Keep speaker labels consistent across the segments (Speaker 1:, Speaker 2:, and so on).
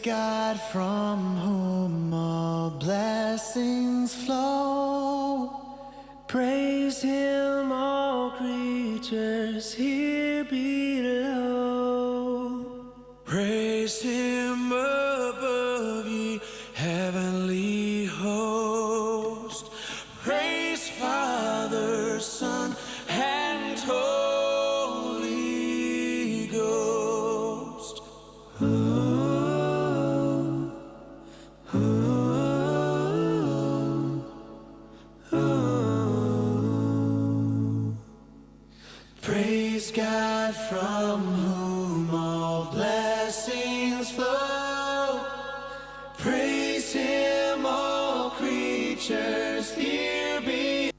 Speaker 1: God from whom all blessings flow. Praise Him, all creatures here below. Praise Him above, ye heavenly host. Praise Father, Son, and Holy Ghost. Praise God from whom all blessings flow. Praise Him, all creatures here below.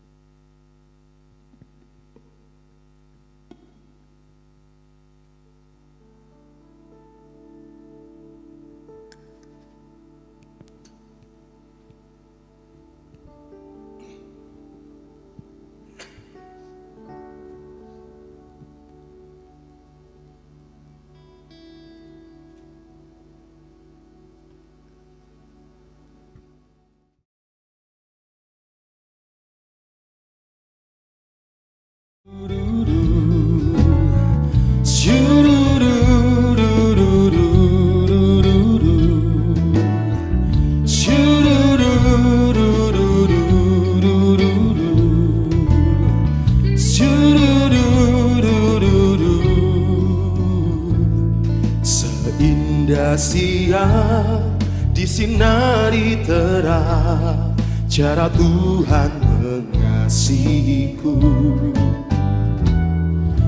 Speaker 2: Seindah siang disinari terang, cara Tuhan mengasihiku.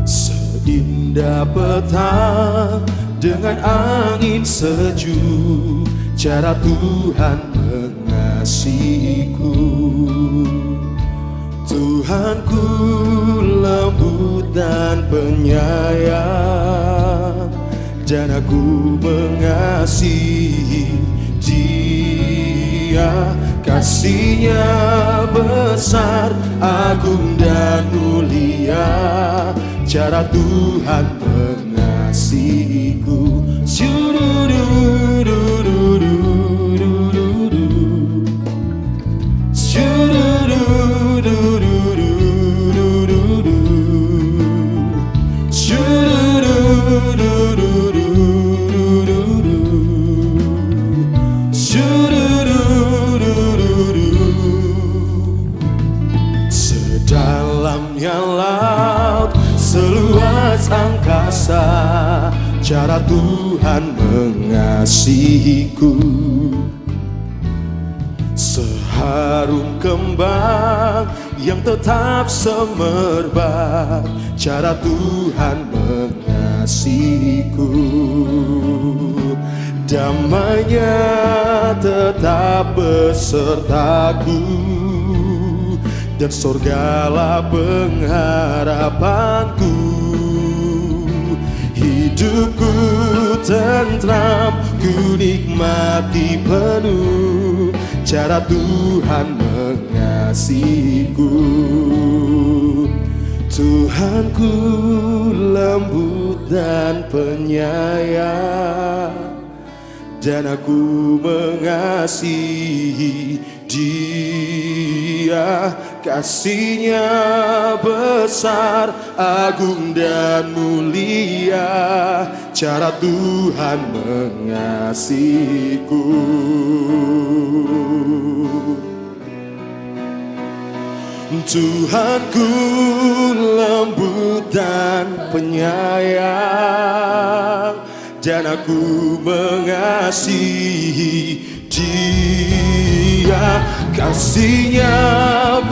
Speaker 2: Seindah petang dengan angin sejuk, cara Tuhan mengasihiku. Tuhanku lembut dan penyayang, dan aku mengasihi Dia. Kasih-Nya besar, agung dan mulia, cara Tuhan mengasihiku. Sedalamnya laut, seluas angkasa, cara Tuhan mengasihiku. Seharum kembang yang tetap semerbak, cara Tuhan mengasihiku. Damai-Nya tetap besertaku, dan sorgalah pengharapanku. Hidupku tentram, ku nikmati penuh, cara Tuhan mengasihiku. Tuhanku lembut dan penyayang, dan aku mengasihi Dia. Kasih-Nya besar, agung dan mulia, cara Tuhan mengasihiku. Tuhanku lembut dan penyayang, dan aku mengasihi Dia. Kasih-Nya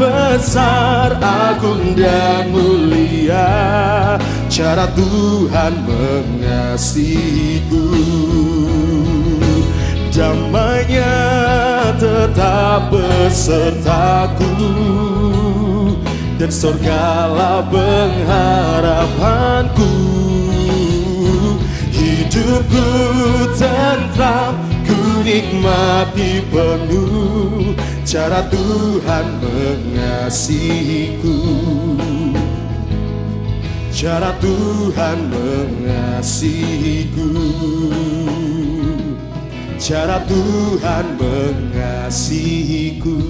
Speaker 2: besar, agung dan mulia, cara Tuhan mengasihiku. Damai-Nya tetap besertaku, dan sorgalah pengharapanku. Hidupku tentram, ku nikmati penuh, cara Tuhan mengasihiku. Cara Tuhan mengasihiku. cara Tuhan mengasihiku.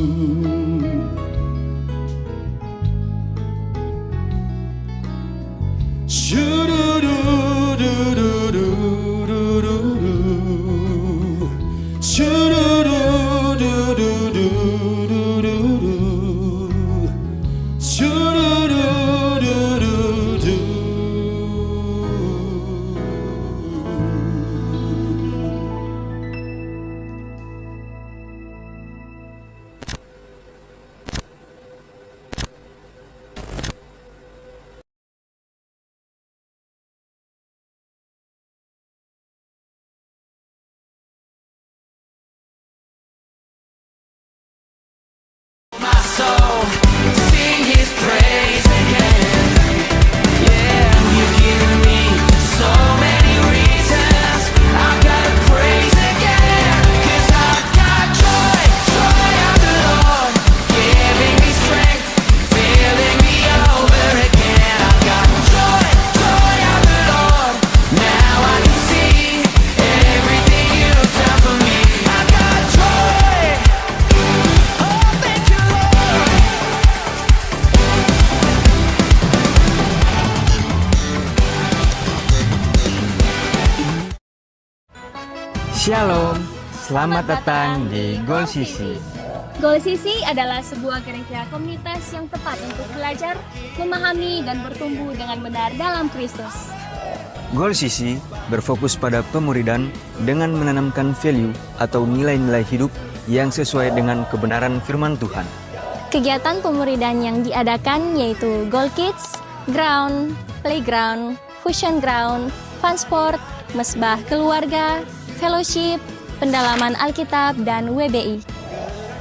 Speaker 1: My soul, sing his praise again. Yeah, you've given me so many reasons. I've got to praise again. 'Cause I've got joy, joy of the Lord, giving me strength, filling me over again. I've got joy, joy of the Lord. Now I can see everything you've done for me. I've got joy. Oh, thank you, Lord.
Speaker 3: Shalom, selamat datang di Goal Sisi.
Speaker 4: Goal Sisi adalah sebuah gereja komunitas yang tepat untuk belajar, memahami, dan bertumbuh dengan benar dalam Kristus.
Speaker 3: Goal Sisi berfokus pada pemuridan dengan menanamkan value atau nilai-nilai hidup yang sesuai dengan kebenaran firman Tuhan.
Speaker 4: Kegiatan pemuridan yang diadakan yaitu Goal Kids, Ground, Playground, Fusion Ground, Fun Sport, Mesbah Keluarga, Fellowship, Pendalaman Alkitab, dan WBI.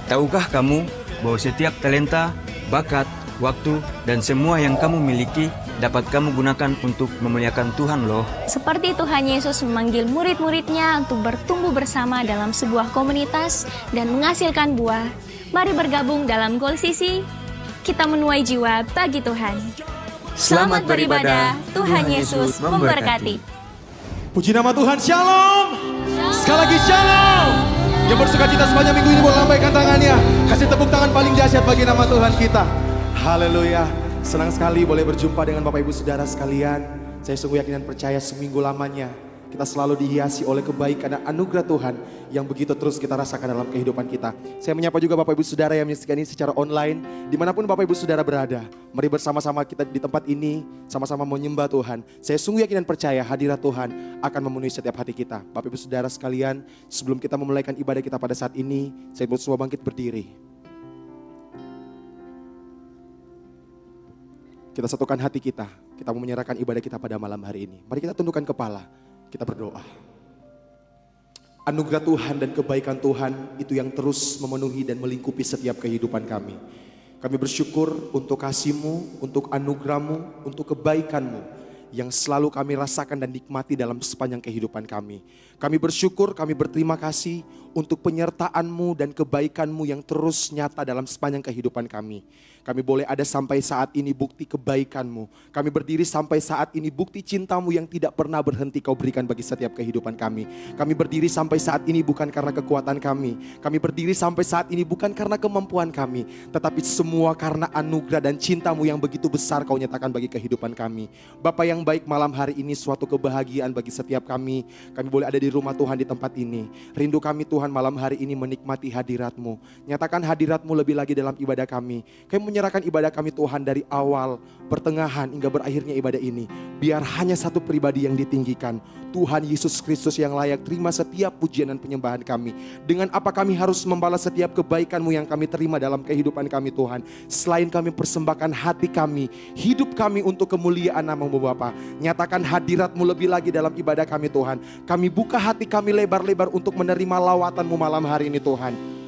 Speaker 3: Tahukah kamu bahwa setiap talenta, bakat, waktu, dan semua yang kamu miliki dapat kamu gunakan untuk memuliakan Tuhan loh.
Speaker 4: Seperti Tuhan Yesus memanggil murid-muridnya untuk bertumbuh bersama dalam sebuah komunitas dan menghasilkan buah. Mari bergabung dalam Goal Sisi, kita menuai jiwa bagi Tuhan. Selamat beribadah, Tuhan Yesus memberkati.
Speaker 2: Puji nama Tuhan, shalom. Sekali lagi shalom. Yang bersuka cita sepanjang minggu ini boleh lambaikan tangannya. Kasih tepuk tangan paling dahsyat bagi nama Tuhan kita. Haleluya. Senang sekali boleh berjumpa dengan Bapak Ibu Saudara sekalian. Saya sungguh yakin dan percaya seminggu lamanya kita selalu dihiasi oleh kebaikan dan anugerah Tuhan yang begitu terus kita rasakan dalam kehidupan kita. Saya menyapa juga Bapak Ibu Saudara yang menyaksikan ini secara online, dimanapun Bapak Ibu Saudara berada. Mari bersama-sama kita di tempat ini, sama-sama menyembah Tuhan. Saya sungguh yakin dan percaya hadirat Tuhan akan memenuhi setiap hati kita. Bapak Ibu Saudara sekalian, sebelum kita memulaikan ibadah kita pada saat ini, saya mau semua bangkit berdiri. Kita satukan hati kita mau menyerahkan ibadah kita pada malam hari ini. Mari kita tundukkan kepala. Kita berdoa. Anugerah Tuhan dan kebaikan Tuhan itu yang terus memenuhi dan melingkupi setiap kehidupan kami. Kami bersyukur untuk kasih-Mu, untuk anugerah-Mu, untuk kebaikan-Mu yang selalu kami rasakan dan nikmati dalam sepanjang kehidupan kami. Kami bersyukur, kami berterima kasih untuk penyertaan-Mu dan kebaikan-Mu yang terus nyata dalam sepanjang kehidupan kami. Kami boleh ada sampai saat ini bukti kebaikan-Mu. Kami berdiri sampai saat ini bukti cinta-Mu yang tidak pernah berhenti Kau berikan bagi setiap kehidupan kami. Kami berdiri sampai saat ini bukan karena kekuatan kami. Kami berdiri sampai saat ini bukan karena kemampuan kami. Tetapi semua karena anugerah dan cinta-Mu yang begitu besar Kau nyatakan bagi kehidupan kami. Bapa yang baik, malam hari ini suatu kebahagiaan bagi setiap kami. Kami boleh ada di rumah Tuhan di tempat ini. Rindu kami Tuhan malam hari ini menikmati hadirat-Mu. Nyatakan hadirat-Mu lebih lagi dalam ibadah kami. Kami menyerahkan ibadah kami Tuhan dari awal, pertengahan hingga berakhirnya ibadah ini. Biar hanya satu pribadi yang ditinggikan. Tuhan Yesus Kristus yang layak terima setiap pujian dan penyembahan kami. Dengan apa kami harus membalas setiap kebaikan-Mu yang kami terima dalam kehidupan kami Tuhan. Selain kami persembahkan hati kami, hidup kami untuk kemuliaan nama-Mu Bapa. Nyatakan hadirat-Mu lebih lagi dalam ibadah kami Tuhan. Kami buka hati kami lebar-lebar untuk menerima lawatan-Mu malam hari ini Tuhan.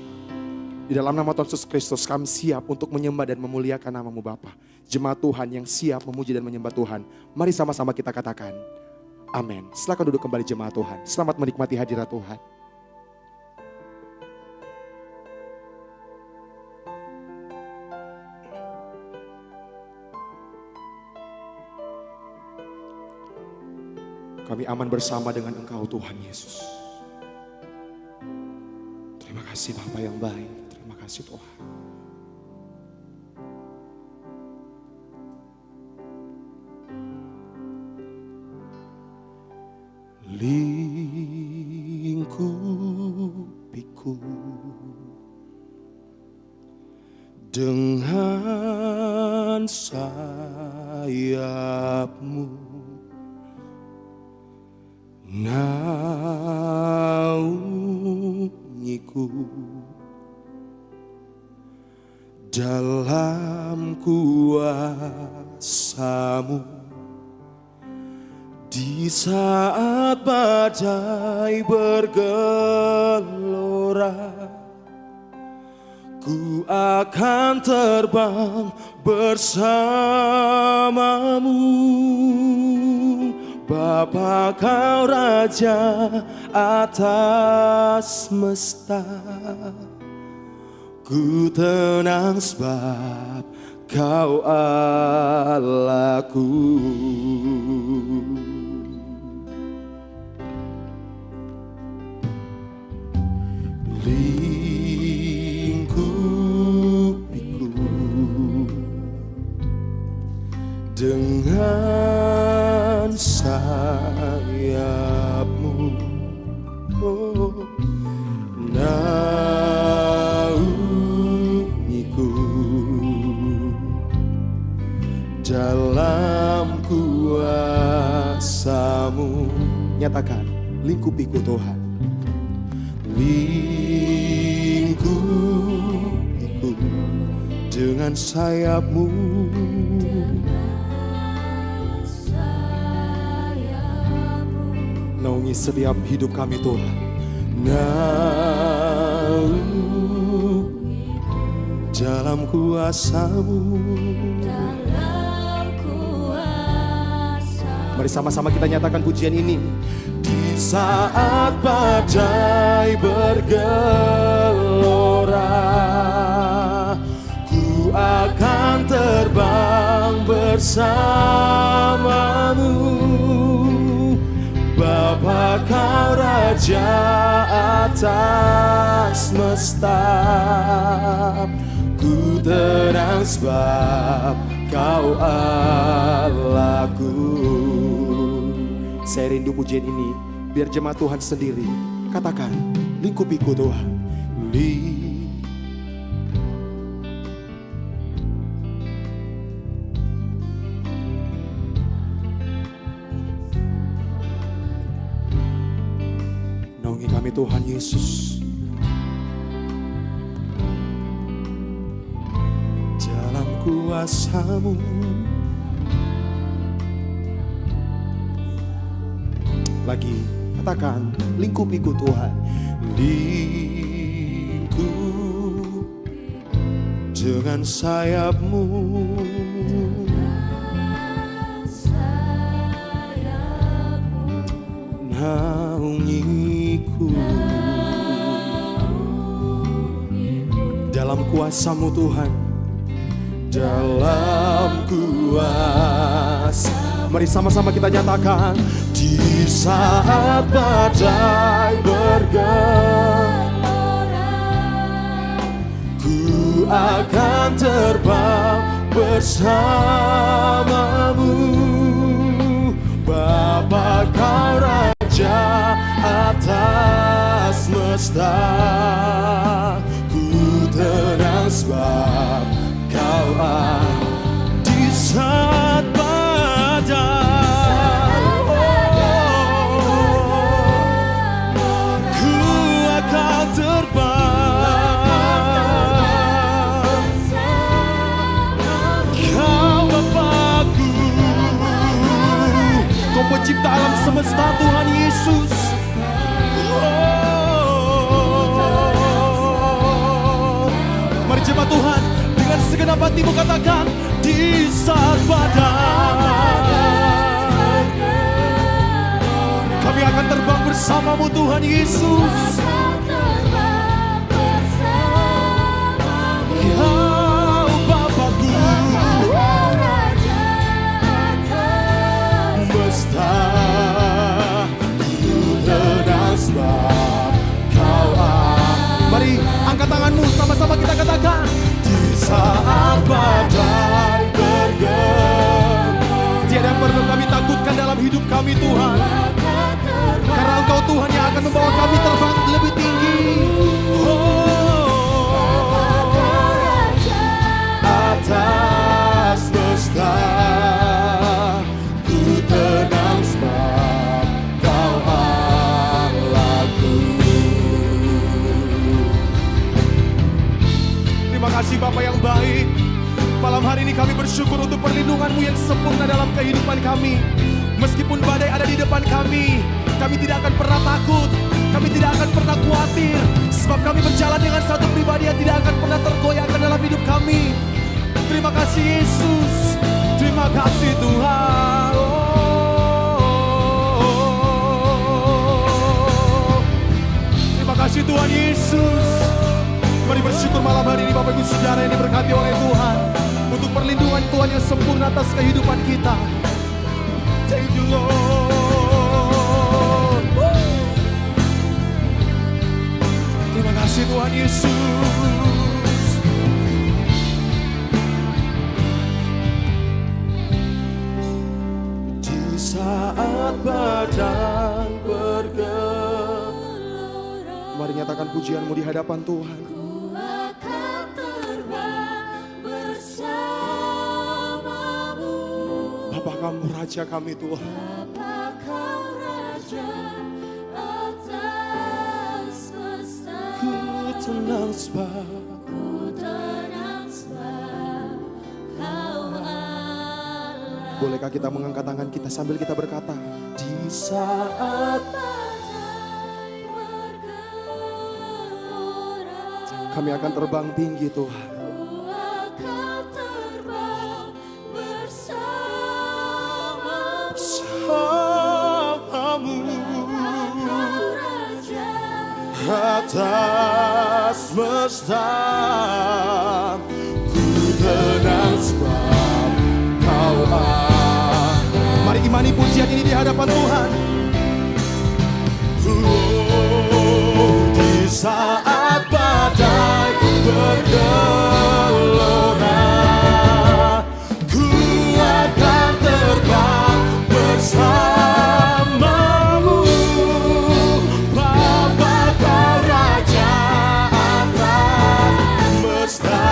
Speaker 2: Di dalam nama Tuhan Yesus Kristus kami siap untuk menyembah dan memuliakan nama-Mu Bapa. Jemaat Tuhan yang siap memuji dan menyembah Tuhan. Mari sama-sama kita katakan amin. Silakan duduk kembali jemaat Tuhan. Selamat menikmati hadirat Tuhan. Kami aman bersama dengan Engkau Tuhan Yesus. kasih Bapa yang baik, terima kasih Tuhan. Lingkupiku dengan sayapmu, naungiku dalam kuasamu. Di saat badai bergelora, ku akan terbang bersamamu. Bapa kau Raja atas semesta, ku tenang sebab kau Allahku. Lingkupiku dengan sayapmu, oh, naungiku dalam kuasamu. Nyatakan, lingkupiku Tuhan. Lingkupiku dengan sayapmu, naungi setiap hidup kami Tuhan. Naungi dalam kuasamu. Mari sama-sama kita nyatakan pujian ini. Di saat badai bergelora, ku akan terbang bersamamu. Bapa kau Raja atas semesta, ku tenang sebab kau Allahku. Saya rindu pujian ini, biar jemaat Tuhan sendiri katakan, lingkupiku Tuhan. Naungi kami Tuhan Yesus, dalam kuasamu. Lagi katakan, lingkupiku Tuhan. Lingkup dengan sayapmu, naungiku dalam kuasamu Tuhan. Dalam kuasa. Mari sama-sama kita nyatakan, di saat badai bergelora, ku akan terbang bersamamu. Bapa kau Raja atas semesta, ku tenang sebab kau di saat badai, ku akan terbang. Kau Bapakku, Kau pencipta alam semesta Tuhan Yesus. Mari jemaat Tuhan, dengan segenap hatimu katakan, di saat badai kami akan terbang bersamamu Tuhan Yesus. Kau Bapakku, semesta, ku tenang sebab Kau. Mari kasih Bapa yang baik. Malam hari ini kami bersyukur untuk perlindungan-Mu yang sempurna dalam kehidupan kami. Meskipun badai ada di depan kami tidak akan pernah takut, kami tidak akan pernah khawatir. Sebab kami berjalan dengan satu pribadi yang tidak akan pernah tergoyahkan dalam hidup kami. Terima kasih Yesus, terima kasih Tuhan. Terima kasih Tuhan Yesus. Mari bersyukur malam hari ini Bapak Ibu Saudara yang diberkati oleh Tuhan, untuk perlindungan Tuhan yang sempurna atas kehidupan kita. Thank you Lord. Terima kasih Tuhan Yesus. Di saat badai bergelora, mari nyatakan pujian-Mu di hadapan Tuhan. Bapa Kamu Raja kami Tuhan.
Speaker 5: Bapa Kau Raja atas semesta.
Speaker 2: Ku tenang sebab
Speaker 5: Kau Allah.
Speaker 2: bolehkah kita mengangkat tangan kita sambil kita berkata, di saat
Speaker 5: Badai bergelora,
Speaker 2: kami akan terbang tinggi Tuhan.
Speaker 5: Ku akan terbang bersamamu.
Speaker 2: Bersamamu
Speaker 5: Kau Raja
Speaker 2: atas semesta. Ku tenang sebab Kau Allah. Mari imani pujian ini di hadapan Tuhan. Di saat badai bergelora, ku akan terbang bersamamu. Bapa Kau Raja atas semesta.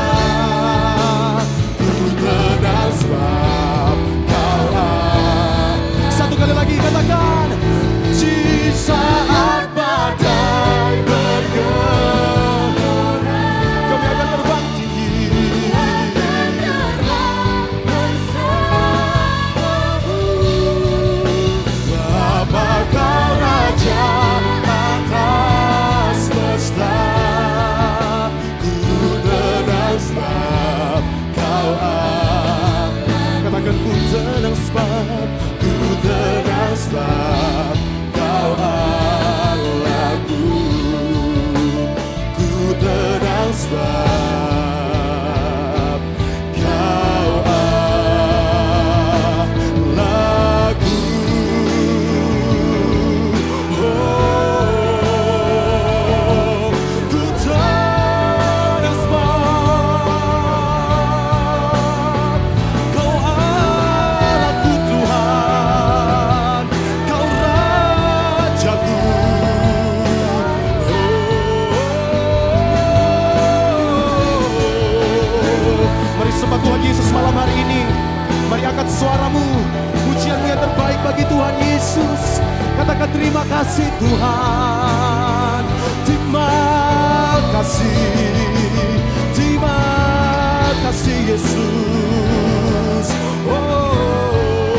Speaker 2: Ku tenang sebab Kau Allah. Satu kali lagi katakan, di saat badai bergelora, kami akan terbang tinggi. Bapa Kau Raja atas semesta. Ku tenang sebab Kau Allah. Katakan ku tenang sebab, ku tenang sebab Kau Allahku. Ku tenang sebab Kau Allahku. Oh, ku tenang sebab Kau Allahku Tuhan, Kau Rajaku. Mari sembah Tuhan Yesus malam hari ini. Mari angkat suaramu, pujianmu yang terbaik bagi Tuhan Yesus. Katakan terima kasih Tuhan, terima kasih Yesus. Oh,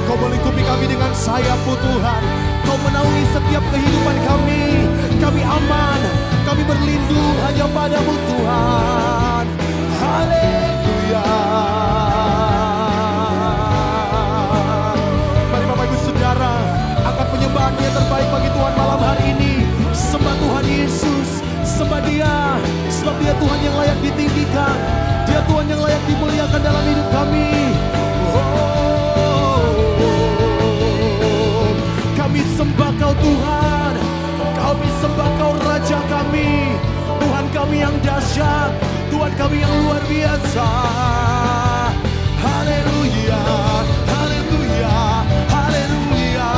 Speaker 2: Kau melingkupi kami dengan sayap-Mu Tuhan. Kau menaungi setiap kehidupan kami. Kami aman, kami berlindung hanya pada-Mu Tuhan. Haleluya. Mari Bapak Ibu Saudara, angkat penyembahan yang terbaik bagi Tuhan malam hari ini. Sembah Tuhan Yesus, sembah Dia, sebab Dia Tuhan yang layak ditinggikan. Dia Tuhan yang layak dimuliakan dalam hidup kami. Oh, kami sembah Kau Tuhan, kami sembah Kau Raja kami, Tuhan kami yang dahsyat, Tuhan kami yang luar biasa. Haleluya, haleluya, haleluya,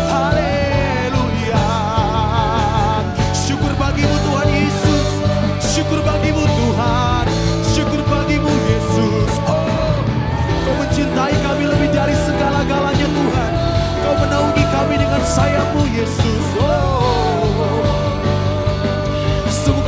Speaker 2: haleluya. Syukur bagi-Mu Tuhan Yesus, syukur bagi-Mu Tuhan, syukur bagi-Mu Yesus. Oh, Kau mencintai kami lebih dari segala-galanya Tuhan. Kau menaungi kami dengan sayap-Mu Yesus. Oh, sungguh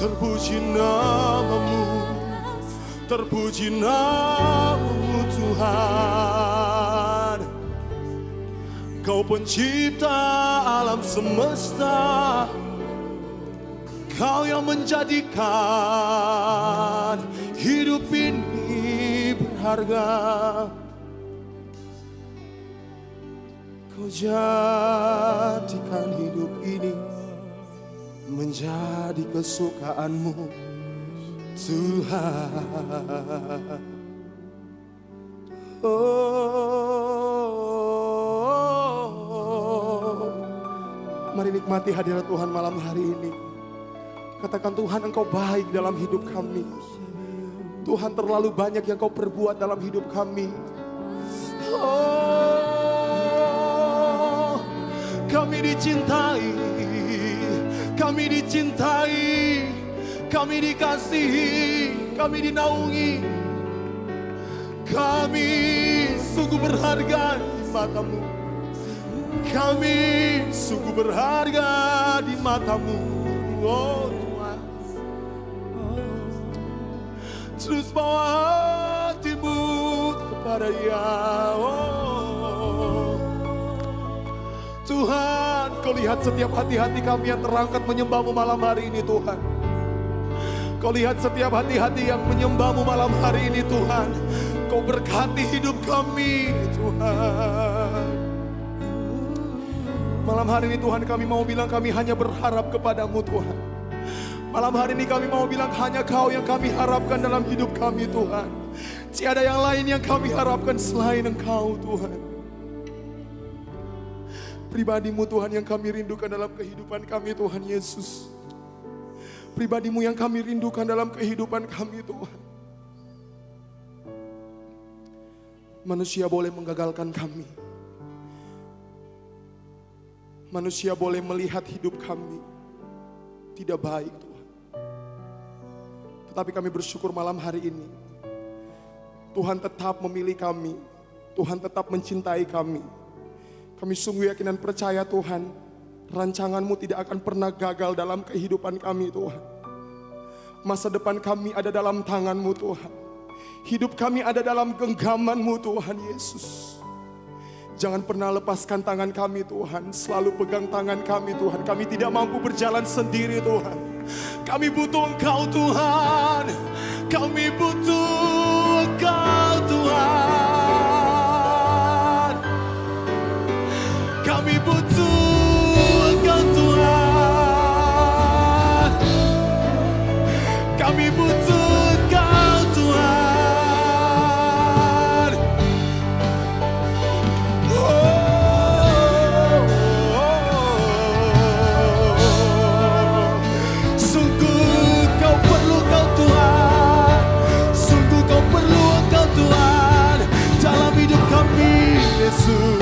Speaker 2: Terpuji namamu, terpuji namamu Tuhan. Kau pencipta alam semesta, Kau yang menjadikan hidup ini berharga. Kau jadikan hidup ini menjadi kesukaanmu Tuhan. Mari nikmati hadirat Tuhan malam hari ini. Katakan, Tuhan, Engkau baik dalam hidup kami. Tuhan, terlalu banyak yang Kau perbuat dalam hidup kami. Kami dicintai, kami dicintai, kami dikasihi, kami dinaungi. Kami sungguh berharga di mata-Mu. Kami sungguh berharga di mata-Mu. Oh Tuhan, terus bawa hatimu kepada Dia. Oh Tuhan, Kau lihat setiap hati-hati kami yang terangkat menyembah-Mu malam hari ini Tuhan. Kau lihat setiap hati-hati yang menyembah-Mu malam hari ini Tuhan. Kau berkati hidup kami Tuhan. Malam hari ini Tuhan, kami mau bilang kami hanya berharap kepada-Mu Tuhan. Malam hari ini kami mau bilang hanya Kau yang kami harapkan dalam hidup kami Tuhan. Tiada yang lain yang kami harapkan selain Engkau Tuhan. Pribadi-Mu Tuhan yang kami rindukan dalam kehidupan kami Tuhan Yesus. Pribadi-Mu yang kami rindukan dalam kehidupan kami Tuhan. Manusia boleh menggagalkan kami. Manusia boleh melihat hidup kami tidak baik Tuhan. Tetapi kami bersyukur malam hari ini, Tuhan tetap memilih kami. Tuhan tetap mencintai kami. Kami sungguh yakin dan percaya Tuhan, rancangan-Mu tidak akan pernah gagal dalam kehidupan kami Tuhan. Masa depan kami ada dalam tangan-Mu Tuhan. Hidup kami ada dalam genggaman-Mu Tuhan Yesus. Jangan pernah lepaskan tangan kami Tuhan. Selalu pegang tangan kami Tuhan. Kami tidak mampu berjalan sendiri Tuhan. Kami butuh Engkau Tuhan. Kami butuh Engkau Tuhan. Kami butuh Engkau Tuhan. Kami butuh Engkau Tuhan. Sungguh Kau perlu Engkau Tuhan. Sungguh Kau perlu Engkau Tuhan dalam hidup kami Yesus.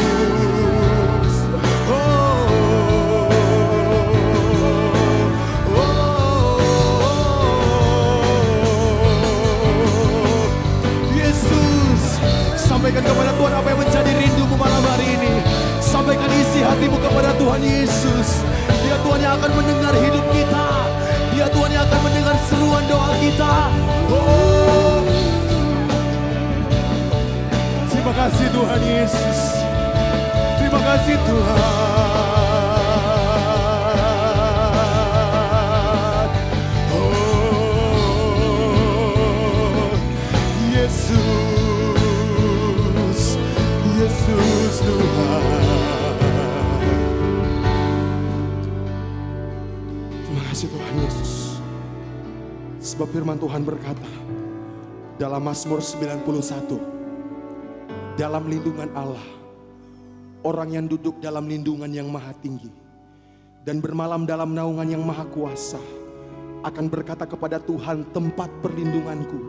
Speaker 2: Yesus, sampaikan kepada Tuhan apa yang menjadi rindumu malam hari ini. Sampaikan isi hatimu kepada Tuhan Yesus. Dia Tuhan yang akan mendengar hidup kita. Dia Tuhan yang akan mendengar seruan doa kita. Oh, terima kasih Tuhan Yesus. Terima kasih Tuhan. Oh, Yesus, Yesus Tuhan. Terima kasih Tuhan Yesus. Sebab firman Tuhan berkata dalam Mazmur 91, dalam lindungan Allah, orang yang duduk dalam lindungan yang maha tinggi dan bermalam dalam naungan yang maha kuasa akan berkata kepada Tuhan, tempat perlindunganku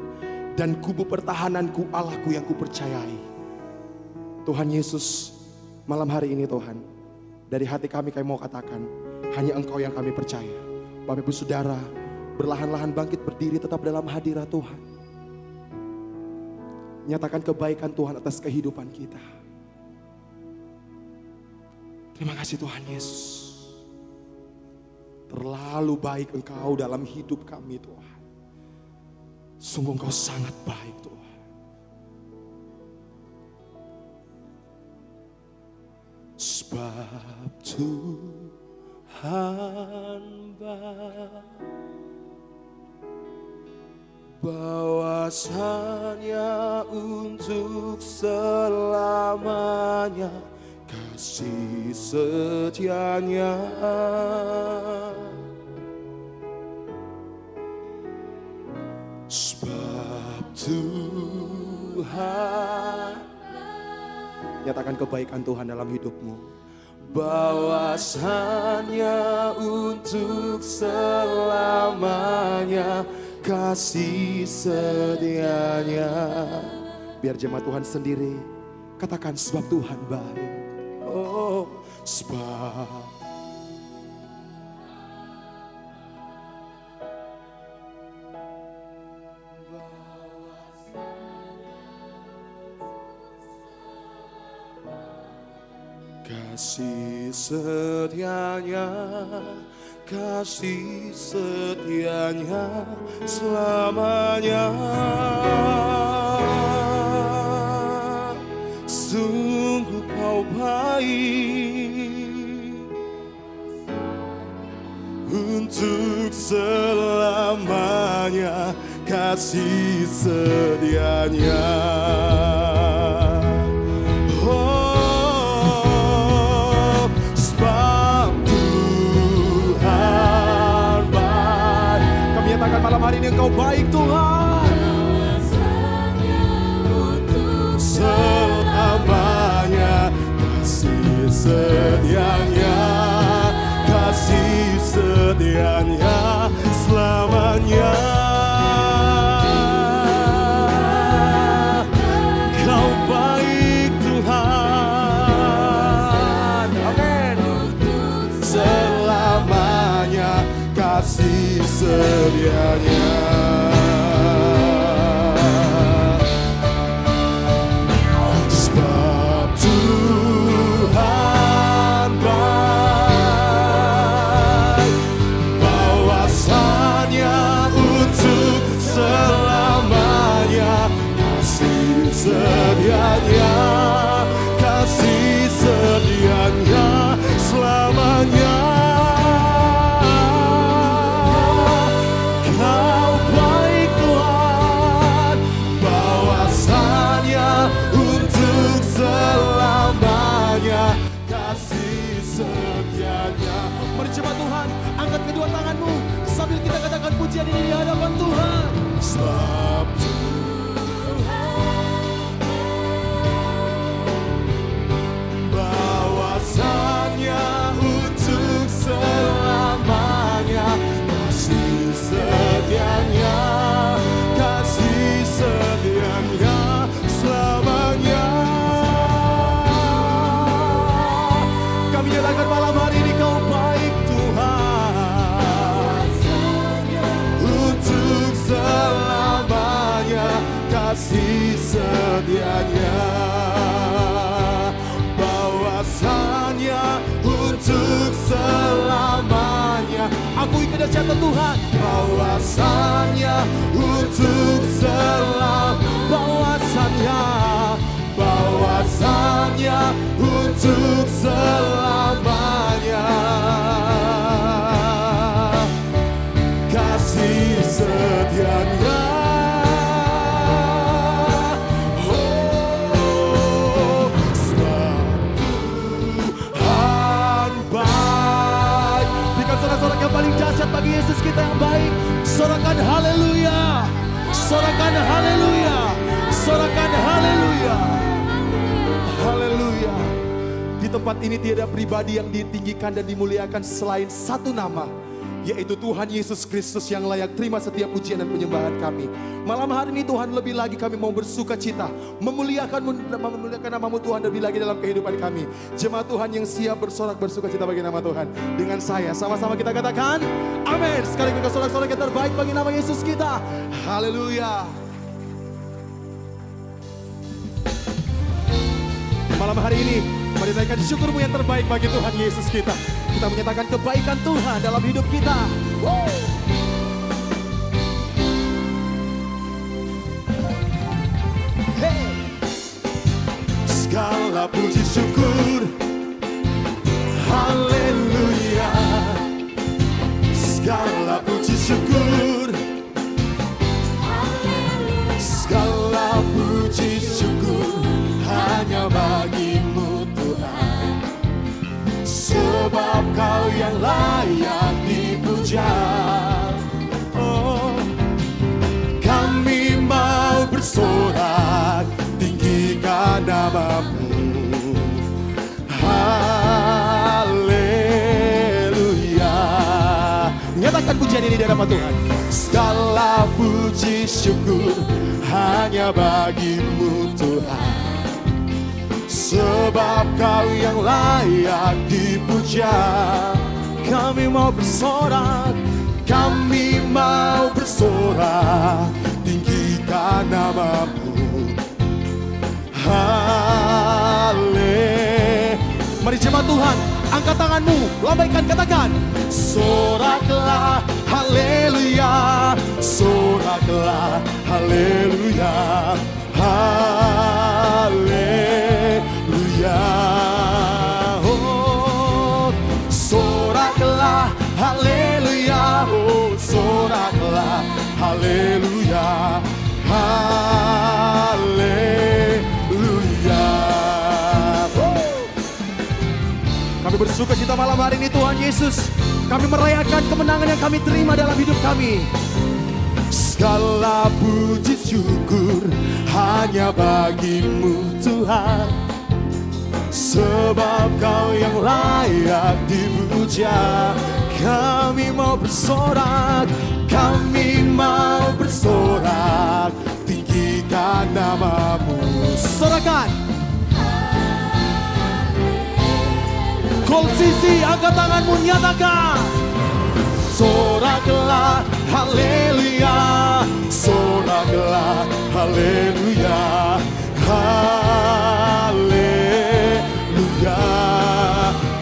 Speaker 2: dan kubu pertahananku, Allahku yang kupercayai. Tuhan Yesus, malam hari ini Tuhan, dari hati kami mau katakan, hanya Engkau yang kami percaya. Bapak Ibu Saudara, berlahan-lahan bangkit berdiri tetap dalam hadirat Tuhan. Nyatakan kebaikan Tuhan atas kehidupan kita. Terima kasih Tuhan Yesus. Terlalu baik Engkau dalam hidup kami Tuhan. Sungguh Engkau sangat baik Tuhan. Sebab Tuhan baik, bahwasanya untuk selamanya kasih setianya. Sebab Tuhan, nyatakan kebaikan Tuhan dalam hidupmu. Bahwasanya untuk selamanya kasih setianya. Biar jemaat Tuhan sendiri katakan sebab Tuhan baik. Oh, sebab kasih setianya, kasih setianya selamanya. Sungguh Kau baik untuk selamanya, kasih setianya. Oh, sebab Tuhan baik. Kami nyatakan malam hari ini Engkau baik Tuhan. Selamanya kasih setianya, kasih setianya selamanya. Kau baik Tuhan, amin. Selamanya kasih setianya. Sebab Tuhan baik, bahwasanya untuk selamanya kasih setianya, kasih setianya selamanya. Kau baik Tuhan, bahwasanya untuk selamanya kasih setianya. Mari jemaat Tuhan, angkat kedua tanganmu sambil kita katakan pujian ini di hadapan Tuhan. Sebab bahwasanya untuk selamanya kasih setianya, kasih setianya selamanya. Kami nyatakan malam hari ini Kau baik Tuhan, untuk selamanya kasih setianya. Bahwasanya untuk selamanya, akui kedahsyatan Tuhan. Bahwasanya untuk bahwasanya, bahwasanya untuk selamanya kasih setianya. Oh, sebab Tuhan baik. Berikan sorak-sorak yang paling dahsyat bagi Yesus kita yang baik. Sorakan haleluya, sorakan haleluya, sorakan haleluya, haleluya. Di tempat ini tiada pribadi yang ditinggikan dan dimuliakan selain satu nama, yaitu Tuhan Yesus Kristus yang layak terima setiap pujian dan penyembahan kami. Malam hari ini Tuhan, lebih lagi kami mau bersuka cita, memuliakan nama-Mu Tuhan lebih lagi dalam kehidupan kami. Jemaat Tuhan yang siap bersorak bersuka cita bagi nama Tuhan. Dengan saya, sama-sama kita katakan amin. Sekali kita sorak-sorak yang terbaik bagi nama Yesus kita. Haleluya. Malam hari ini, mari naikkan syukurmu yang terbaik bagi Tuhan Yesus kita. Kita menyatakan kebaikan Tuhan dalam hidup kita. Hey. Segala puji syukur, haleluya. Segala puji syukur, segala puji syukur hanya bagimu Tuhan. Sebab kau yang layak dipuja. Oh, kami mau bersorak, tinggikan namamu. Haleluya. Nyatakan pujian ini di hadapan Tuhan. Segala puji syukur hanya bagimu Tuhan. Sebab kau yang layak dipuja. Kami mau bersorak, kami mau bersorak, tinggikan namamu. Haleluya. Mari jemaat Tuhan, angkat tanganmu, lambaikan, katakan soraklah, haleluya. Soraklah, haleluya. Haleluya. Oh, soraklah, haleluya. Oh, soraklah, haleluya. Haleluya. Kami bersuka cita malam hari ini Tuhan Yesus. Kami merayakan kemenangan yang kami terima dalam hidup kami. Segala puji syukur hanya bagimu Tuhan. Sebab kau yang layak dipuja. Kami mau bersorak, kami mau bersorak, tinggikan namamu. Sorakan. Kol sisi, angkat tanganmu, nyatakan soraklah, haleluya. Soraklah, haleluya. Haleluya.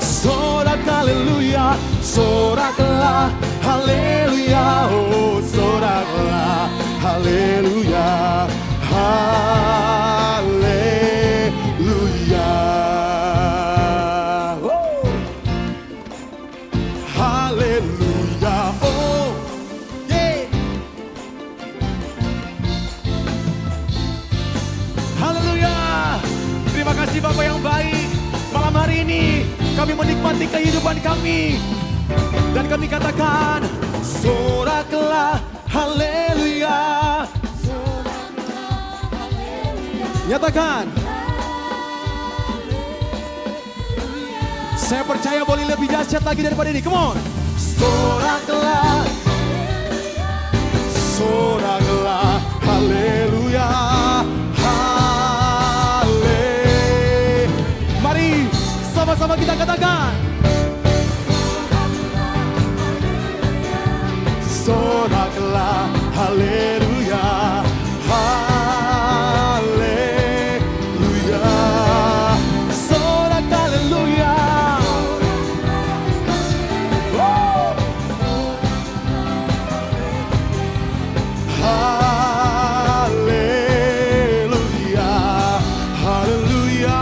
Speaker 2: Sorak, haleluya. Soraklah, haleluya. Oh, soraklah, haleluya. Haleluya. Oh. Haleluya. Oh. Yeah. Haleluya. Terima kasih Bapak yang baik. Malam hari ini kami menikmati kehidupan kami. Dan kami katakan soraklah, haleluya. Nyatakan. Saya percaya boleh lebih dahsyat lagi daripada ini. Come on. Soraklah, soraklah, haleluya. Mari sama-sama kita katakan. Soraklah, haleluya. Haleluya. Sorak, haleluya. Oh. Haleluya. Haleluya.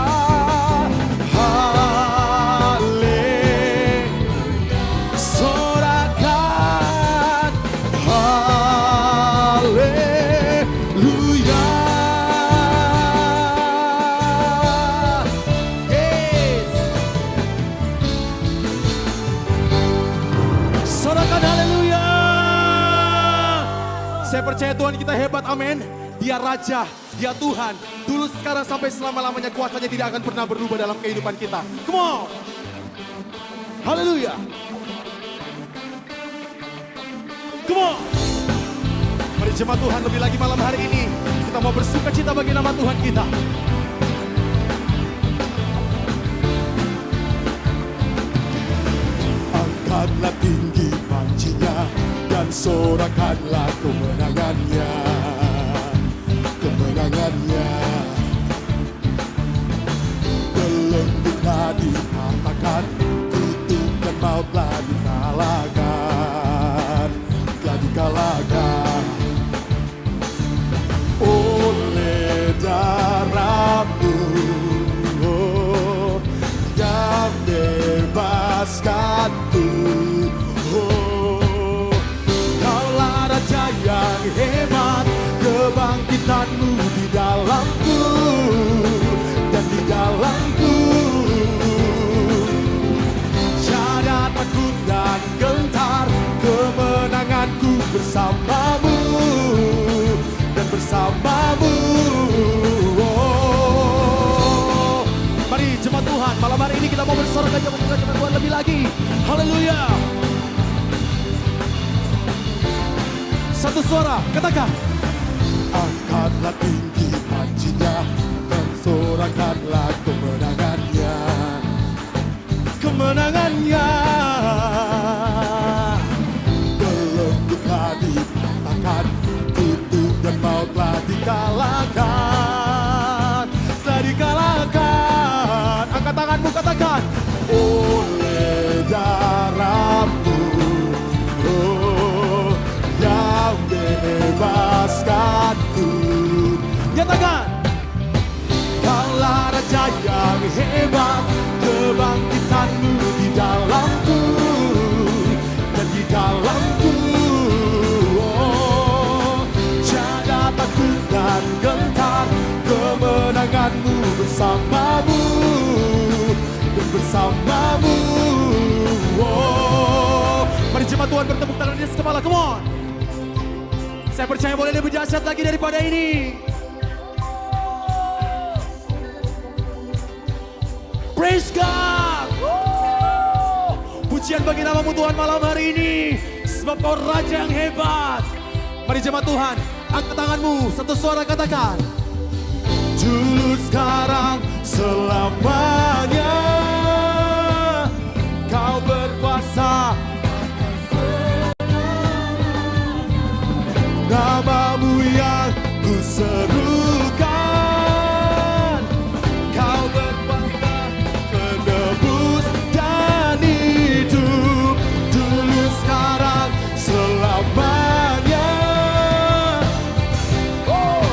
Speaker 2: Sorakan, haleluya. Yes. Sorakan, haleluya. Saya percaya Tuhan kita hebat, amin. Dia Raja, Dia Tuhan. Dulu, sekarang, sampai selama-lamanya kuasanya tidak akan pernah berubah dalam kehidupan kita. Come on. Haleluya. Come on. Mari jemaat Tuhan, lebih lagi malam hari ini kita mau bersuka cita bagi nama Tuhan kita. Angkatlah tinggi pancinya dan sorakanlah kemenangannya. Kemenangannya. Belenggulah dikatakan, kutukan bersamamu dan bersamamu. Oh. Mari jemaat Tuhan, malam hari ini kita mau bersorak aja membuka jemaat Tuhan lebih lagi. Haleluya. Satu suara, katakan. Angkatlah tinggi pancinya dan sorakanlah kemenangannya. Kemenangannya. Belenggu telah dipatahkan, tutup dan maut telah dikalahkan. Telah dikalahkan. Angkat tanganmu, katakan. Oleh darahmu, oh, yang bebaskanku. Nyatakan. Kaulah raja yang hebat, kebangkitanmu di dalamku dan di dalamku. Oh, jangan takut dan gentar, kemenanganmu bersamamu dan bersamamu. Oh, mari jemaat Tuhan bertepuk tangan di atas kepala, come on. Saya percaya boleh lebih dahsyat lagi daripada ini. Praise God. Pujian bagi namamu Tuhan malam hari ini, sebab kau Raja yang hebat. Mari jemaat Tuhan, angkat tanganmu, satu suara katakan. Dulu, sekarang, selamanya kau berkuasa. Namamu yang ku serukan, kau berkuasa menebus dan hidup. Dulu, sekarang, selamanya. Oh,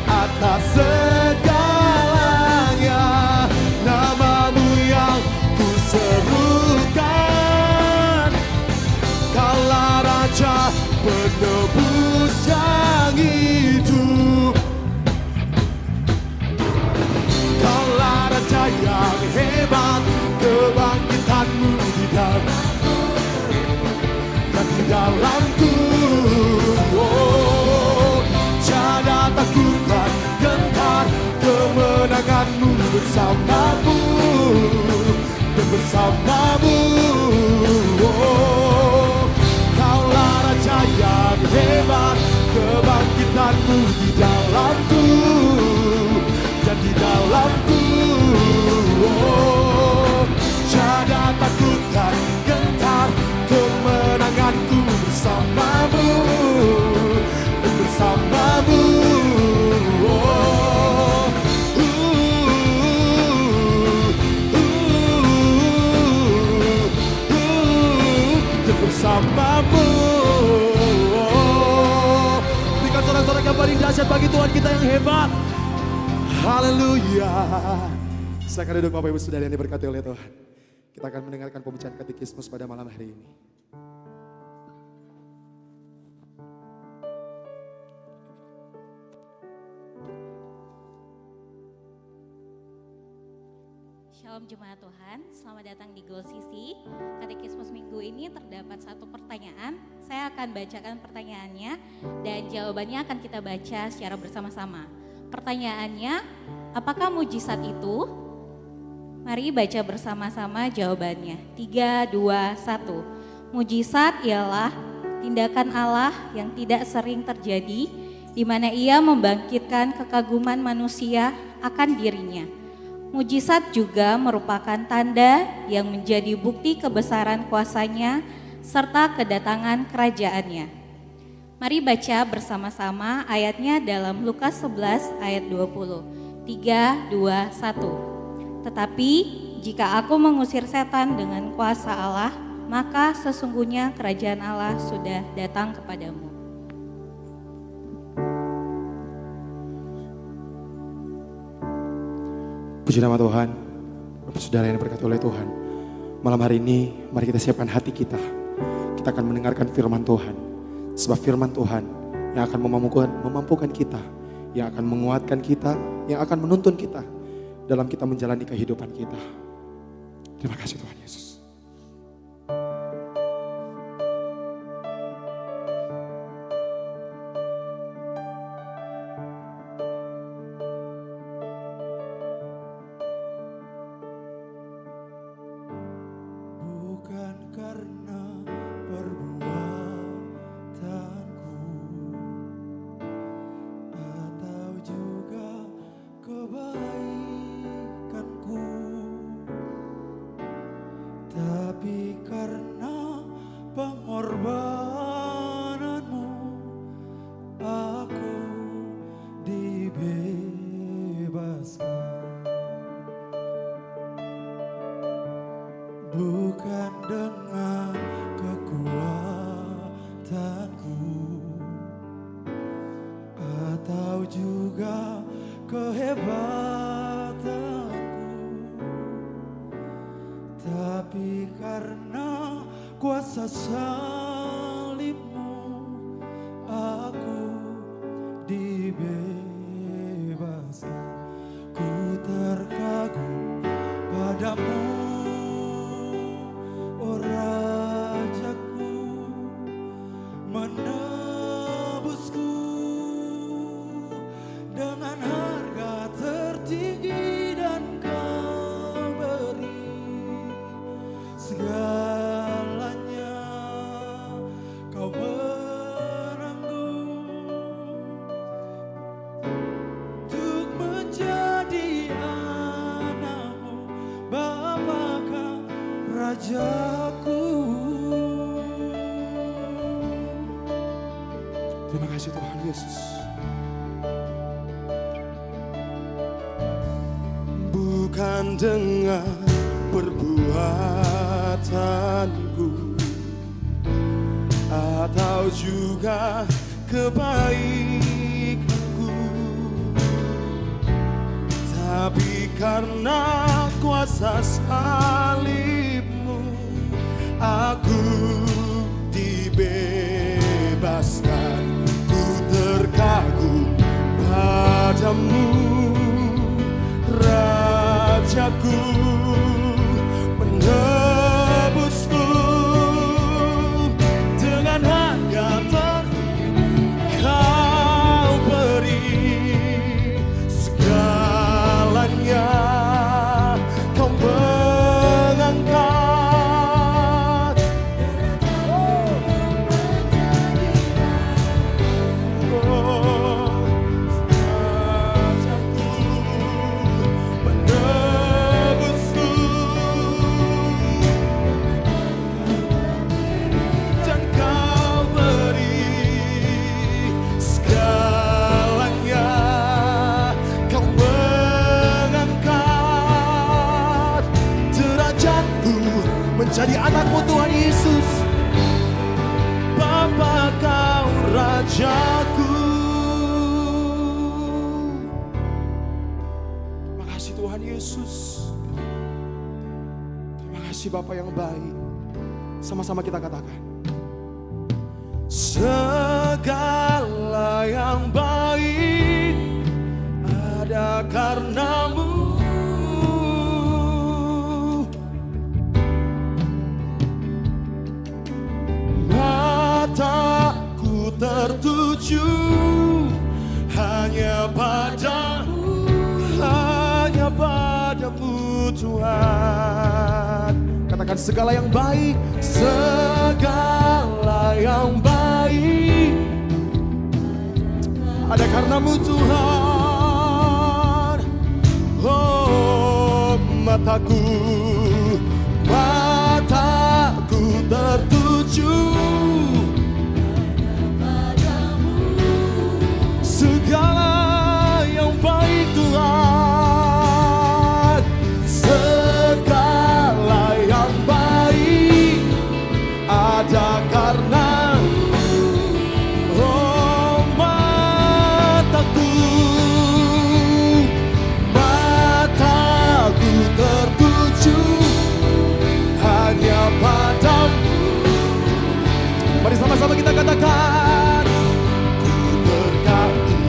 Speaker 2: atas segalanya, namamu yang ku serukan. Kaulah Raja penebus yang hidup. Kaulah Raja yang hebat, kebangkitanmu di dalamku dan di dalamku. Oh, jangan takut dan gentar, kemenanganmu bersamamu dan bersamamu. Oh, kaulah Raja yang hebat, kebangkitanmu di dalamku dan di dalamku. Oh, jangan takut dan gentar, kemenanganku bersamamu dan bersamamu. Oh, dan bersamamu. Berikan sorak-sorak yang paling dahsyat bagi Tuhan kita yang hebat. Haleluya. Silakan duduk Bapak Ibu Saudara yang diberkati oleh Tuhan. Kita akan mendengarkan pembacaan katekismus pada malam hari ini.
Speaker 6: Shalom jemaat Tuhan, selamat datang di Goal Sisi. Katekismus minggu ini terdapat satu pertanyaan. Saya akan bacakan pertanyaannya dan jawabannya akan kita baca secara bersama-sama. Pertanyaannya, apakah mujizat itu? Mari baca bersama-sama jawabannya. 3, 2, 1. Mujizat ialah tindakan Allah yang tidak sering terjadi, di mana Ia membangkitkan kekaguman manusia akan dirinya. Mujizat juga merupakan tanda yang menjadi bukti kebesaran kuasa-Nya serta kedatangan kerajaan-Nya. Mari baca bersama-sama ayatnya dalam Lukas 11 ayat 20. 3, 2, 1. Tetapi jika aku mengusir setan dengan kuasa Allah, maka sesungguhnya kerajaan Allah sudah datang kepadamu.
Speaker 2: Puji nama Tuhan, Bapak Saudara yang diberkati oleh Tuhan. Malam hari ini, mari kita siapkan hati kita. Kita akan mendengarkan firman Tuhan. Sebab firman Tuhan yang akan memampukan kita, yang akan menguatkan kita, yang akan menuntun kita dalam kita menjalani kehidupan kita. Terima kasih Tuhan Yesus.
Speaker 7: kekuatanku atau juga kehebatanku, tapi karena kuasa salibmu aku dibebaskan. Ku terkagum padamu, oh Rajaku, menebusku dengan harga tertinggi, dan Kau beri segalanya. Kau menanggung untuk menjadi anakmu, Bapakah Rajaku.
Speaker 2: Terima kasih Tuhan Yesus. Bukan dengan perbuatanku atau juga kebaikanku, tapi karena kuasa salibmu aku dibebaskan. Ku terkagum padamu, Rajaku, menebusku dengan harga Kau beri segalanya. Kau mengangkat Rajaku, menebusku dan Kau beri segalanya. Kau mengangkat derajatku menjadi anakmu Tuhan Yesus. Bapa Kau Rajaku. Terima kasih Tuhan Yesus. Terima kasih Bapa yang baik. Sama-sama kita katakan, segala yang baik ada karenamu. Mataku tertuju hanya padamu, hanya padamu Tuhan. Katakan segala yang baik, segala yang baik ada karenamu Tuhan. Oh, mataku tertuju segala yang baik Tuhan, segala yang baik ada karena oh mataku tertuju hanya padamu. Mari sama-sama kita katakan, ku terkagum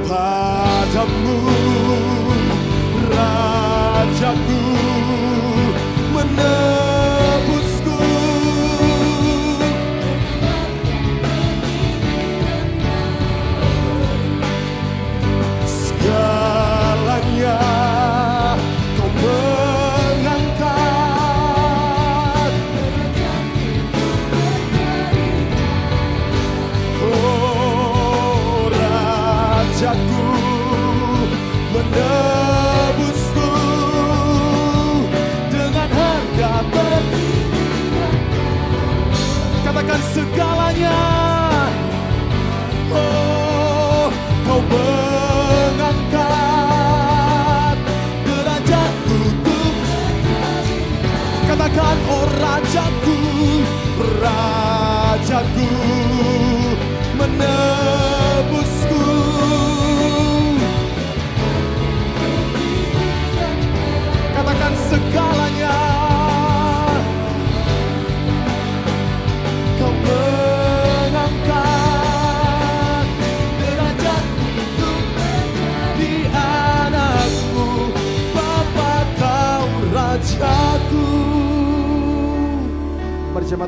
Speaker 2: padamu, Rajaku, menebusku segalanya. Kau mengangkat oh Rajaku, menebusku dengan harga tertinggi. Katakan segalanya. Oh, Kau mengangkat derajatku. Katakan oh Rajaku, Rajaku,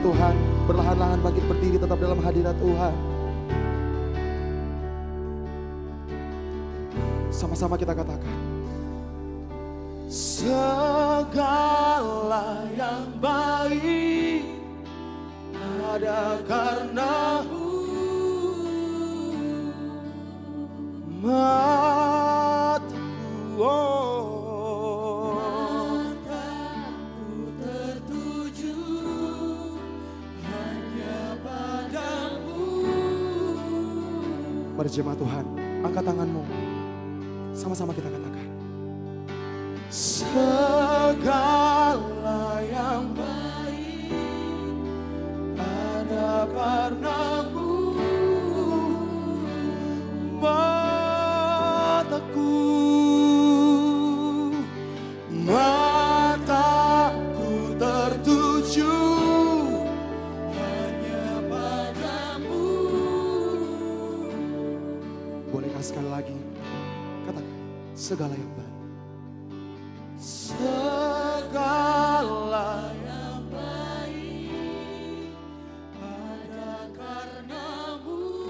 Speaker 2: Tuhan, berlahan-lahan bangkit berdiri tetap dalam hadirat Tuhan. Sama-sama kita katakan.
Speaker 7: Segala yang baik ada karenamu, mataku, mataku tertuju hanya padamu.
Speaker 2: Mari jemaat Tuhan, angkat tanganmu. Sama-sama kita katakan.
Speaker 7: Segala yang baik ada karenamu, mataku, mataku tertuju hanya padamu.
Speaker 2: Bolehkah sekali lagi katakan, segala yang baik.
Speaker 7: Segala yang baik ada karenamu,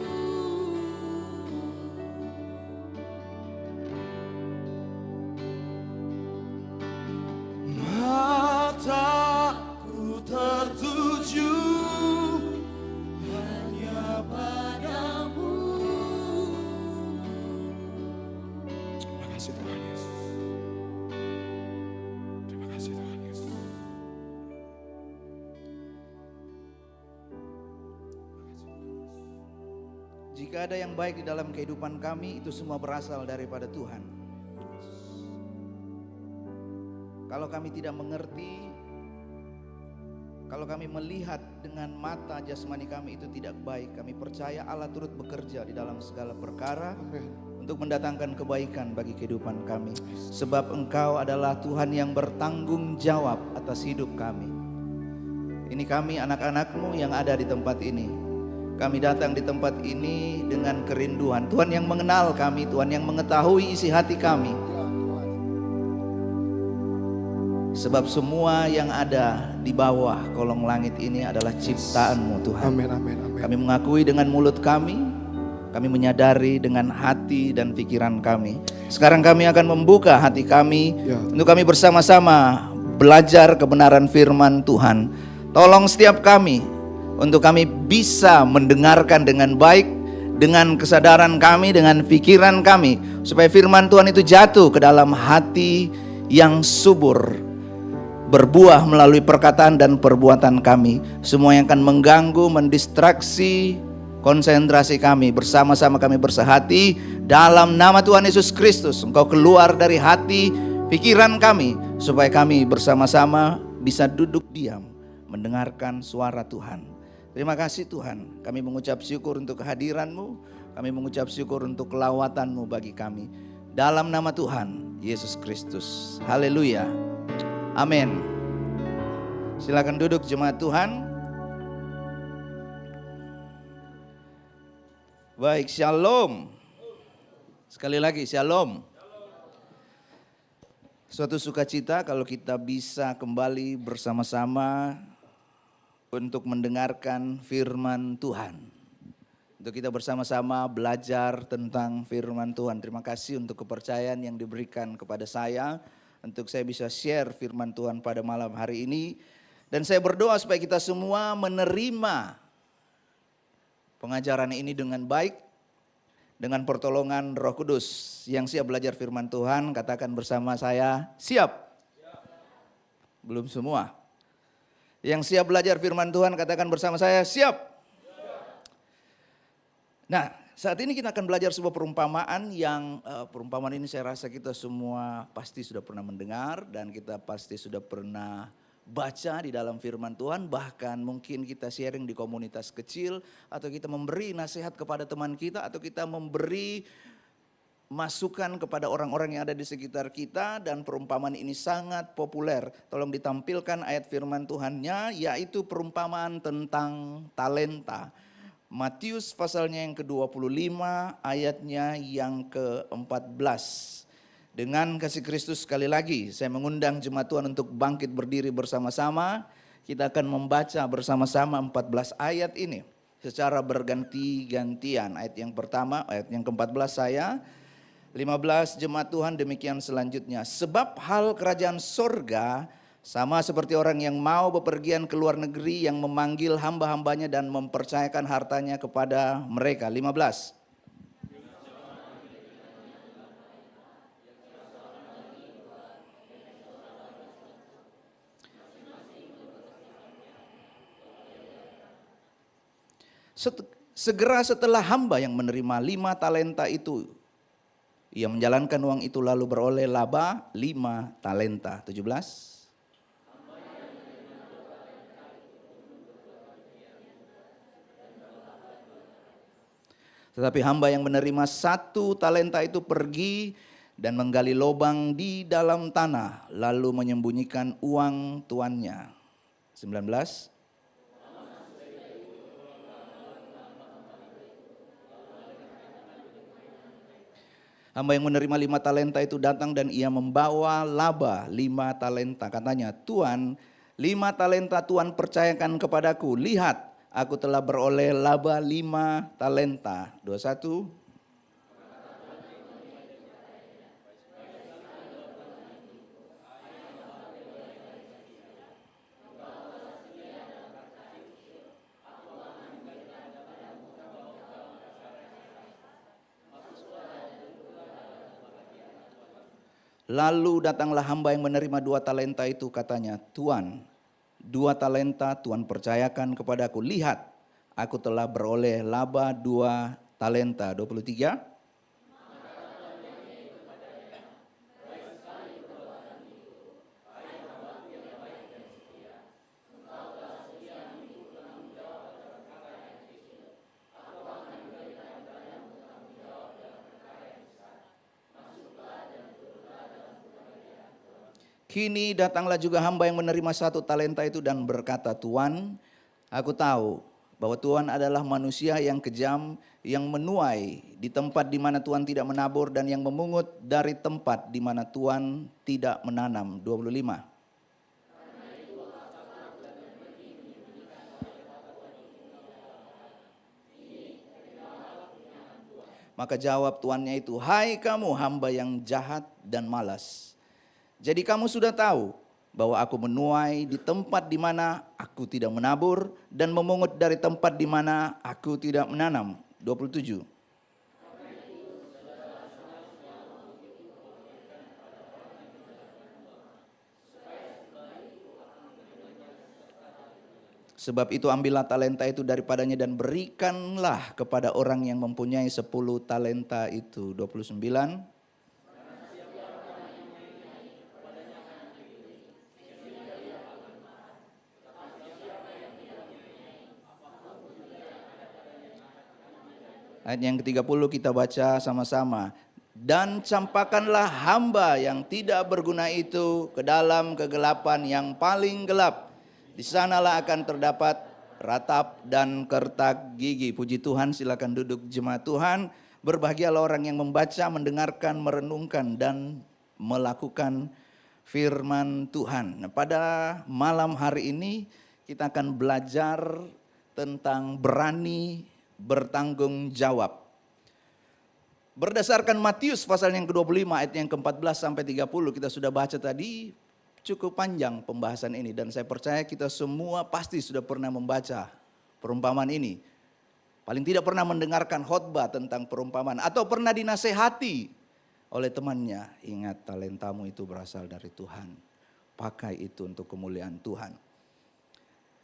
Speaker 7: mataku tertuju hanya padamu.
Speaker 2: Terima kasih Tuhan Yesus. Terima kasih Tuhan Yesus.
Speaker 8: Jika ada yang baik di dalam kehidupan kami, itu semua berasal daripada Tuhan. Kalau kami tidak mengerti, kalau kami melihat dengan mata jasmani kami itu tidak baik, kami percaya Allah turut bekerja di dalam segala perkara untuk mendatangkan kebaikan bagi kehidupan kami. Sebab Engkau adalah Tuhan yang bertanggung jawab atas hidup kami. Ini kami anak-anak-Mu yang ada di tempat ini. Kami datang di tempat ini dengan kerinduan. Tuhan yang mengenal kami, Tuhan yang mengetahui isi hati kami. Sebab semua yang ada di bawah kolong langit ini adalah ciptaan-Mu Tuhan.
Speaker 2: Amin, amin, amin.
Speaker 8: Kami mengakui dengan mulut kami menyadari dengan hati dan pikiran kami. Sekarang kami akan membuka hati kami untuk kami bersama-sama belajar kebenaran firman Tuhan. Tolong setiap kami untuk kami bisa mendengarkan dengan baik, dengan kesadaran kami, dengan pikiran kami, supaya firman Tuhan itu jatuh ke dalam hati yang subur, berbuah melalui perkataan dan perbuatan kami. Semua yang akan mengganggu, mendistraksi konsentrasi kami, bersama-sama kami bersehati dalam nama Tuhan Yesus Kristus. Engkau keluar dari hati, pikiran kami, supaya kami bersama-sama bisa duduk diam mendengarkan suara Tuhan. Terima kasih Tuhan, kami mengucap syukur untuk kehadiran-Mu, kami mengucap syukur untuk kelawatan-Mu bagi kami. Dalam nama Tuhan Yesus Kristus. Haleluya. Amin. Silakan duduk jemaat Tuhan. Baik, shalom. Sekali lagi shalom. Suatu sukacita kalau kita bisa kembali bersama-sama untuk mendengarkan firman Tuhan. Untuk kita bersama-sama belajar tentang firman Tuhan. Terima kasih untuk kepercayaan yang diberikan kepada saya untuk saya bisa share firman Tuhan pada malam hari ini. Dan saya berdoa supaya kita semua menerima pengajaran ini dengan baik, dengan pertolongan Roh Kudus. Yang siap belajar firman Tuhan, katakan bersama saya, siap. Belum semua. Yang siap belajar firman Tuhan, katakan bersama saya, siap. Nah, saat ini kita akan belajar sebuah perumpamaan yang perumpamaan ini saya rasa kita semua pasti sudah pernah mendengar dan kita pasti sudah pernah baca di dalam firman Tuhan. Bahkan mungkin kita sharing di komunitas kecil atau kita memberi nasihat kepada teman kita atau kita memberi masukan kepada orang-orang yang ada di sekitar kita. Dan perumpamaan ini sangat populer. Tolong ditampilkan ayat firman Tuhannya, yaitu perumpamaan tentang talenta. Matius pasalnya yang ke-25 ayatnya yang ke-14. Dengan kasih Kristus sekali lagi saya mengundang jemaat Tuhan untuk bangkit berdiri bersama-sama. kita akan membaca bersama-sama 14 ayat ini secara berganti-gantian. Ayat yang pertama, ayat yang ke-14 saya, 15 jemaat Tuhan demikian selanjutnya. Sebab hal kerajaan sorga sama seperti orang yang mau bepergian ke luar negeri yang memanggil hamba-hambanya dan mempercayakan hartanya kepada mereka. 15. Segera setelah hamba yang menerima 5 talenta itu, ia menjalankan uang itu lalu beroleh laba 5 talenta. 17. Tetapi hamba yang menerima 1 talenta itu pergi dan menggali lubang di dalam tanah, lalu menyembunyikan uang tuannya. 19. Hamba yang menerima 5 talenta itu datang dan ia membawa laba 5 talenta. Katanya, Tuan, 5 talenta Tuan percayakan kepadaku. Lihat, aku telah beroleh laba 5 talenta. 21. Lalu datanglah hamba yang menerima 2 talenta itu, katanya, Tuan, 2 talenta Tuan percayakan kepadaku. Lihat, aku telah beroleh laba 2 talenta. 23. Kini datanglah juga hamba yang menerima 1 talenta itu dan berkata, Tuan, aku tahu bahwa Tuan adalah manusia yang kejam, yang menuai di tempat di mana Tuan tidak menabur dan yang memungut dari tempat di mana Tuan tidak menanam. 25. Maka jawab tuannya itu, hai kamu hamba yang jahat dan malas. Jadi kamu sudah tahu bahwa aku menuai di tempat di mana aku tidak menabur dan memungut dari tempat di mana aku tidak menanam. 27. Sebab itu ambillah talenta itu daripadanya dan berikanlah kepada orang yang mempunyai 10 talenta itu. 29. Ayat yang ke-30 kita baca sama-sama. Dan campakkanlah hamba yang tidak berguna itu ke dalam kegelapan yang paling gelap. Di sanalah akan terdapat ratap dan kertak gigi. Puji Tuhan, silakan duduk jemaat Tuhan. Berbahagialah orang yang membaca, mendengarkan, merenungkan dan melakukan firman Tuhan. Nah, pada malam hari ini kita akan belajar tentang berani bertanggung jawab. Berdasarkan Matius pasal yang ke-25 ayat yang ke-14 sampai 30 kita sudah baca tadi, cukup panjang pembahasan ini dan saya percaya kita semua pasti sudah pernah membaca perumpamaan ini. Paling tidak pernah mendengarkan khotbah tentang perumpamaan atau pernah dinasehati oleh temannya. Ingat, talentamu itu berasal dari Tuhan. Pakai itu untuk kemuliaan Tuhan.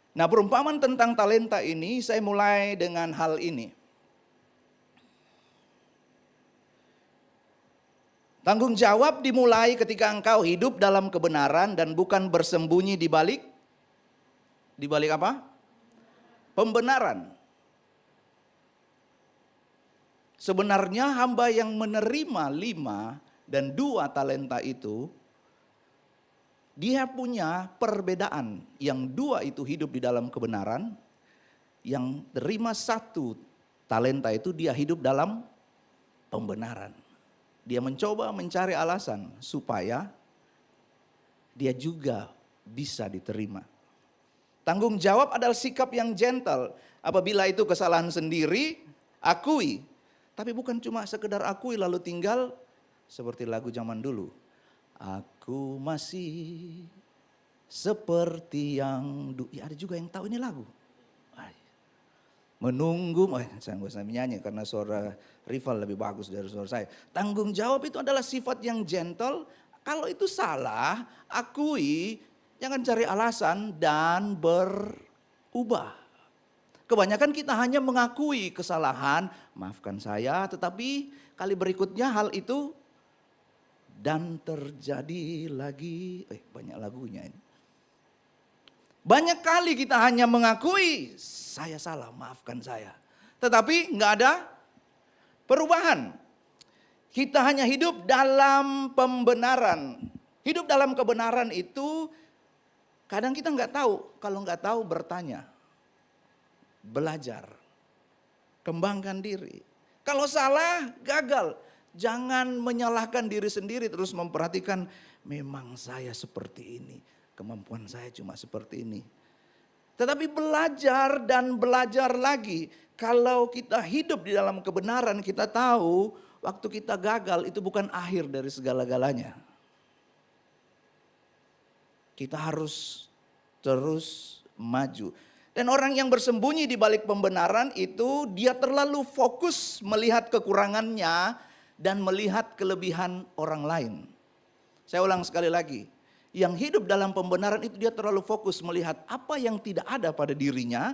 Speaker 8: Nah, perumpamaan tentang talenta ini saya mulai dengan hal ini. Tanggung jawab dimulai ketika engkau hidup dalam kebenaran dan bukan bersembunyi di balik apa? Pembenaran. Sebenarnya hamba yang menerima 5 dan 2 talenta itu, dia punya perbedaan. Yang 2 itu hidup di dalam kebenaran, yang terima 1 talenta itu dia hidup dalam pembenaran. Dia mencoba mencari alasan supaya dia juga bisa diterima. Tanggung jawab adalah sikap yang gentle. Apabila itu kesalahan sendiri, akui. Tapi bukan cuma sekedar akui lalu tinggal seperti lagu zaman dulu. Aku masih seperti yang ya ada juga yang tahu ini lagu. Menunggu, saya nggak usah menyanyi karena suara rival lebih bagus dari suara saya. Tanggung jawab itu adalah sifat yang gentle. Kalau itu salah, akui, jangan cari alasan dan berubah. Kebanyakan kita hanya mengakui kesalahan, maafkan saya, tetapi kali berikutnya hal itu dan terjadi lagi. Banyak lagunya ini. Banyak kali kita hanya mengakui, saya salah, maafkan saya. Tetapi nggak ada perubahan. Kita hanya hidup dalam pembenaran. Hidup dalam kebenaran itu kadang kita nggak tahu. Kalau nggak tahu bertanya. Belajar. Kembangkan diri. Kalau salah, gagal. Jangan menyalahkan diri sendiri terus memperhatikan memang saya seperti ini. Kemampuan saya cuma seperti ini. Tetapi belajar dan belajar lagi. Kalau kita hidup di dalam kebenaran, kita tahu waktu kita gagal itu bukan akhir dari segala-galanya. Kita harus terus maju. Dan orang yang bersembunyi di balik pembenaran itu dia terlalu fokus melihat kekurangannya dan melihat kelebihan orang lain. Saya ulang sekali lagi. Yang hidup dalam pembenaran itu dia terlalu fokus melihat apa yang tidak ada pada dirinya.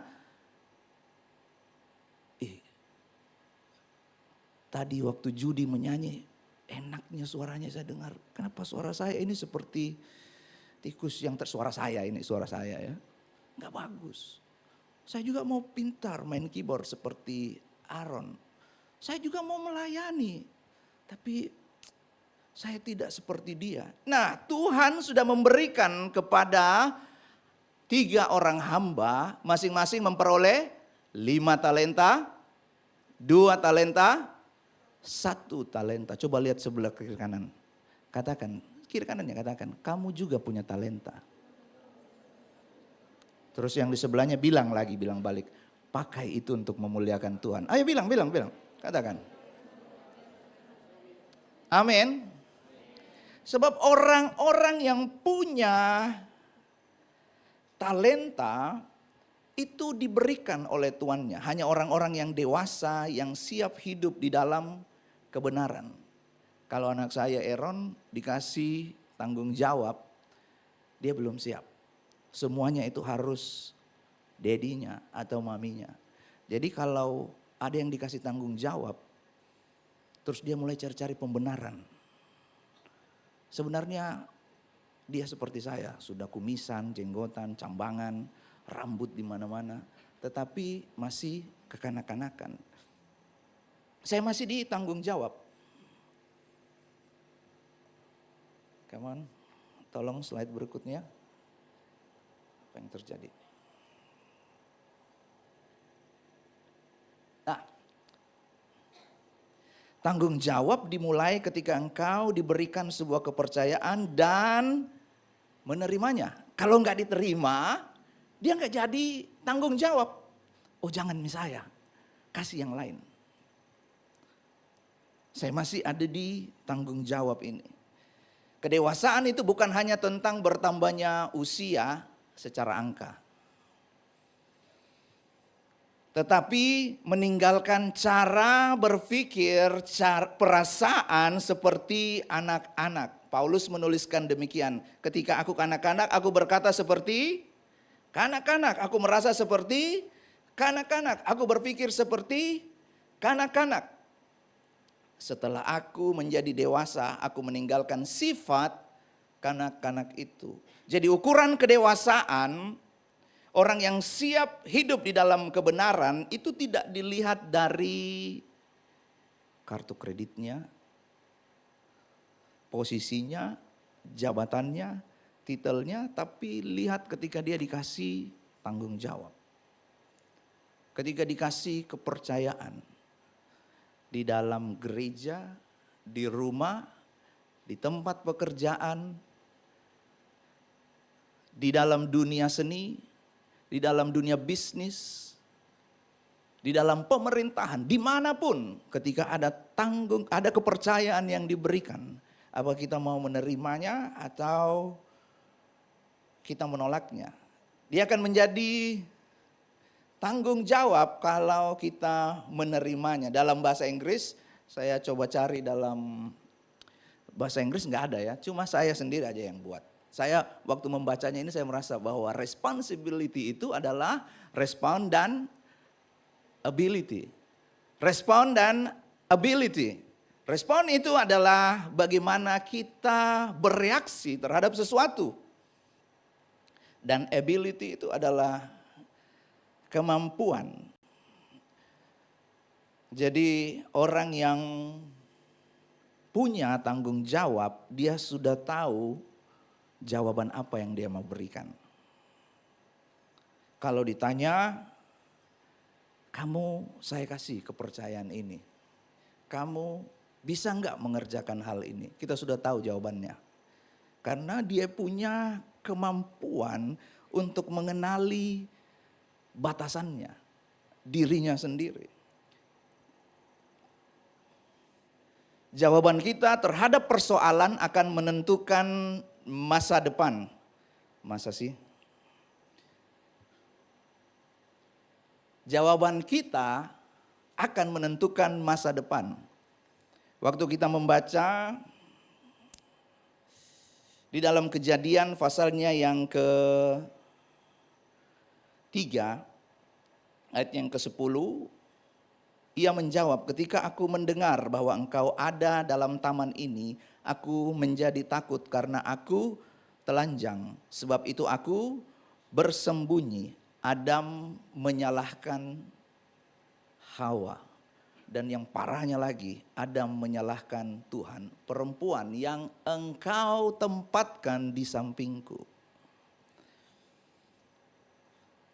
Speaker 8: Tadi waktu Judi menyanyi, enaknya suaranya saya dengar. Kenapa suara saya ini seperti tikus yang suara saya ya. Nggak bagus. Saya juga mau pintar main keyboard seperti Aaron. Saya juga mau melayani. Tapi saya tidak seperti dia. Nah, Tuhan sudah memberikan kepada 3 orang hamba, masing-masing memperoleh 5 talenta, 2 talenta, 1 talenta. Coba lihat sebelah kiri kanan. Katakan, kiri kanannya katakan, kamu juga punya talenta. Terus yang di sebelahnya bilang balik, pakai itu untuk memuliakan Tuhan. Ayo bilang, katakan. Amin. Sebab orang-orang yang punya talenta itu diberikan oleh tuannya. Hanya orang-orang yang dewasa yang siap hidup di dalam kebenaran. Kalau anak saya Aaron dikasih tanggung jawab, dia belum siap. Semuanya itu harus dedinya atau maminya. Jadi kalau ada yang dikasih tanggung jawab, terus dia mulai cari-cari pembenaran. Sebenarnya dia seperti saya, sudah kumisan, jenggotan, cambangan, rambut di mana-mana, tetapi masih kekanak-kanakan. Saya masih ditanggung jawab. Come on, tolong slide berikutnya. Apa yang terjadi? Nah, tanggung jawab dimulai ketika engkau diberikan sebuah kepercayaan dan menerimanya. Kalau nggak diterima, dia nggak jadi tanggung jawab. Oh jangan saya, kasih yang lain. Saya masih ada di tanggung jawab ini. Kedewasaan itu bukan hanya tentang bertambahnya usia secara angka. Tetapi meninggalkan cara berpikir, perasaan seperti anak-anak. Paulus menuliskan demikian. Ketika aku kanak-kanak, aku berkata seperti kanak-kanak. Aku merasa seperti kanak-kanak. Aku berpikir seperti kanak-kanak. Setelah aku menjadi dewasa, aku meninggalkan sifat kanak-kanak itu. Jadi ukuran kedewasaan, orang yang siap hidup di dalam kebenaran itu tidak dilihat dari kartu kreditnya, posisinya, jabatannya, titelnya, tapi lihat ketika dia dikasih tanggung jawab. Ketika dikasih kepercayaan di dalam gereja, di rumah, di tempat pekerjaan, di dalam dunia seni, di dalam dunia bisnis, di dalam pemerintahan, dimanapun ketika ada kepercayaan yang diberikan, apa kita mau menerimanya atau kita menolaknya. Dia akan menjadi tanggung jawab kalau kita menerimanya. Dalam bahasa Inggris, saya coba cari dalam bahasa Inggris nggak ada ya, cuma saya sendiri aja yang buat. Saya waktu membacanya ini saya merasa bahwa responsibility itu adalah respond dan ability. Respon dan ability. Respon itu adalah bagaimana kita bereaksi terhadap sesuatu. Dan ability itu adalah kemampuan. Jadi orang yang punya tanggung jawab, dia sudah tahu jawaban apa yang dia mau berikan. Kalau ditanya, kamu saya kasih kepercayaan ini. Kamu bisa enggak mengerjakan hal ini? Kita sudah tahu jawabannya. Karena dia punya kemampuan untuk mengenali batasannya, dirinya sendiri. Jawaban kita terhadap persoalan akan menentukan masa depan. Masa sih? Jawaban kita akan menentukan masa depan. Waktu kita membaca di dalam Kejadian pasalnya yang ke-3 ayat yang ke-10, ia menjawab, ketika aku mendengar bahwa engkau ada dalam taman ini, aku menjadi takut karena aku telanjang. Sebab itu aku bersembunyi. Adam menyalahkan Hawa. Dan yang parahnya lagi, Adam menyalahkan Tuhan. Perempuan yang engkau tempatkan di sampingku.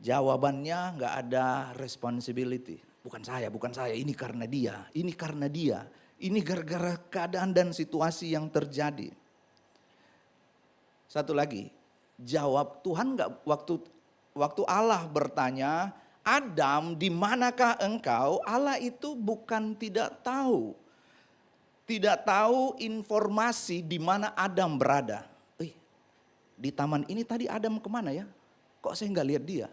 Speaker 8: Jawabannya nggak ada responsibility. Bukan saya, ini karena dia, ini karena dia. Ini gara-gara keadaan dan situasi yang terjadi. Satu lagi, jawab Tuhan nggak waktu Allah bertanya, Adam, di manakah engkau? Allah itu bukan tidak tahu. Tidak tahu informasi di mana Adam berada. Di taman ini tadi Adam kemana ya? Kok saya nggak lihat dia?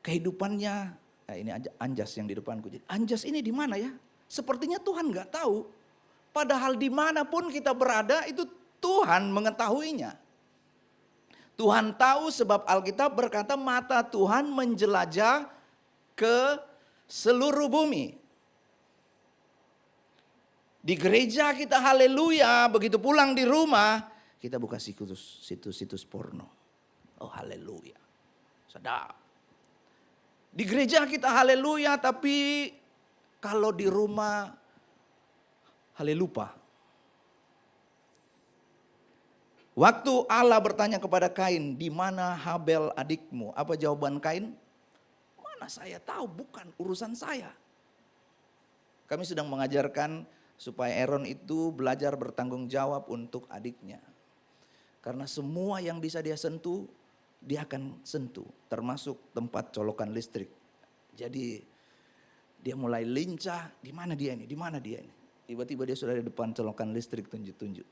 Speaker 8: Kehidupannya, nah ini Anjas yang di depanku. Jadi Anjas ini di mana ya? Sepertinya Tuhan nggak tahu. Padahal dimanapun kita berada itu Tuhan mengetahuinya. Tuhan tahu sebab Alkitab berkata mata Tuhan menjelajah ke seluruh bumi. Di gereja kita haleluya, begitu pulang di rumah kita buka situs porno. Oh haleluya, sedap. Di gereja kita haleluya, tapi kalau di rumah halelupa. Waktu Allah bertanya kepada Kain, di mana Habel adikmu? Apa jawaban Kain? Mana saya tahu, bukan urusan saya. Kami sedang mengajarkan supaya Aaron itu belajar bertanggung jawab untuk adiknya. Karena semua yang bisa dia sentuh, dia akan sentuh. Termasuk tempat colokan listrik. Jadi dia mulai lincah, di mana dia ini, di mana dia ini. Tiba-tiba dia sudah di depan colokan listrik tunjuk-tunjuk.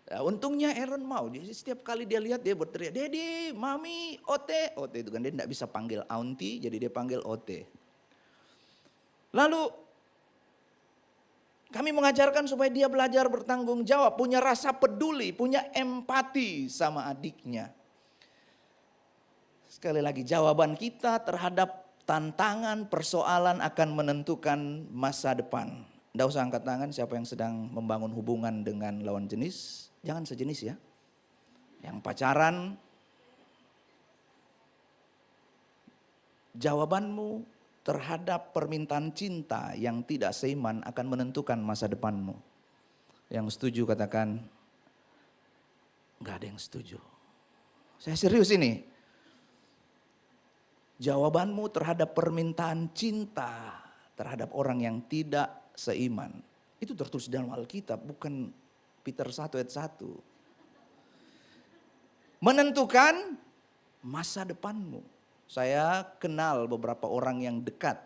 Speaker 8: Nah, untungnya Aaron mau. Jadi setiap kali dia lihat dia berteriak, Dedi, Mami, Ote. Ote itu kan dia tidak bisa panggil auntie, jadi dia panggil Ote. Lalu kami mengajarkan supaya dia belajar bertanggung jawab, punya rasa peduli, punya empati sama adiknya. Sekali lagi jawaban kita terhadap tantangan, persoalan akan menentukan masa depan. Tidak usah angkat tangan siapa yang sedang membangun hubungan dengan lawan jenis. Jangan sejenis ya. Yang pacaran. Jawabanmu terhadap permintaan cinta yang tidak seiman akan menentukan masa depanmu. Yang setuju katakan, enggak ada yang setuju. Saya serius ini. Jawabanmu terhadap permintaan cinta terhadap orang yang tidak seiman. Itu tertulis dalam Alkitab, bukan Peter 1 ayat 1. Menentukan masa depanmu. Saya kenal beberapa orang yang dekat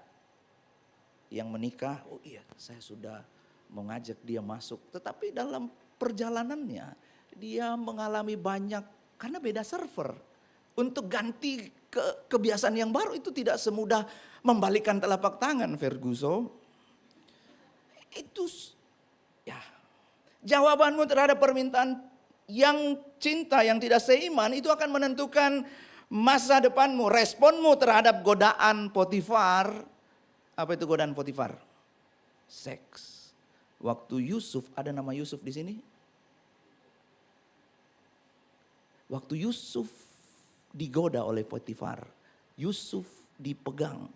Speaker 8: yang menikah. Oh iya, saya sudah mengajak dia masuk. Tetapi dalam perjalanannya dia mengalami banyak karena beda server. Untuk ganti kebiasaan yang baru itu tidak semudah membalikkan telapak tangan, Ferguson. Itu ya. Jawabanmu terhadap permintaan yang cinta, yang tidak seiman itu akan menentukan masa depanmu. Responmu terhadap godaan Potifar. Apa itu godaan Potifar? Seks. Waktu Yusuf, ada nama Yusuf di sini? Waktu Yusuf digoda oleh Potifar, Yusuf dipegang.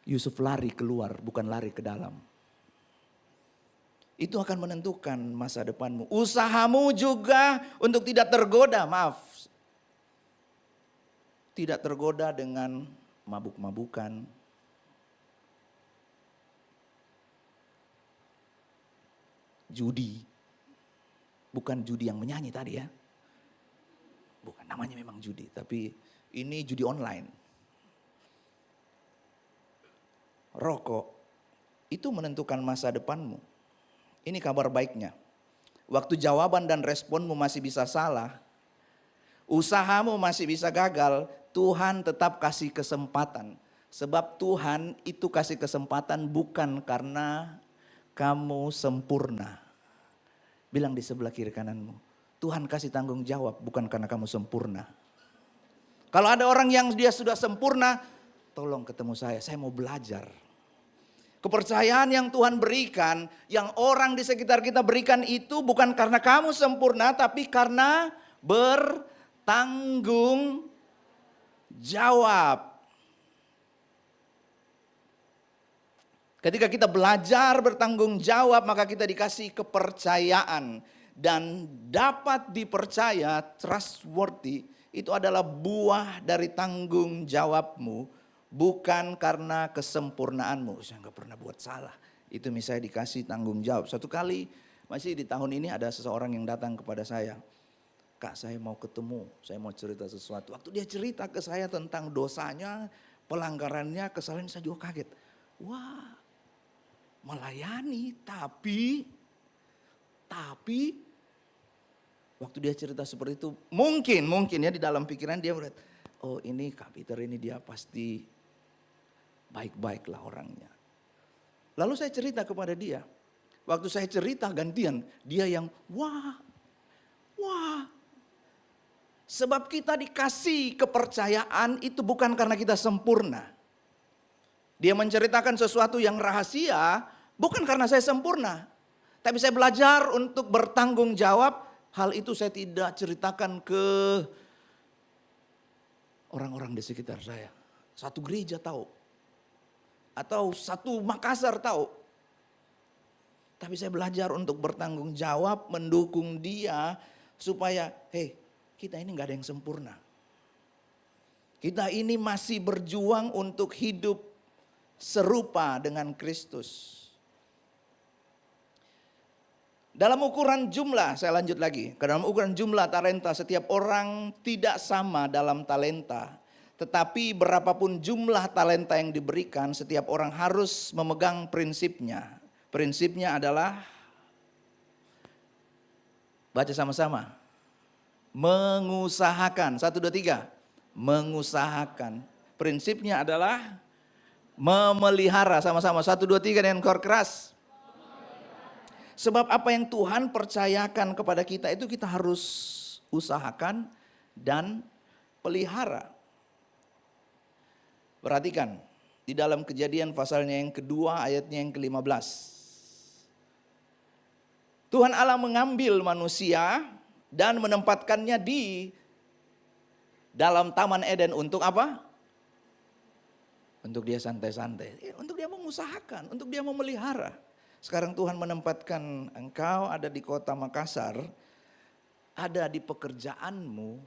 Speaker 8: Yusuf lari keluar, bukan lari ke dalam. Itu akan menentukan masa depanmu. Usahamu juga untuk tidak tergoda, tidak tergoda dengan mabuk-mabukan. Judi. Bukan judi yang menyanyi tadi ya. Bukan, namanya memang judi. Tapi ini judi online. Rokok. Itu menentukan masa depanmu. Ini kabar baiknya. Waktu jawaban dan responmu masih bisa salah, usahamu masih bisa gagal, Tuhan tetap kasih kesempatan. Sebab Tuhan itu kasih kesempatan bukan karena kamu sempurna. Bilang di sebelah kiri kananmu, Tuhan kasih tanggung jawab bukan karena kamu sempurna. Kalau ada orang yang dia sudah sempurna, tolong ketemu saya mau belajar. Kepercayaan yang Tuhan berikan, yang orang di sekitar kita berikan itu bukan karena kamu sempurna, tapi karena bertanggung jawab. Ketika kita belajar bertanggung jawab, maka kita dikasih kepercayaan. Dan dapat dipercaya, trustworthy, itu adalah buah dari tanggung jawabmu. Bukan karena kesempurnaanmu. Saya nggak pernah buat salah. Itu misalnya dikasih tanggung jawab. Suatu kali, masih di tahun ini ada seseorang yang datang kepada saya. Kak, saya mau ketemu, saya mau cerita sesuatu. Waktu dia cerita ke saya tentang dosanya, pelanggarannya, kesalahan, saya juga kaget. Wah, melayani, tapi waktu dia cerita seperti itu, mungkin ya di dalam pikiran dia melihat, oh ini Kak Peter ini dia pasti baik-baik lah orangnya. Lalu saya cerita kepada dia. Waktu saya cerita gantian, dia yang wah. Sebab kita dikasih kepercayaan itu bukan karena kita sempurna. Dia menceritakan sesuatu yang rahasia bukan karena saya sempurna. Tapi saya belajar untuk bertanggung jawab. Hal itu saya tidak ceritakan ke orang-orang di sekitar saya. Satu gereja tahu. Atau satu Makassar tahu. Tapi saya belajar untuk bertanggung jawab, mendukung dia. Supaya, kita ini gak ada yang sempurna. Kita ini masih berjuang untuk hidup serupa dengan Kristus. Dalam ukuran jumlah, saya lanjut lagi. Dalam ukuran jumlah talenta, setiap orang tidak sama dalam talenta. Tetapi berapapun jumlah talenta yang diberikan, setiap orang harus memegang prinsipnya. Prinsipnya adalah, baca sama-sama. Mengusahakan, 1, 2, 3. Mengusahakan. Prinsipnya adalah memelihara, sama-sama. 1, 2, 3 dengan kor keras. Sebab apa yang Tuhan percayakan kepada kita itu kita harus usahakan dan pelihara. Perhatikan, di dalam Kejadian pasalnya yang kedua ayatnya yang ke-15. Tuhan Allah mengambil manusia dan menempatkannya di dalam Taman Eden untuk apa? Untuk dia santai-santai, untuk dia mengusahakan, untuk dia memelihara. Sekarang Tuhan menempatkan engkau ada di kota Makassar, ada di pekerjaanmu,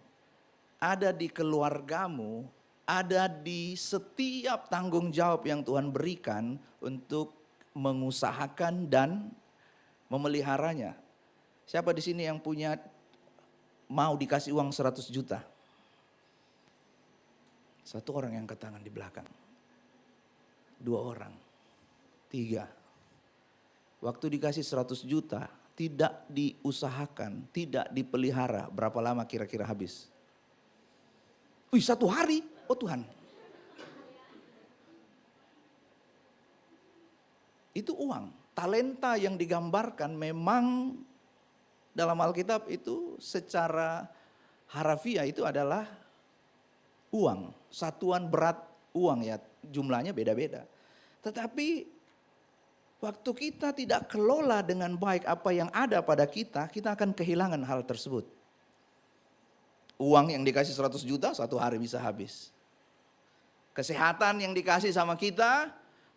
Speaker 8: ada di keluargamu, ada di setiap tanggung jawab yang Tuhan berikan untuk mengusahakan dan memeliharanya. Siapa di sini yang punya mau dikasih uang 100 juta? Satu orang yang angkat tangan di belakang. 2 orang. 3. Waktu dikasih 100 juta, tidak diusahakan, tidak dipelihara, berapa lama kira-kira habis? Wih, 1 hari. Oh Tuhan. Itu uang. Talenta yang digambarkan memang dalam Alkitab itu secara harafiah itu adalah uang. Satuan berat uang ya, jumlahnya beda-beda. Tetapi waktu kita tidak kelola dengan baik apa yang ada pada kita akan kehilangan hal tersebut. Uang yang dikasih 100 juta 1 hari bisa habis. Kesehatan yang dikasih sama kita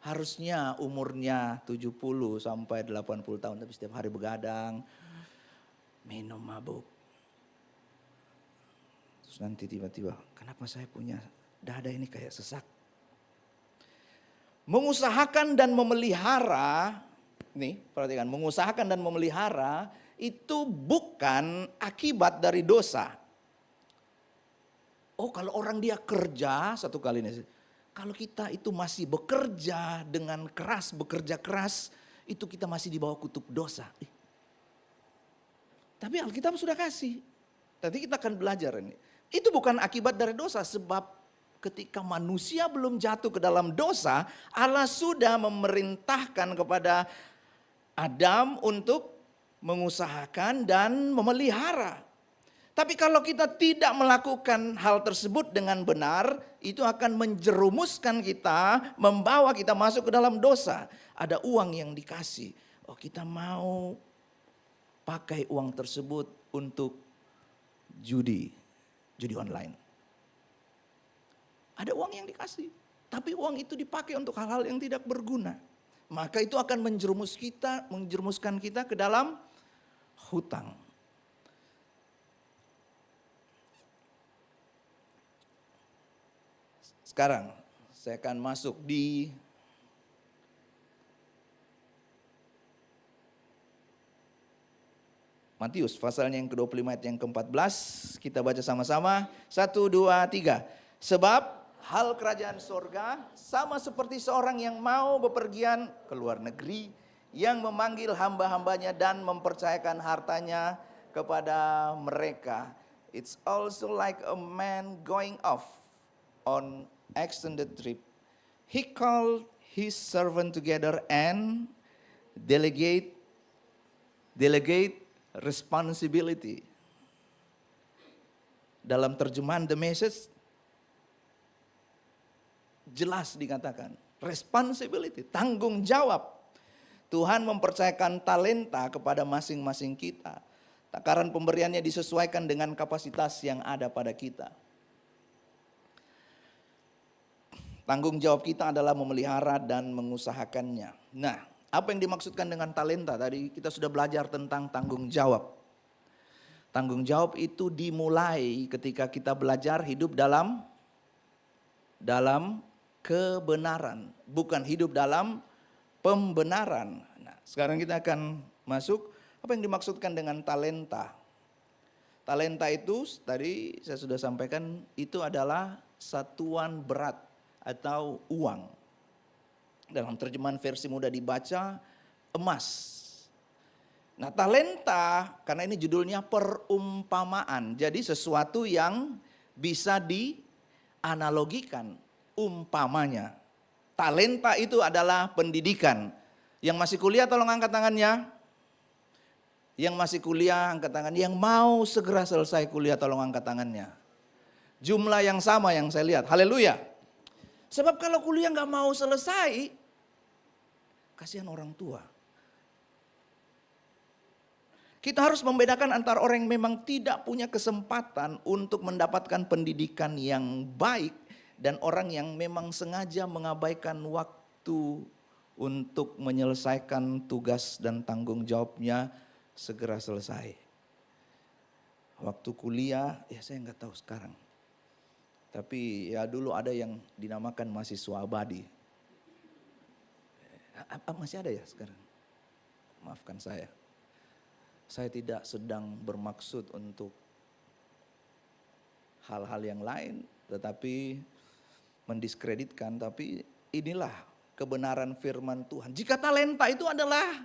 Speaker 8: harusnya umurnya 70 sampai 80 tahun. Tapi setiap hari begadang, minum mabuk. Terus nanti tiba-tiba, kenapa saya punya dada ini kayak sesak? Mengusahakan dan memelihara, nih perhatikan, mengusahakan dan memelihara itu bukan akibat dari dosa. Oh kalau orang dia kerja, satu kali ini, kalau kita itu masih bekerja dengan keras, bekerja keras, itu kita masih di bawah kutub dosa. Tapi Alkitab sudah kasih. Nanti kita akan belajar ini. Itu bukan akibat dari dosa, sebab ketika manusia belum jatuh ke dalam dosa, Allah sudah memerintahkan kepada Adam untuk mengusahakan dan memelihara. Tapi kalau kita tidak melakukan hal tersebut dengan benar, itu akan menjerumuskan kita, membawa kita masuk ke dalam dosa. Ada uang yang dikasih. Oh, kita mau pakai uang tersebut untuk judi online. Ada uang yang dikasih, tapi uang itu dipakai untuk hal-hal yang tidak berguna. Maka itu akan menjerumuskan kita ke dalam hutang. Sekarang saya akan masuk di Matius pasalnya yang ke-25 ayat yang ke-14. Kita baca sama-sama. 1, 2, 3. Sebab hal kerajaan sorga sama seperti seorang yang mau bepergian ke luar negeri, yang memanggil hamba-hambanya dan mempercayakan hartanya kepada mereka. It's also like a man going off on extended trip. He called his servant together and delegate responsibility. Dalam terjemahan The Message jelas dikatakan responsibility, tanggung jawab. Tuhan mempercayakan talenta kepada masing-masing kita. Takaran pemberiannya disesuaikan dengan kapasitas yang ada pada kita. Tanggung jawab kita adalah memelihara dan mengusahakannya. Nah, apa yang dimaksudkan dengan talenta? Tadi kita sudah belajar tentang tanggung jawab. Tanggung jawab itu dimulai ketika kita belajar hidup dalam kebenaran, bukan hidup dalam pembenaran. Nah, sekarang kita akan masuk apa yang dimaksudkan dengan talenta. Talenta itu tadi saya sudah sampaikan, itu adalah satuan berat atau uang. Dalam terjemahan versi mudah dibaca, emas. Nah, talenta karena ini judulnya perumpamaan. Jadi sesuatu yang bisa dianalogikan. Umpamanya, talenta itu adalah pendidikan. Yang masih kuliah tolong angkat tangannya. Yang masih kuliah angkat tangan. Yang mau segera selesai kuliah tolong angkat tangannya. Jumlah yang sama yang saya lihat. Haleluya. Sebab kalau kuliah nggak mau selesai, kasihan orang tua. Kita harus membedakan antara orang yang memang tidak punya kesempatan untuk mendapatkan pendidikan yang baik dan orang yang memang sengaja mengabaikan waktu untuk menyelesaikan tugas dan tanggung jawabnya segera selesai. Waktu kuliah, ya saya nggak tahu sekarang. Tapi ya dulu ada yang dinamakan mahasiswa abadi. Masih ada ya sekarang? Maafkan saya. Saya tidak sedang bermaksud untuk hal-hal yang lain, tetapi mendiskreditkan, tapi inilah kebenaran firman Tuhan. Jika talenta itu adalah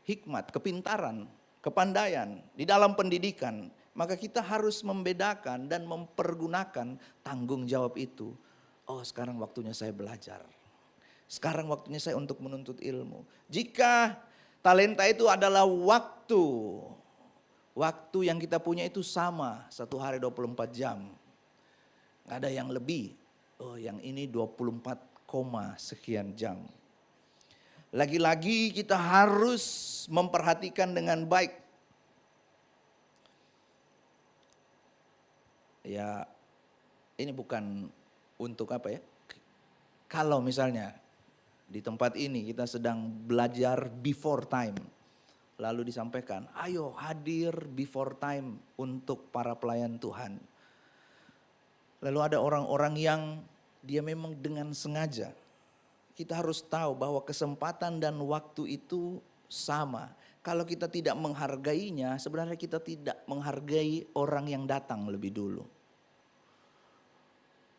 Speaker 8: hikmat, kepintaran, kepandaian di dalam pendidikan, maka kita harus membedakan dan mempergunakan tanggung jawab itu. Oh, sekarang waktunya saya belajar. Sekarang waktunya saya untuk menuntut ilmu. Jika talenta itu adalah waktu yang kita punya itu sama, satu hari 24 jam. Nggak ada yang lebih. Oh, yang ini 24, sekian jam. Lagi-lagi kita harus memperhatikan dengan baik. Ya, ini bukan untuk apa ya. Kalau misalnya di tempat ini kita sedang belajar before time. Lalu disampaikan, ayo hadir before time untuk para pelayan Tuhan. Lalu ada orang-orang yang dia memang dengan sengaja. Kita harus tahu bahwa kesempatan dan waktu itu sama. Kalau kita tidak menghargainya, sebenarnya kita tidak menghargai orang yang datang lebih dulu.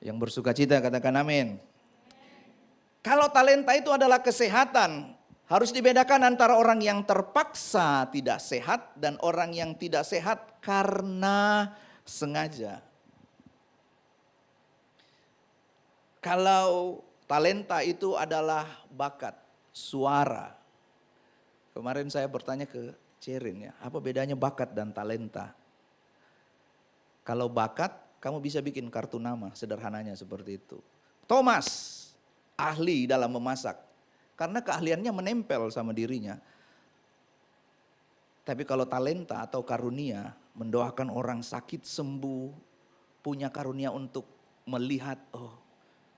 Speaker 8: Yang bersuka cita katakan amin. Kalau talenta itu adalah kesehatan, harus dibedakan antara orang yang terpaksa tidak sehat dan orang yang tidak sehat karena sengaja. Kalau talenta itu adalah bakat, suara. Kemarin saya bertanya ke Cerin ya, apa bedanya bakat dan talenta? Kalau bakat, kamu bisa bikin kartu nama, sederhananya seperti itu. Thomas, ahli dalam memasak, karena keahliannya menempel sama dirinya. Tapi kalau talenta atau karunia, mendoakan orang sakit sembuh, punya karunia untuk melihat, oh,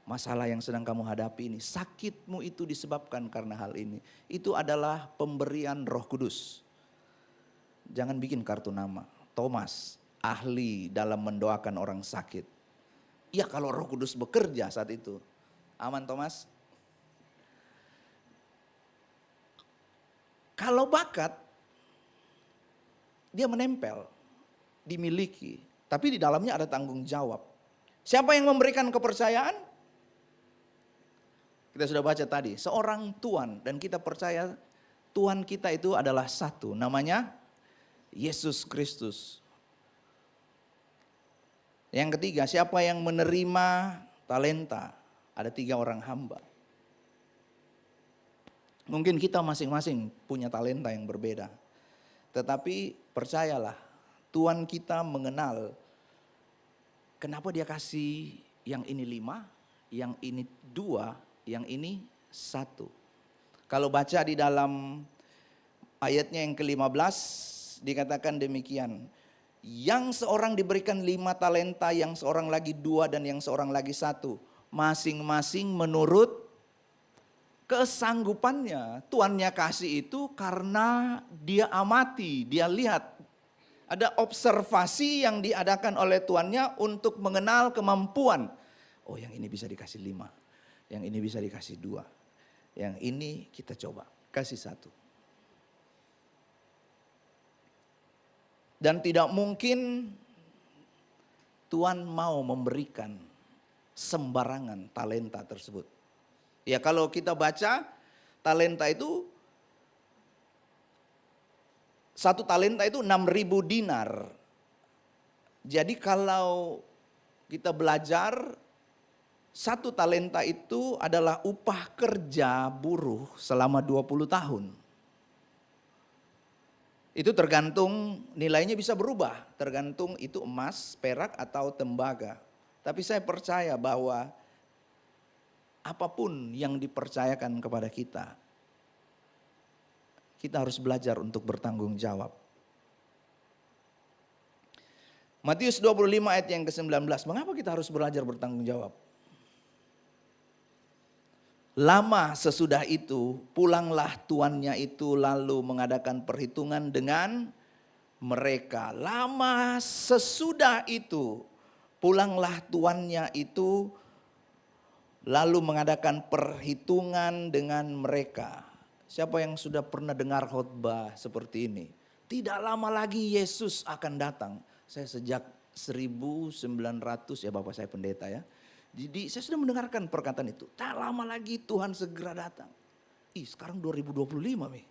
Speaker 8: masalah yang sedang kamu hadapi ini, sakitmu itu disebabkan karena hal ini. Itu adalah pemberian Roh Kudus. Jangan bikin kartu nama. Thomas, ahli dalam mendoakan orang sakit. Ya kalau Roh Kudus bekerja saat itu. Aman Thomas? Kalau bakat, dia menempel, dimiliki. Tapi di dalamnya ada tanggung jawab. Siapa yang memberikan kepercayaan? Kita sudah baca tadi, seorang Tuhan dan kita percaya Tuhan kita itu adalah satu, namanya Yesus Kristus. Yang ketiga, siapa yang menerima talenta? Ada 3 orang hamba. Mungkin kita masing-masing punya talenta yang berbeda. Tetapi percayalah, Tuhan kita mengenal kenapa dia kasih yang ini 5, yang ini 2, yang ini 1. Kalau baca di dalam ayatnya yang ke-15 dikatakan demikian. Yang seorang diberikan 5 talenta, yang seorang lagi 2 dan yang seorang lagi 1. Masing-masing menurut kesanggupannya. Tuannya kasih itu karena dia amati, dia lihat. Ada observasi yang diadakan oleh tuannya untuk mengenal kemampuan. Oh, yang ini bisa dikasih 5. Yang ini bisa dikasih 2. Yang ini kita coba kasih 1. Dan tidak mungkin Tuhan mau memberikan sembarangan talenta tersebut. Ya kalau kita baca talenta itu, 1 talenta itu 6.000 dinar. Jadi kalau kita belajar, 1 talenta itu adalah upah kerja buruh selama 20 tahun. Itu tergantung, nilainya bisa berubah. Tergantung itu emas, perak atau tembaga. Tapi saya percaya bahwa apapun yang dipercayakan kepada kita, kita harus belajar untuk bertanggung jawab. Matius 25 ayat yang ke-19, mengapa kita harus belajar bertanggung jawab? Lama sesudah itu, pulanglah tuannya itu lalu mengadakan perhitungan dengan mereka. Lama sesudah itu, pulanglah tuannya itu lalu mengadakan perhitungan dengan mereka. Siapa yang sudah pernah dengar khotbah seperti ini? Tidak lama lagi Yesus akan datang. Saya sejak 1900, ya Bapak saya pendeta ya. Jadi saya sudah mendengarkan perkataan itu. Tak lama lagi Tuhan segera datang. Sekarang 2025 nih.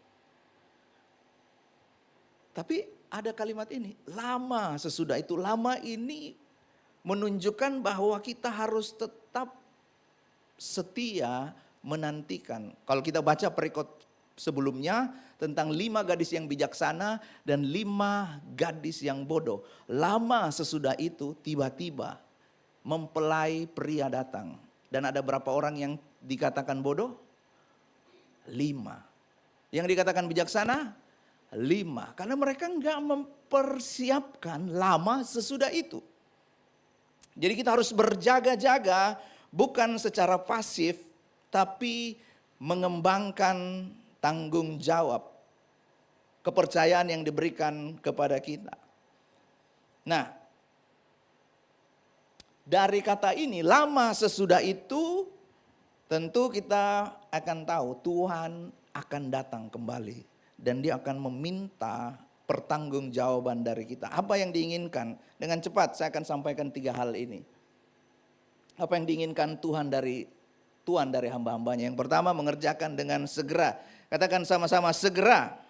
Speaker 8: Tapi ada kalimat ini, lama sesudah itu. Lama ini menunjukkan bahwa kita harus tetap setia menantikan. Kalau kita baca perikop sebelumnya tentang 5 gadis yang bijaksana dan 5 gadis yang bodoh. Lama sesudah itu tiba-tiba mempelai pria datang. Dan ada berapa orang yang dikatakan bodoh? 5. Yang dikatakan bijaksana? 5. Karena mereka enggak mempersiapkan lama sesudah itu. Jadi kita harus berjaga-jaga bukan secara pasif tapi mengembangkan tanggung jawab, kepercayaan yang diberikan kepada kita. Nah, dari kata ini, lama sesudah itu, tentu kita akan tahu Tuhan akan datang kembali. Dan dia akan meminta pertanggungjawaban dari kita. Apa yang diinginkan? Dengan cepat saya akan sampaikan 3 hal ini. Apa yang diinginkan Tuhan dari hamba-hambanya? Yang pertama, mengerjakan dengan segera. Katakan sama-sama, segera.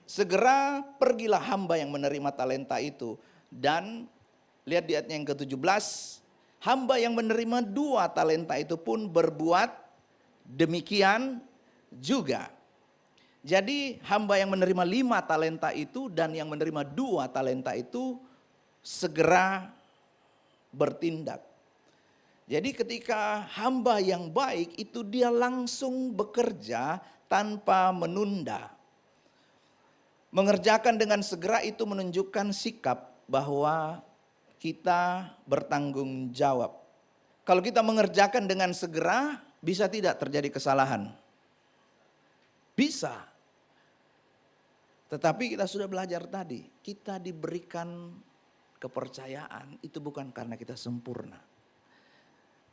Speaker 8: Segera pergilah hamba yang menerima talenta itu. Dan lihat di ayatnya yang ke-17, hamba yang menerima 2 talenta itu pun berbuat demikian juga. Jadi hamba yang menerima 5 talenta itu dan yang menerima 2 talenta itu segera bertindak. Jadi ketika hamba yang baik itu dia langsung bekerja tanpa menunda. Mengerjakan dengan segera itu menunjukkan sikap bahwa kita bertanggung jawab. Kalau kita mengerjakan dengan segera, bisa tidak terjadi kesalahan? Bisa. Tetapi kita sudah belajar tadi, kita diberikan kepercayaan itu bukan karena kita sempurna.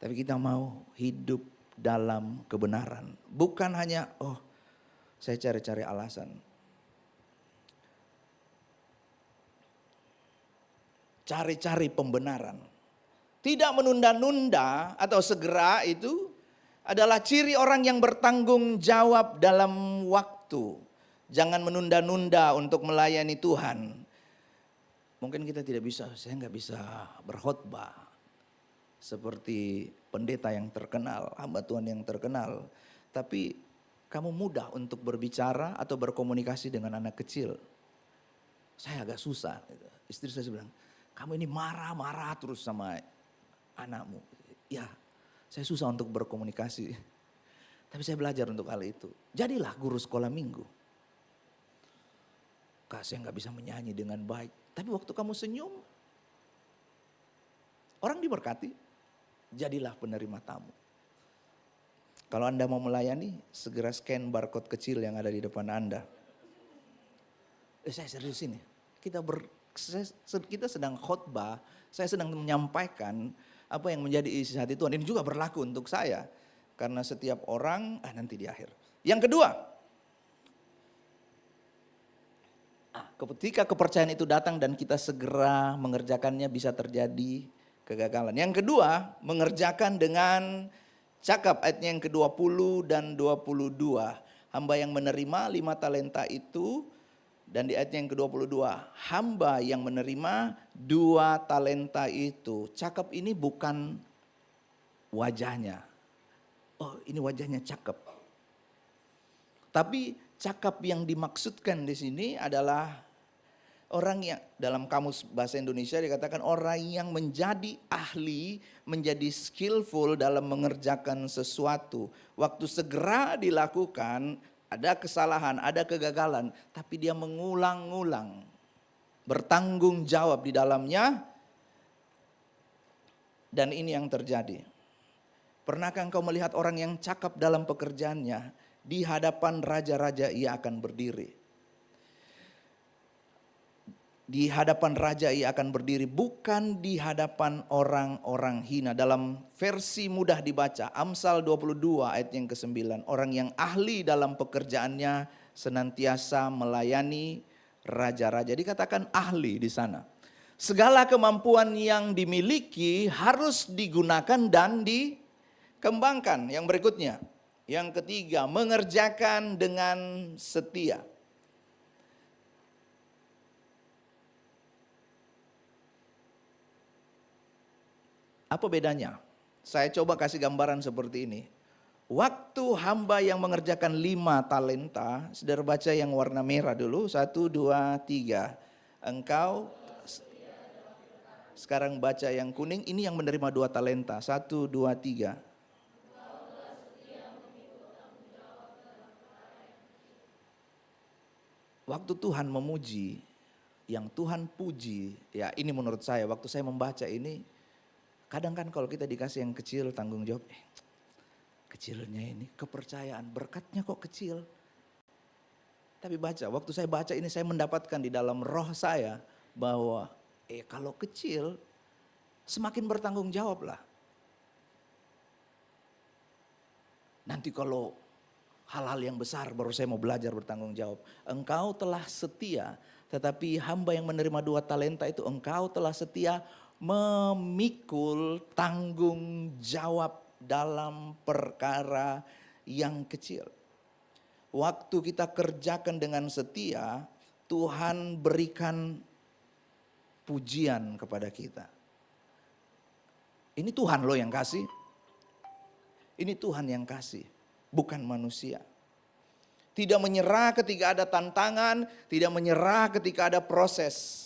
Speaker 8: Tapi kita mau hidup dalam kebenaran. Bukan hanya, saya cari-cari alasan. Cari-cari pembenaran. Tidak menunda-nunda atau segera itu adalah ciri orang yang bertanggung jawab dalam waktu. Jangan menunda-nunda untuk melayani Tuhan. Mungkin kita tidak bisa, saya nggak bisa berkhotbah seperti pendeta yang terkenal, hamba Tuhan yang terkenal. Tapi kamu mudah untuk berbicara atau berkomunikasi dengan anak kecil. Saya agak susah. Istri saya bilang, kamu ini marah-marah terus sama anakmu. Ya, saya susah untuk berkomunikasi. Tapi saya belajar untuk hal itu. Jadilah guru sekolah minggu. Kak, saya nggak bisa menyanyi dengan baik. Tapi waktu kamu senyum, orang diberkati. Jadilah penerima tamu. Kalau Anda mau melayani, segera scan barcode kecil yang ada di depan Anda. Saya serius ini. Kita sedang khotbah, saya sedang menyampaikan apa yang menjadi isi hati Tuhan. Ini juga berlaku untuk saya. Karena setiap orang, nanti di akhir. Yang kedua, ketika kepercayaan itu datang dan kita segera mengerjakannya bisa terjadi kegagalan. Yang kedua, mengerjakan dengan cakap, ayatnya yang ke-20 dan 22. Hamba yang menerima 5 talenta itu, dan di ayatnya yang ke-22, hamba yang menerima 2 talenta itu. Cakap ini bukan wajahnya. Ini wajahnya cakep. Tapi cakap yang dimaksudkan di sini adalah orang yang dalam kamus bahasa Indonesia dikatakan orang yang menjadi ahli, menjadi skillful dalam mengerjakan sesuatu. Waktu segera dilakukan, ada kesalahan, ada kegagalan, tapi dia mengulang-ulang. Bertanggung jawab di dalamnya. Dan ini yang terjadi. Pernahkah engkau melihat orang yang cakap dalam pekerjaannya? Di hadapan raja-raja ia akan berdiri. Di hadapan raja ia akan berdiri, bukan di hadapan orang-orang hina. Dalam versi mudah dibaca, Amsal 22 ayat yang ke-9. Orang yang ahli dalam pekerjaannya senantiasa melayani raja-raja. Dikatakan ahli di sana. Segala kemampuan yang dimiliki harus digunakan dan dikembangkan. Yang berikutnya, yang ketiga, mengerjakan dengan setia. Apa bedanya? Saya coba kasih gambaran seperti ini. Waktu hamba yang mengerjakan 5 talenta, saudara baca yang warna merah dulu, 1, 2, 3. Engkau, sekarang baca yang kuning, ini yang menerima 2 talenta, 1, 2, 3. Waktu Tuhan memuji, yang Tuhan puji, ya ini menurut saya, waktu saya membaca ini, kadang kan kalau kita dikasih yang kecil tanggung jawab, kecilnya ini kepercayaan, berkatnya kok kecil. Tapi waktu saya baca ini saya mendapatkan di dalam roh saya bahwa kalau kecil semakin bertanggung jawab lah. Nanti kalau hal-hal yang besar baru saya mau belajar bertanggung jawab. Engkau telah setia, tetapi hamba yang menerima 2 talenta itu engkau telah setia memikul tanggung jawab dalam perkara yang kecil. Waktu kita kerjakan dengan setia, Tuhan berikan pujian kepada kita. Ini Tuhan loh yang kasih. Ini Tuhan yang kasih, bukan manusia. Tidak menyerah ketika ada tantangan, tidak menyerah ketika ada proses.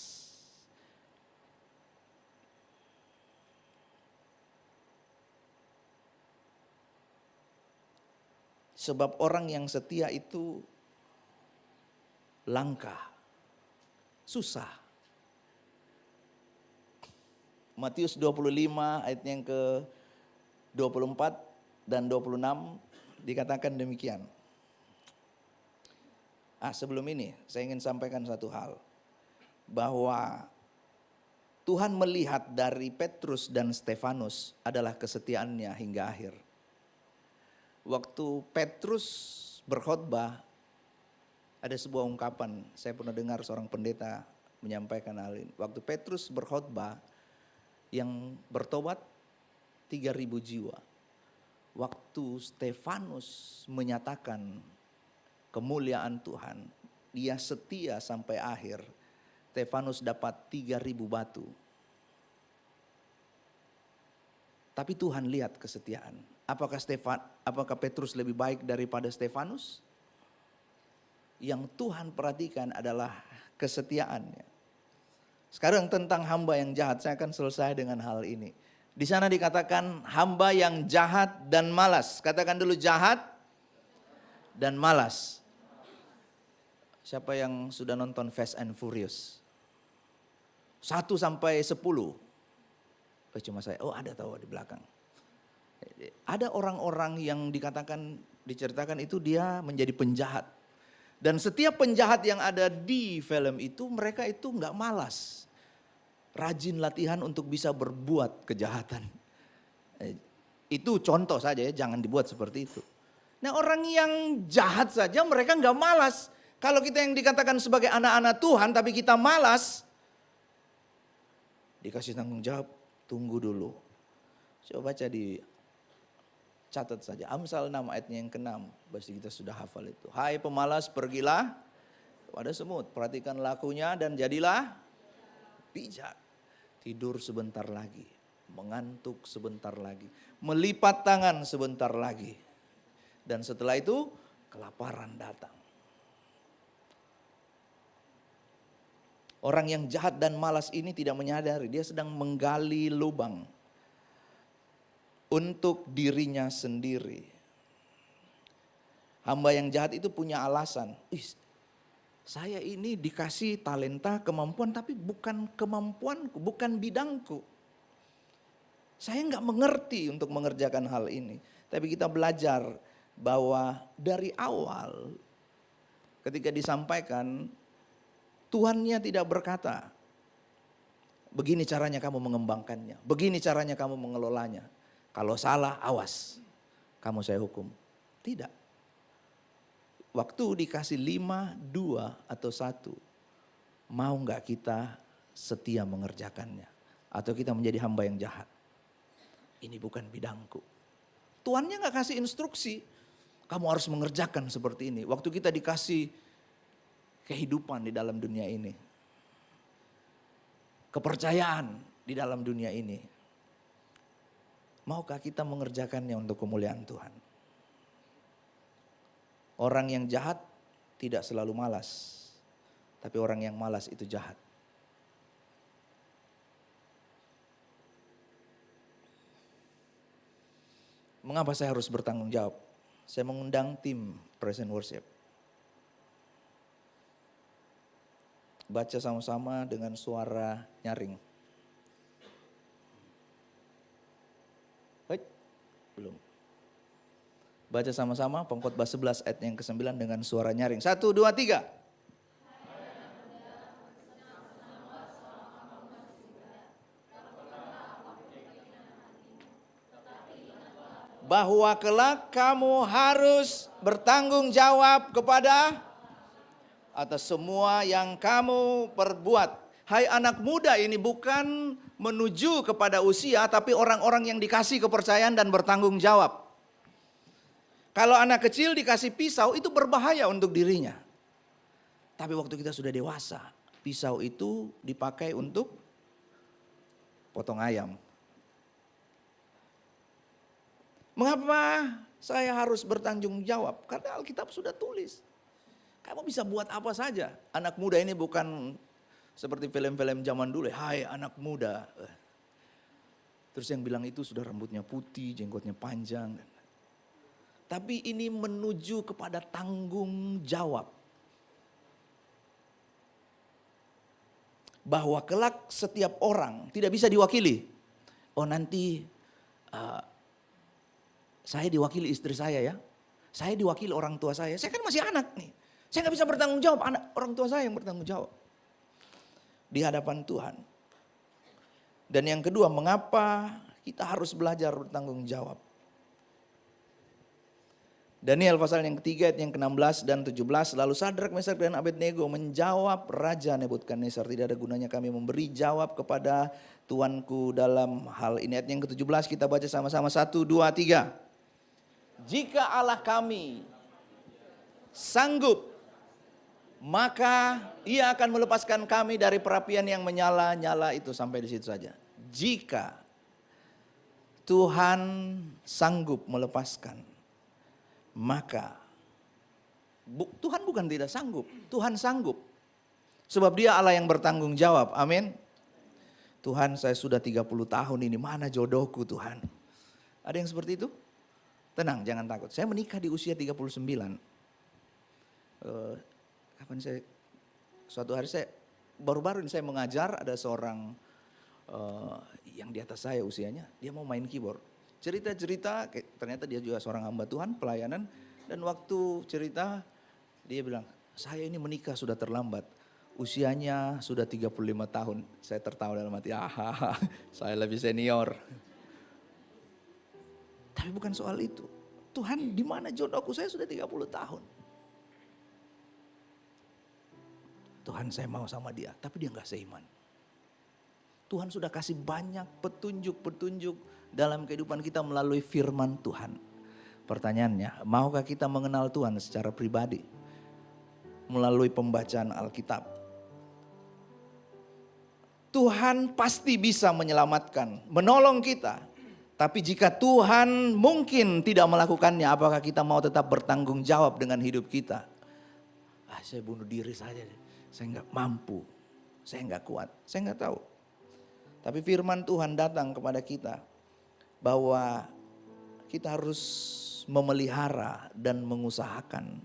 Speaker 8: Sebab orang yang setia itu langka, susah. Matius 25 ayat yang ke-24 dan 26 dikatakan demikian. Sebelum ini saya ingin sampaikan satu hal. Bahwa Tuhan melihat dari Petrus dan Stefanus adalah kesetiaannya hingga akhir. Waktu Petrus berkhotbah, ada sebuah ungkapan, saya pernah dengar seorang pendeta menyampaikan hal ini. Waktu Petrus berkhotbah, yang bertobat 3.000 jiwa. Waktu Stefanus menyatakan kemuliaan Tuhan, dia setia sampai akhir. Stefanus dapat 3.000 batu. Tapi Tuhan lihat kesetiaan. Apakah Petrus lebih baik daripada Stefanus? Yang Tuhan perhatikan adalah kesetiaannya. Sekarang tentang hamba yang jahat, saya akan selesai dengan hal ini. Di sana dikatakan hamba yang jahat dan malas. Katakan dulu jahat dan malas. Siapa yang sudah nonton Fast and Furious? 1 sampai 10. Cuma saya, ada tahu di belakang. Ada orang-orang yang diceritakan itu dia menjadi penjahat. Dan setiap penjahat yang ada di film itu, mereka itu nggak malas. Rajin latihan untuk bisa berbuat kejahatan. Itu contoh saja ya, jangan dibuat seperti itu. Nah orang yang jahat saja mereka nggak malas. Kalau kita yang dikatakan sebagai anak-anak Tuhan tapi kita malas, dikasih tanggung jawab, tunggu dulu. Coba baca catat saja. Amsal 6 ayatnya yang ke-6. Pasti kita sudah hafal itu. Hai pemalas, pergilah kepada semut. Perhatikan lakunya dan jadilah bijak. Tidur sebentar lagi. Mengantuk sebentar lagi. Melipat tangan sebentar lagi. Dan setelah itu kelaparan datang. Orang yang jahat dan malas ini tidak menyadari. Dia sedang menggali lubang untuk dirinya sendiri. Hamba yang jahat itu punya alasan. Saya ini dikasih talenta, kemampuan, tapi bukan kemampuanku, bukan bidangku. Saya nggak mengerti untuk mengerjakan hal ini. Tapi kita belajar bahwa dari awal ketika disampaikan, Tuhannya tidak berkata, begini caranya kamu mengembangkannya, begini caranya kamu mengelolanya. Kalau salah, awas, kamu saya hukum. Tidak. Waktu dikasih 5, 2, atau 1, mau nggak kita setia mengerjakannya? Atau kita menjadi hamba yang jahat? Ini bukan bidangku. Tuannya nggak kasih instruksi, kamu harus mengerjakan seperti ini. Waktu kita dikasih kehidupan di dalam dunia ini, kepercayaan di dalam dunia ini, maukah kita mengerjakannya untuk kemuliaan Tuhan? Orang yang jahat tidak selalu malas, tapi orang yang malas itu jahat. Mengapa saya harus bertanggung jawab? Saya mengundang tim Present Worship. Baca sama-sama dengan suara nyaring. Baik, belum. Baca sama-sama Pengkhotbah 11 ayat yang ke-9 dengan suara nyaring. 1, 2, 3. Bahwa kelak kamu harus bertanggung jawab kepada atas semua yang kamu perbuat. Hai anak muda, ini bukan menuju kepada usia, tapi orang-orang yang dikasih kepercayaan dan bertanggung jawab. Kalau anak kecil dikasih pisau, itu berbahaya untuk dirinya. Tapi waktu kita sudah dewasa, pisau itu dipakai untuk potong ayam. Mengapa saya harus bertanggung jawab? Karena Alkitab sudah tulis. Kamu bisa buat apa saja. Anak muda ini bukan seperti film-film zaman dulu. Hai anak muda. Terus yang bilang itu sudah rambutnya putih, jenggotnya panjang. Tapi ini menuju kepada tanggung jawab. Bahwa kelak setiap orang tidak bisa diwakili. Oh nanti saya diwakili istri saya ya. Saya diwakili orang tua saya. Saya kan masih anak nih. Saya gak bisa bertanggung jawab. Orang tua saya yang bertanggung jawab. Di hadapan Tuhan. Dan yang kedua, mengapa kita harus belajar bertanggung jawab? Daniel pasal yang ketiga ayat yang ke-16 dan 17. Lalu Sadrak, Mesak dan Abednego menjawab Raja Nebukadnezar. Tidak ada gunanya kami memberi jawab kepada Tuanku dalam hal ini. Ayat yang ke-17 kita baca sama-sama. 1, 2, 3. Jika Allah kami sanggup, maka Ia akan melepaskan kami dari perapian yang menyala-nyala itu. Sampai di situ saja. Jika Tuhan sanggup melepaskan, maka Tuhan bukan tidak sanggup, Tuhan sanggup. Sebab Dia Allah yang bertanggung jawab. Amin. Tuhan, saya sudah 30 tahun ini, mana jodohku Tuhan? Ada yang seperti itu? Tenang, jangan takut. Saya menikah di usia 39. Kapan saya, suatu hari saya, baru-baru ini saya mengajar, ada seorang yang di atas saya usianya, dia mau main keyboard. Cerita-cerita, ternyata dia juga seorang hamba Tuhan, pelayanan. Dan waktu cerita, dia bilang, saya ini menikah sudah terlambat. Usianya sudah 35 tahun. Saya tertawa dalam hati, saya lebih senior. Tapi bukan soal itu. Tuhan, di mana jodohku? Saya sudah 30 tahun. Tuhan, saya mau sama dia, tapi dia enggak seiman. Tuhan sudah kasih banyak petunjuk-petunjuk dalam kehidupan kita melalui firman Tuhan. Pertanyaannya, maukah kita mengenal Tuhan secara pribadi? Melalui pembacaan Alkitab. Tuhan pasti bisa menyelamatkan, menolong kita. Tapi jika Tuhan mungkin tidak melakukannya, apakah kita mau tetap bertanggung jawab dengan hidup kita? Saya bunuh diri saja, saya nggak mampu, saya nggak kuat, saya nggak tahu. Tapi firman Tuhan datang kepada kita bahwa kita harus memelihara dan mengusahakan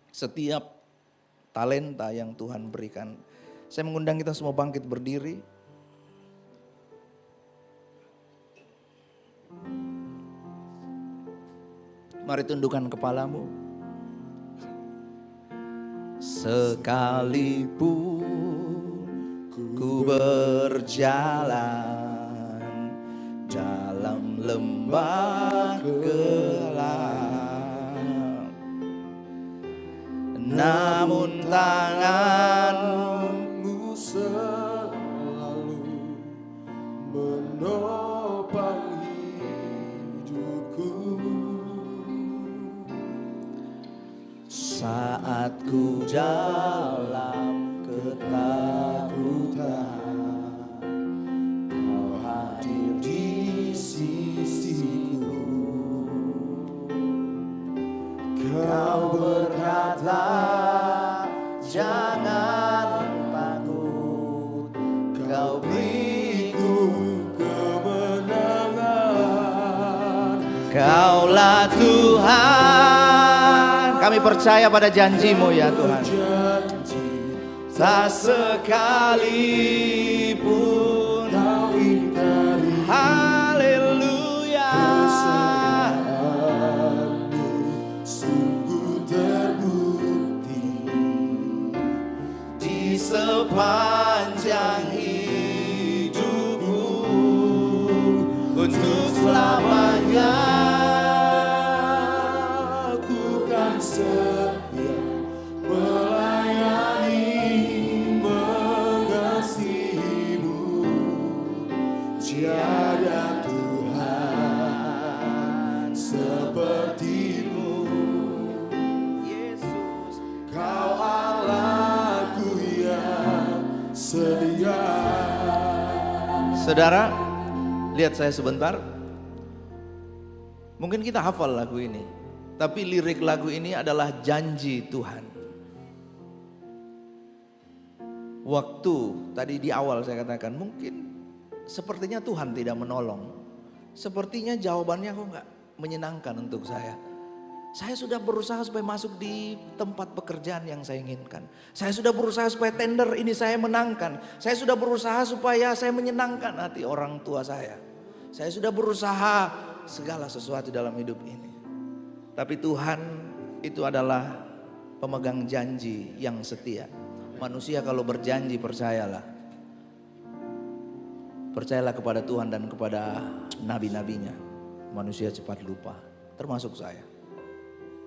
Speaker 8: setiap talenta yang Tuhan berikan. Saya mengundang kita semua bangkit berdiri. Mari tundukkan kepalamu. Sekalipun ku ku berjalan dalam lembah gelap, namun tanganmu
Speaker 7: selalu menopang hidupku.
Speaker 8: saat ku dalam ketakutan. Kau hadir di sisiku, Kau berkata jangan takut, Kau beriku kemenangan. Kaulah Tuhan, kami percaya pada janji-Mu ya Tuhan. Tak sekalipun Kau ingkari, haleluya,
Speaker 7: Sungguh terbukti
Speaker 8: di sepanjang hidupku untuk selamanya.
Speaker 7: Aku kan setia melayani, mengasihi-Mu. Tiada Tuhan seperti-Mu.
Speaker 8: Yesus,
Speaker 7: Kau Allahku yang setia.
Speaker 8: saudara, lihat saya sebentar. Mungkin kita hafal lagu ini, tapi lirik lagu ini adalah janji Tuhan. Waktu tadi di awal saya katakan mungkin sepertinya Tuhan tidak menolong. Sepertinya jawabannya kok nggak menyenangkan untuk saya. Saya sudah berusaha supaya masuk di tempat pekerjaan yang saya inginkan. Saya sudah berusaha supaya tender ini saya menangkan. Saya sudah berusaha supaya saya menyenangkan hati orang tua saya. Saya sudah berusaha segala sesuatu dalam hidup ini. Tapi Tuhan itu adalah pemegang janji yang setia. Manusia kalau berjanji percayalah. Percayalah kepada Tuhan dan kepada nabi-nabinya. Manusia cepat lupa, termasuk saya.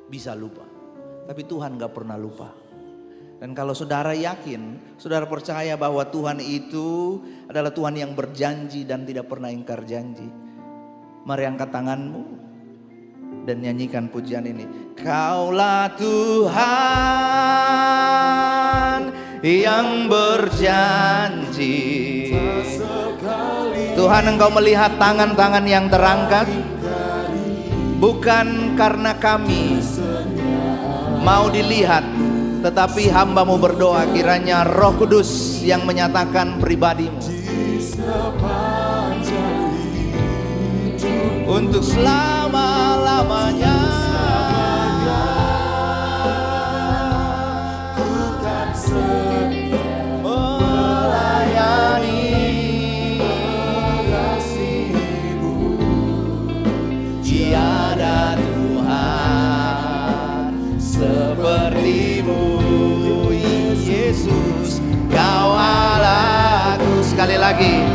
Speaker 8: Bisa lupa, tapi Tuhan gak pernah lupa. Dan kalau saudara yakin, saudara percaya bahwa Tuhan itu adalah Tuhan yang berjanji dan tidak pernah ingkar janji, mari angkat tanganmu dan nyanyikan pujian ini. Kaulah Tuhan yang berjanji. Tuhan, Engkau melihat tangan-tangan yang terangkat, bukan karena kami mau dilihat, tetapi hamba-Mu berdoa kiranya Roh Kudus yang menyatakan pribadi-Mu untuk selama-lamanya.
Speaker 7: Bukan setia
Speaker 8: Melayani,
Speaker 7: mengasihi-Mu.
Speaker 8: tiada Tuhan seperti-Mu. Yesus, Kau Allahku. Sekali lagi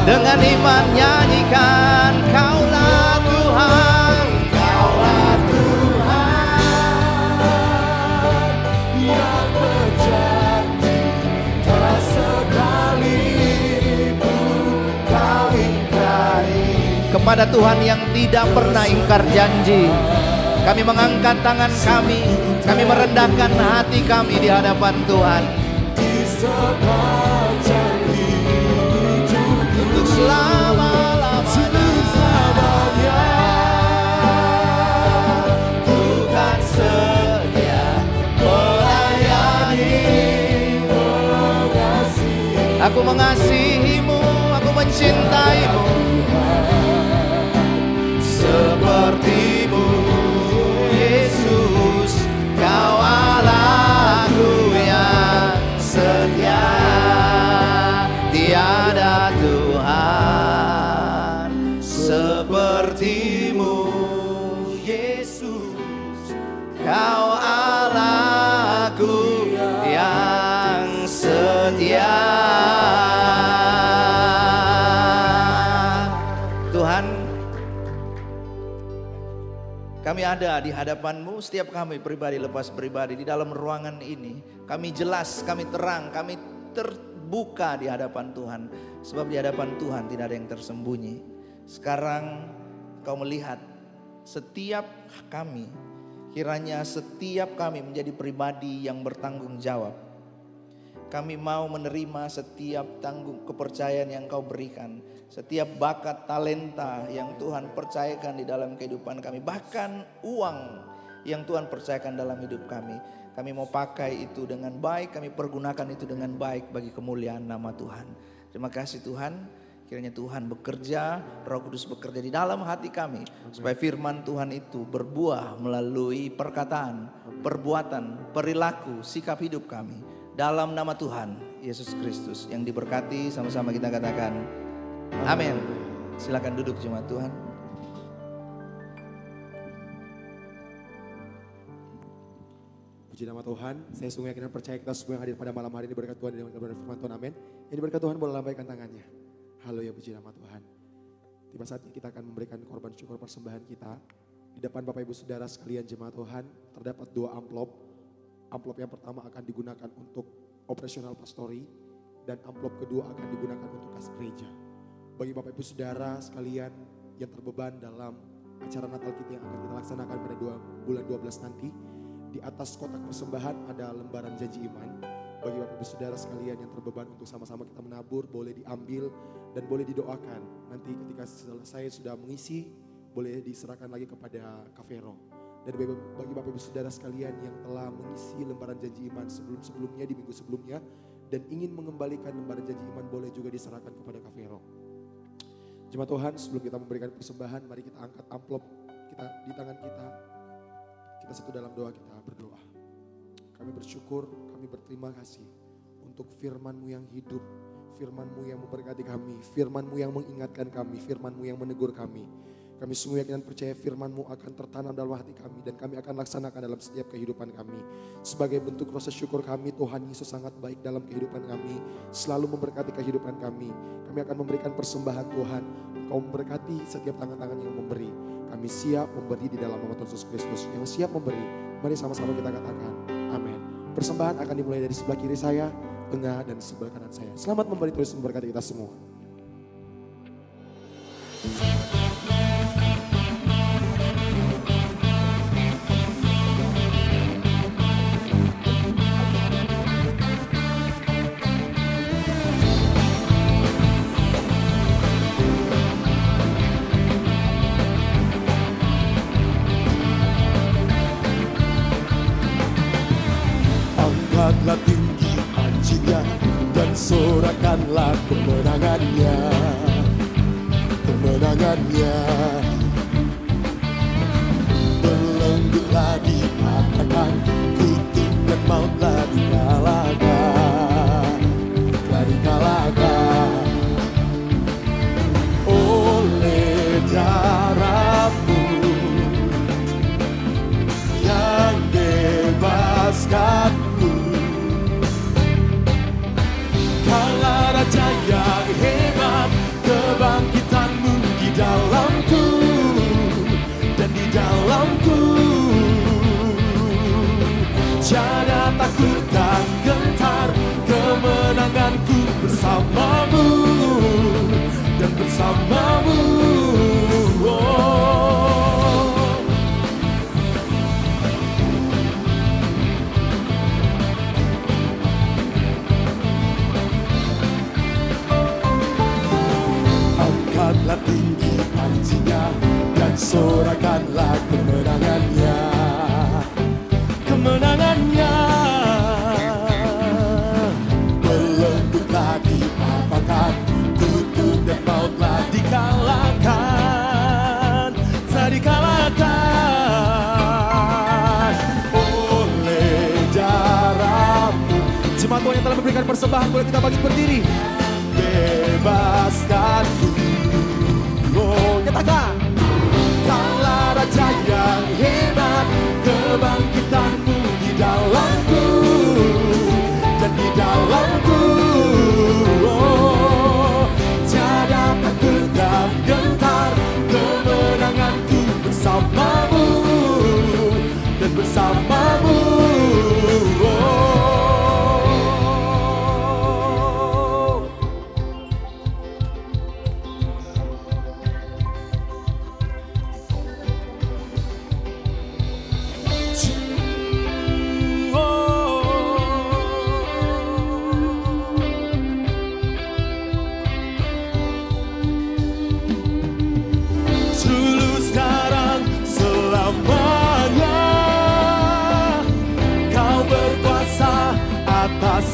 Speaker 8: dengan iman nyanyikan, Kaulah Tuhan, Kaulah
Speaker 7: Tuhan yang berjanji, tak sekalipun Kau ingkari.
Speaker 8: kepada Tuhan yang tidak pernah ingkar janji. Kami mengangkat tangan kami merendahkan hati kami di hadapan Tuhan.
Speaker 7: Di sepanjang hidup
Speaker 8: Untuk selama-lamanya Tuhan setia melayani. Aku mengasihi-Mu, aku mencintai-Mu seperti-Mu. Yesus, Kau Allahku yang setia. Tiada Tuhan seperti-Mu. Yesus, Kau Allahku yang setia. Kami ada di hadapan-Mu, setiap kami pribadi lepas pribadi di dalam ruangan ini. Kami jelas, kami terang, kami terbuka di hadapan Tuhan. Sebab di hadapan Tuhan tidak ada yang tersembunyi. Sekarang Kau melihat setiap kami, kiranya setiap kami menjadi pribadi yang bertanggung jawab. Kami mau menerima setiap kepercayaan yang Kau berikan. Setiap bakat talenta yang Tuhan percayakan di dalam kehidupan kami. Bahkan uang yang Tuhan percayakan dalam hidup kami. Kami mau pakai itu dengan baik. Kami pergunakan itu dengan baik bagi kemuliaan nama Tuhan. Terima kasih Tuhan. Kiranya Tuhan bekerja, Roh Kudus bekerja di dalam hati kami. Supaya firman Tuhan itu berbuah melalui perkataan, perbuatan, perilaku, sikap hidup kami. Dalam nama Tuhan Yesus Kristus yang diberkati, sama-sama kita katakan amin. Silakan duduk jemaat Tuhan.
Speaker 2: Puji nama Tuhan, saya sungguh yakin dan percaya kita semua yang hadir pada malam hari ini berkat Tuhan dan berkat firman Tuhan, amin. Yang berkat Tuhan boleh lambaikan tangannya. Haleluya, puji nama Tuhan. Tiba saatnya kita akan memberikan korban syukur persembahan kita. Di depan Bapak Ibu Saudara sekalian jemaat Tuhan, terdapat 2 amplop. Amplop yang pertama akan digunakan untuk operasional pastori dan amplop kedua akan digunakan untuk kas gereja. Bagi Bapak Ibu Saudara sekalian yang terbeban dalam acara Natal kita yang akan kita laksanakan pada bulan 12 nanti, di atas kotak persembahan ada lembaran janji iman. Bagi Bapak Ibu Saudara sekalian yang terbeban untuk sama-sama kita menabur, boleh diambil dan boleh didoakan. Nanti ketika selesai sudah mengisi, boleh diserahkan lagi kepada Kafero. Dan bagi Bapak Ibu Saudara sekalian yang telah mengisi lembaran janji iman sebelum-sebelumnya, di minggu sebelumnya, dan ingin mengembalikan lembaran janji iman, boleh juga diserahkan kepada Kafero. Jemaat Tuhan, sebelum kita memberikan persembahan, mari kita angkat amplop kita di tangan kita. Kita satu dalam doa, kita berdoa. Kami bersyukur, kami berterima kasih untuk firman-Mu yang hidup, firman-Mu yang memberkati kami, firman-Mu yang mengingatkan kami, firman-Mu yang menegur kami. Kami sungguh yakin dan percaya firman-Mu akan tertanam dalam hati kami dan kami akan laksanakan dalam setiap kehidupan kami. Sebagai bentuk rasa syukur kami, Tuhan Yesus sangat baik dalam kehidupan kami, selalu memberkati kehidupan kami. Kami akan memberikan persembahan Tuhan, Engkau memberkati setiap tangan-tangan yang memberi. Kami siap memberi di dalam nama Tuhan Yesus Kristus. Yang siap memberi, mari sama-sama kita katakan amin. Persembahan akan dimulai dari sebelah kiri saya, tengah dan sebelah kanan saya. Selamat memberi, terus memberkati kita semua.
Speaker 7: Angkatlah tinggi pancinya dan sorakanlah kemenangannya, kemenangannya. Belenggulah dipatahkan, kutuk dan mautlah dikalahkan, telah dikalahkan oleh darah-Mu yang bebaskan. Kaulah Raja yang hebat, kebangkitan-Mu di dalamku dan di dalamku. Tiada takut dan gentar, kemenanganku bersama-Mu dan bersama-Mu. Angkatlah tinggi pancinya dan sorakanlah kemenangannya, kemenangannya. Belenggu telah dipatahkan, kutuk dan mautlah dikalahkan, telah dikalahkan oleh darah-Mu. Jemaat Tuhan yang telah memberikan persembahan, boleh kita bangkit berdiri. Bebaskanku, oh katakan, Kaulah Raja yang hebat, kebangkitan-Mu di dalamku dan di dalamku. Oh, tiada takut dan gentar, kemenanganku bersama-Mu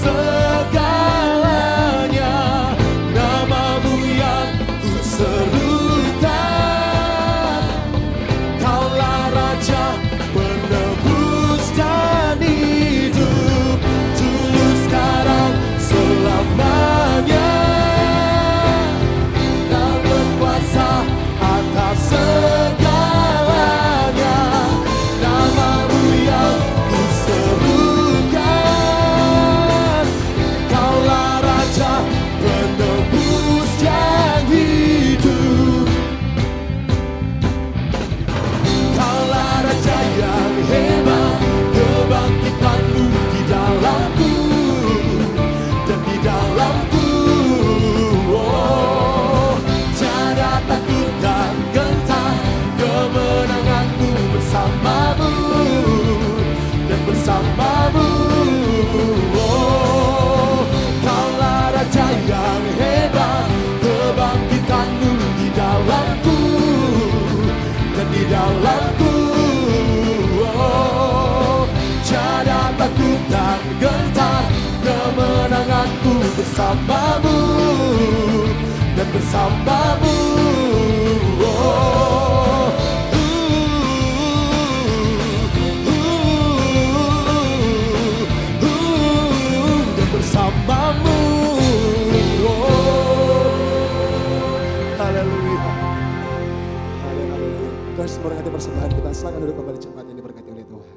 Speaker 7: segalanya, namamu yang ku serukan. Kaulah Raja penebus dan hidup, dulu sekarang selamanya. Kau berkuasa atas segalanya, namamu yang ku serukan. Kaulah Raja penebus yang hidup, kaulah Raja yang hebat, kebangkitanmu di dalamku dan di dalamku. Oh, tiada takut dan gentar, kemenanganku bersamamu dan bersamamu. Oh, kaulah Raja yang hebat, kebangkitanmu di dalamku dan di dalamku. Oh, tiada takut dan gentar, kemenanganku bersamamu dan bersamamu. Oh, dan bersamamu. Oh, haleluya. Haleluya. Tuhan memberkati persembahan kita. Silakan duduk kembali cepat yang diberkati oleh Tuhan.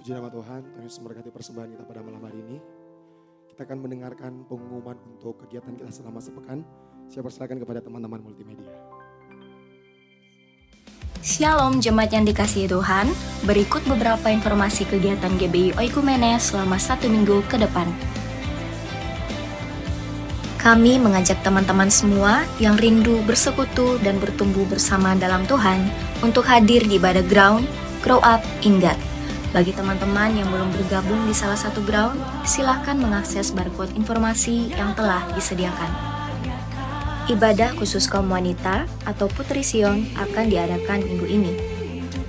Speaker 7: Puji nama Tuhan, Tuhan Yesus memberkati persembahan kita pada malam hari ini. Kita akan mendengarkan pengumuman untuk kegiatan kita selama sepekan. Saya persilakan kepada teman-teman multimedia.
Speaker 4: Shalom jemaat yang dikasihi Tuhan, berikut beberapa informasi kegiatan GBI Oikumene selama 1 minggu ke depan. Kami mengajak teman-teman semua yang rindu bersekutu dan bertumbuh bersama dalam Tuhan untuk hadir di ibadah ground Grow Up in God. Bagi teman-teman yang belum bergabung di salah satu ground, silakan mengakses barcode informasi yang telah disediakan. Ibadah khusus kaum wanita atau Putri Sion akan diadakan minggu ini.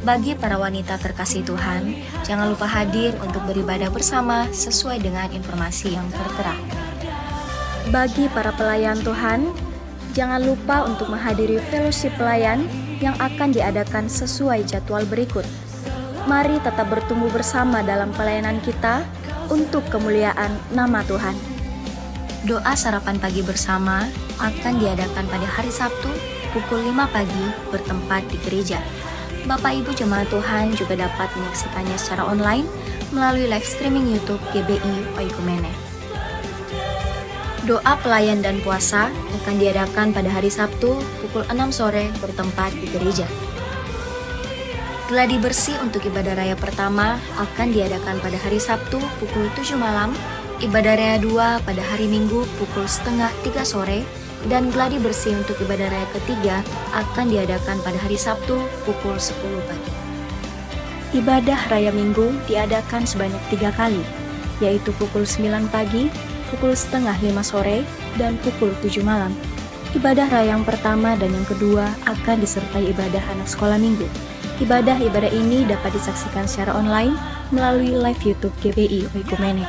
Speaker 4: Bagi para wanita terkasih Tuhan, jangan lupa hadir untuk beribadah bersama sesuai dengan informasi yang tertera. Bagi para pelayan Tuhan, jangan lupa untuk menghadiri fellowship pelayan yang akan diadakan sesuai jadwal berikut. Mari tetap bertumbuh bersama dalam pelayanan kita untuk kemuliaan nama Tuhan. Doa sarapan pagi bersama akan diadakan pada hari Sabtu pukul 5 pagi bertempat di gereja. Bapak Ibu jemaat Tuhan juga dapat menyaksikannya secara online melalui live streaming YouTube GBI Oikumene. Doa pelayan dan puasa akan diadakan pada hari Sabtu pukul 6 sore bertempat di gereja. Gladi bersih untuk ibadah raya pertama akan diadakan pada hari Sabtu pukul 7 malam, ibadah raya 2 pada hari Minggu pukul 2:30 sore, dan gladi bersih untuk ibadah raya ketiga akan diadakan pada hari Sabtu pukul 10 pagi. Ibadah raya Minggu diadakan sebanyak 3 kali, yaitu pukul 9 pagi, pukul 4:30 sore, dan pukul 7 malam. Ibadah raya yang pertama dan yang kedua akan disertai ibadah anak sekolah minggu. Ibadah-ibadah ini dapat disaksikan secara online melalui live YouTube GBI Oikumene.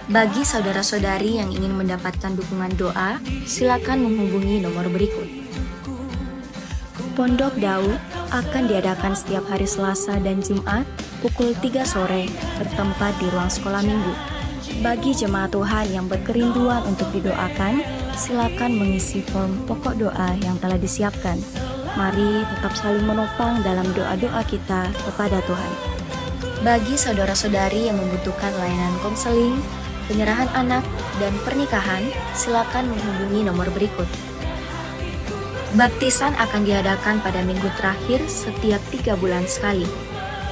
Speaker 4: Bagi saudara-saudari yang ingin mendapatkan dukungan doa, silakan menghubungi nomor berikut. Pondok Daud akan diadakan setiap hari Selasa dan Jumat pukul 3 sore bertempat di ruang sekolah minggu. Bagi jemaat Tuhan yang berkerinduan untuk didoakan, silakan mengisi form pokok doa yang telah disiapkan. Mari tetap saling menopang dalam doa-doa kita kepada Tuhan. Bagi saudara-saudari yang membutuhkan layanan konseling, penyerahan anak, dan pernikahan, silakan menghubungi nomor berikut. Baptisan akan diadakan pada minggu terakhir setiap 3 bulan sekali.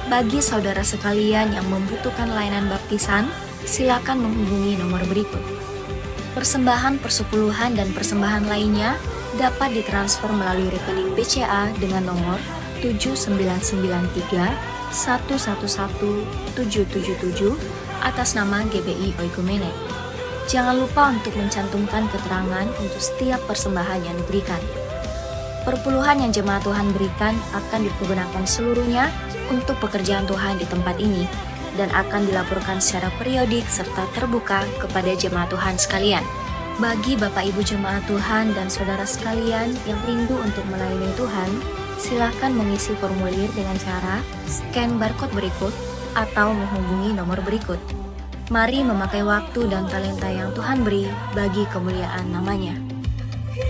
Speaker 4: Bagi saudara sekalian yang membutuhkan layanan baptisan, silakan menghubungi nomor berikut. Persembahan persepuluhan dan persembahan lainnya dapat ditransfer melalui rekening BCA dengan nomor 7993 111 777 atas nama GBI Oikumene. Jangan lupa untuk mencantumkan keterangan untuk setiap persembahan yang diberikan. Perpuluhan yang jemaat Tuhan berikan akan dipergunakan seluruhnya untuk pekerjaan Tuhan di tempat ini dan akan dilaporkan secara periodik serta terbuka kepada jemaat Tuhan sekalian. Bagi Bapak Ibu jemaat Tuhan dan saudara sekalian yang rindu untuk melayani Tuhan, silakan mengisi formulir dengan cara scan barcode berikut atau menghubungi nomor berikut. Mari memakai waktu dan talenta yang Tuhan beri bagi kemuliaan namanya.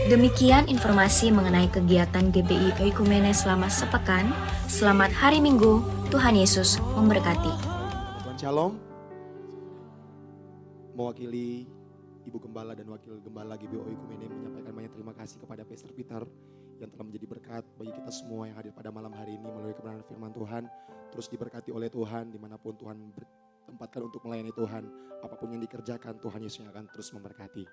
Speaker 4: Demikian informasi mengenai kegiatan GBI Oikumene selama sepekan. Selamat hari Minggu, Tuhan Yesus memberkati.
Speaker 2: Tuhan Shalom. Mewakili Ibu Gembala dan Wakil Gembala GBI Oikumene menyampaikan banyak terima kasih kepada Pastor Peter yang telah menjadi berkat bagi kita semua yang hadir pada malam hari ini melalui kebenaran firman Tuhan. Terus diberkati oleh Tuhan dimanapun Tuhan tempatkan untuk melayani Tuhan. Apapun yang dikerjakan, Tuhan Yesus yang akan terus memberkati.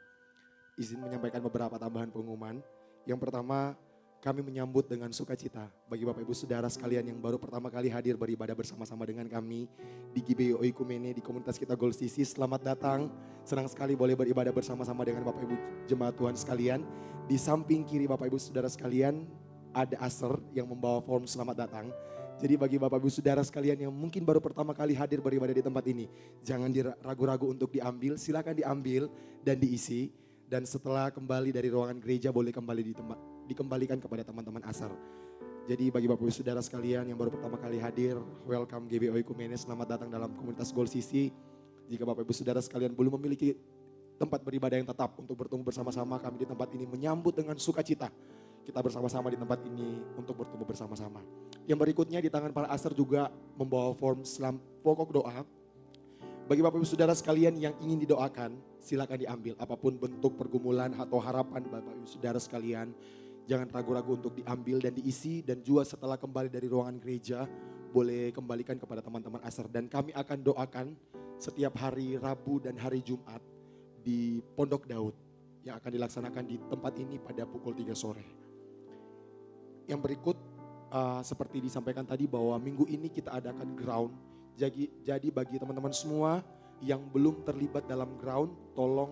Speaker 2: Izin menyampaikan beberapa tambahan pengumuman. Yang pertama, kami menyambut dengan sukacita bagi Bapak Ibu Saudara sekalian yang baru pertama kali hadir beribadah bersama-sama dengan kami di GBI Oikumene di komunitas kita Gold CC. Selamat datang, senang sekali boleh beribadah bersama-sama dengan Bapak Ibu jemaat Tuhan sekalian. Di samping kiri Bapak Ibu Saudara sekalian ada aser yang membawa form selamat datang. Jadi bagi Bapak Ibu Saudara sekalian yang mungkin baru pertama kali hadir beribadah di tempat ini, jangan ragu-ragu untuk diambil, silakan diambil dan diisi. Dan setelah kembali dari ruangan gereja boleh kembali dikembalikan kepada teman-teman asar. Jadi bagi Bapak Ibu Saudara sekalian yang baru pertama kali hadir, welcome GBI Oikumene, selamat datang dalam komunitas Gold CC. Jika Bapak Ibu Saudara sekalian belum memiliki tempat beribadah yang tetap untuk bertemu bersama-sama, kami di tempat ini menyambut dengan sukacita. Kita bersama-sama di tempat ini untuk bertemu bersama-sama. Yang berikutnya di tangan para asar juga membawa form pokok doa. Bagi Bapak Ibu Saudara sekalian yang ingin didoakan, silakan diambil. Apapun bentuk pergumulan atau harapan Bapak Ibu Saudara sekalian, jangan ragu-ragu untuk diambil dan diisi. Dan juga setelah kembali dari ruangan gereja, boleh kembalikan kepada teman-teman asar. Dan kami akan doakan setiap hari Rabu dan hari Jumat di Pondok Daud yang akan dilaksanakan di tempat ini pada pukul 3 sore. Yang berikut seperti disampaikan tadi bahwa minggu ini kita adakan ground. Jadi bagi teman-teman semua yang belum terlibat dalam ground, tolong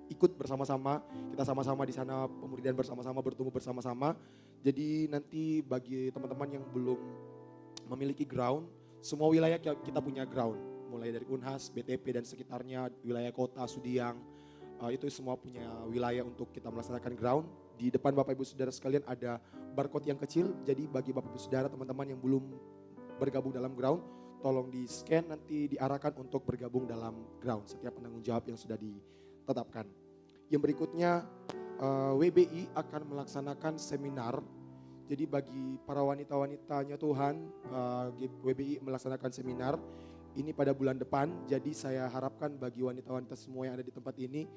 Speaker 2: ikut bersama-sama. Kita sama-sama di sana pemuridan bersama-sama, bertumbuh bersama-sama. Jadi nanti bagi teman-teman yang belum memiliki ground, semua wilayah kita punya ground. Mulai dari Unhas, BTP dan sekitarnya, wilayah kota, Sudiang, itu semua punya wilayah untuk kita melaksanakan ground. Di depan Bapak Ibu Saudara sekalian ada barcode yang kecil. Jadi bagi Bapak Ibu Saudara teman-teman yang belum bergabung dalam ground, tolong di scan nanti diarahkan untuk bergabung dalam ground setiap penanggung jawab yang sudah ditetapkan. Yang berikutnya WBI akan melaksanakan seminar. Jadi bagi para wanita-wanitanya Tuhan, WBI melaksanakan seminar ini pada bulan depan. Jadi saya harapkan bagi wanita-wanita semua yang ada di tempat ini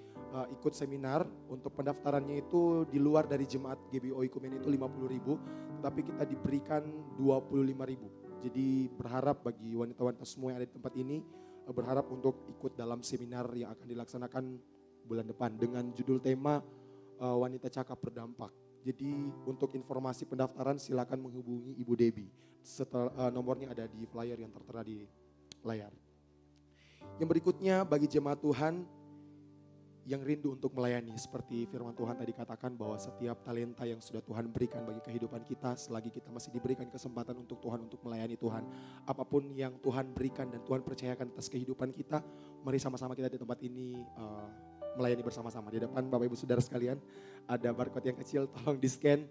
Speaker 2: ikut seminar. Untuk pendaftarannya itu di luar dari jemaat GBI Oikumene itu 50.000, tapi kita diberikan 25.000. Jadi berharap bagi wanita-wanita semua yang ada di tempat ini, berharap untuk ikut dalam seminar yang akan dilaksanakan bulan depan dengan judul tema Wanita Cakap Berdampak. Jadi untuk informasi pendaftaran silakan menghubungi Ibu Debbie. Nomornya ada di flyer yang tertera di layar. Yang berikutnya bagi jemaat Tuhan yang rindu untuk melayani, seperti firman Tuhan tadi katakan bahwa setiap talenta yang sudah Tuhan berikan bagi kehidupan kita, selagi kita masih diberikan kesempatan untuk Tuhan untuk melayani Tuhan, apapun yang Tuhan berikan dan Tuhan percayakan atas kehidupan kita, mari sama-sama kita di tempat ini melayani bersama-sama. Di depan Bapak Ibu Saudara sekalian ada barcode yang kecil, tolong di scan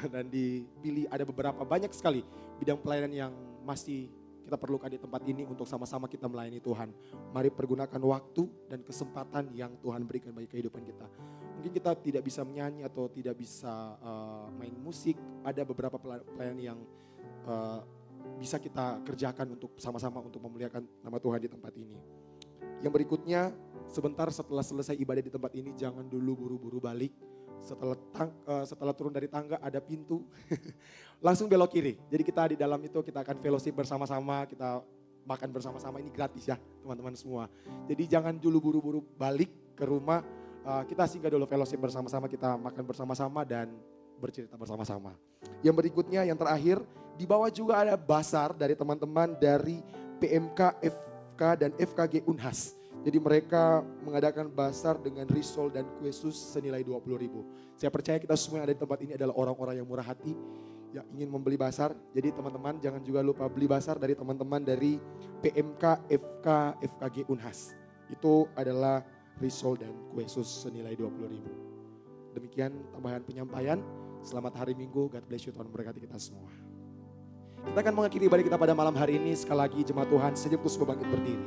Speaker 2: dan dipilih. Ada beberapa banyak sekali bidang pelayanan yang masih kita perlukan di tempat ini untuk sama-sama kita melayani Tuhan. Mari pergunakan waktu dan kesempatan yang Tuhan berikan bagi kehidupan kita. Mungkin kita tidak bisa menyanyi atau tidak bisa main musik. Ada beberapa pelayanan yang bisa kita kerjakan untuk sama-sama untuk memuliakan nama Tuhan di tempat ini. Yang berikutnya, sebentar setelah selesai ibadah di tempat ini, jangan dulu buru-buru balik. Setelah turun dari tangga ada pintu, langsung belok kiri. Jadi kita di dalam itu kita akan fellowship bersama-sama, kita makan bersama-sama ini gratis ya teman-teman semua. Jadi jangan dulu buru-buru balik ke rumah. Kita singgah dulu fellowship bersama-sama, kita makan bersama-sama dan bercerita bersama-sama. Yang berikutnya, yang terakhir, di bawah juga ada basar dari teman-teman dari PMK, FK dan FKG Unhas. Jadi mereka mengadakan basar dengan risol dan kue sus senilai 20.000. Saya percaya kita semua yang ada di tempat ini adalah orang-orang yang murah hati, yang ingin membeli basar. Jadi teman-teman jangan juga lupa beli basar dari teman-teman dari PMK, FK, FKG Unhas. Itu adalah risol dan kue sus senilai 20.000. Demikian tambahan penyampaian. Selamat hari Minggu, God bless you, Tuhan memberkati kita semua. Kita akan mengakhiri ibadah kita pada malam hari ini. Sekali lagi jemaat Tuhan, sejenak terus bangkit berdiri.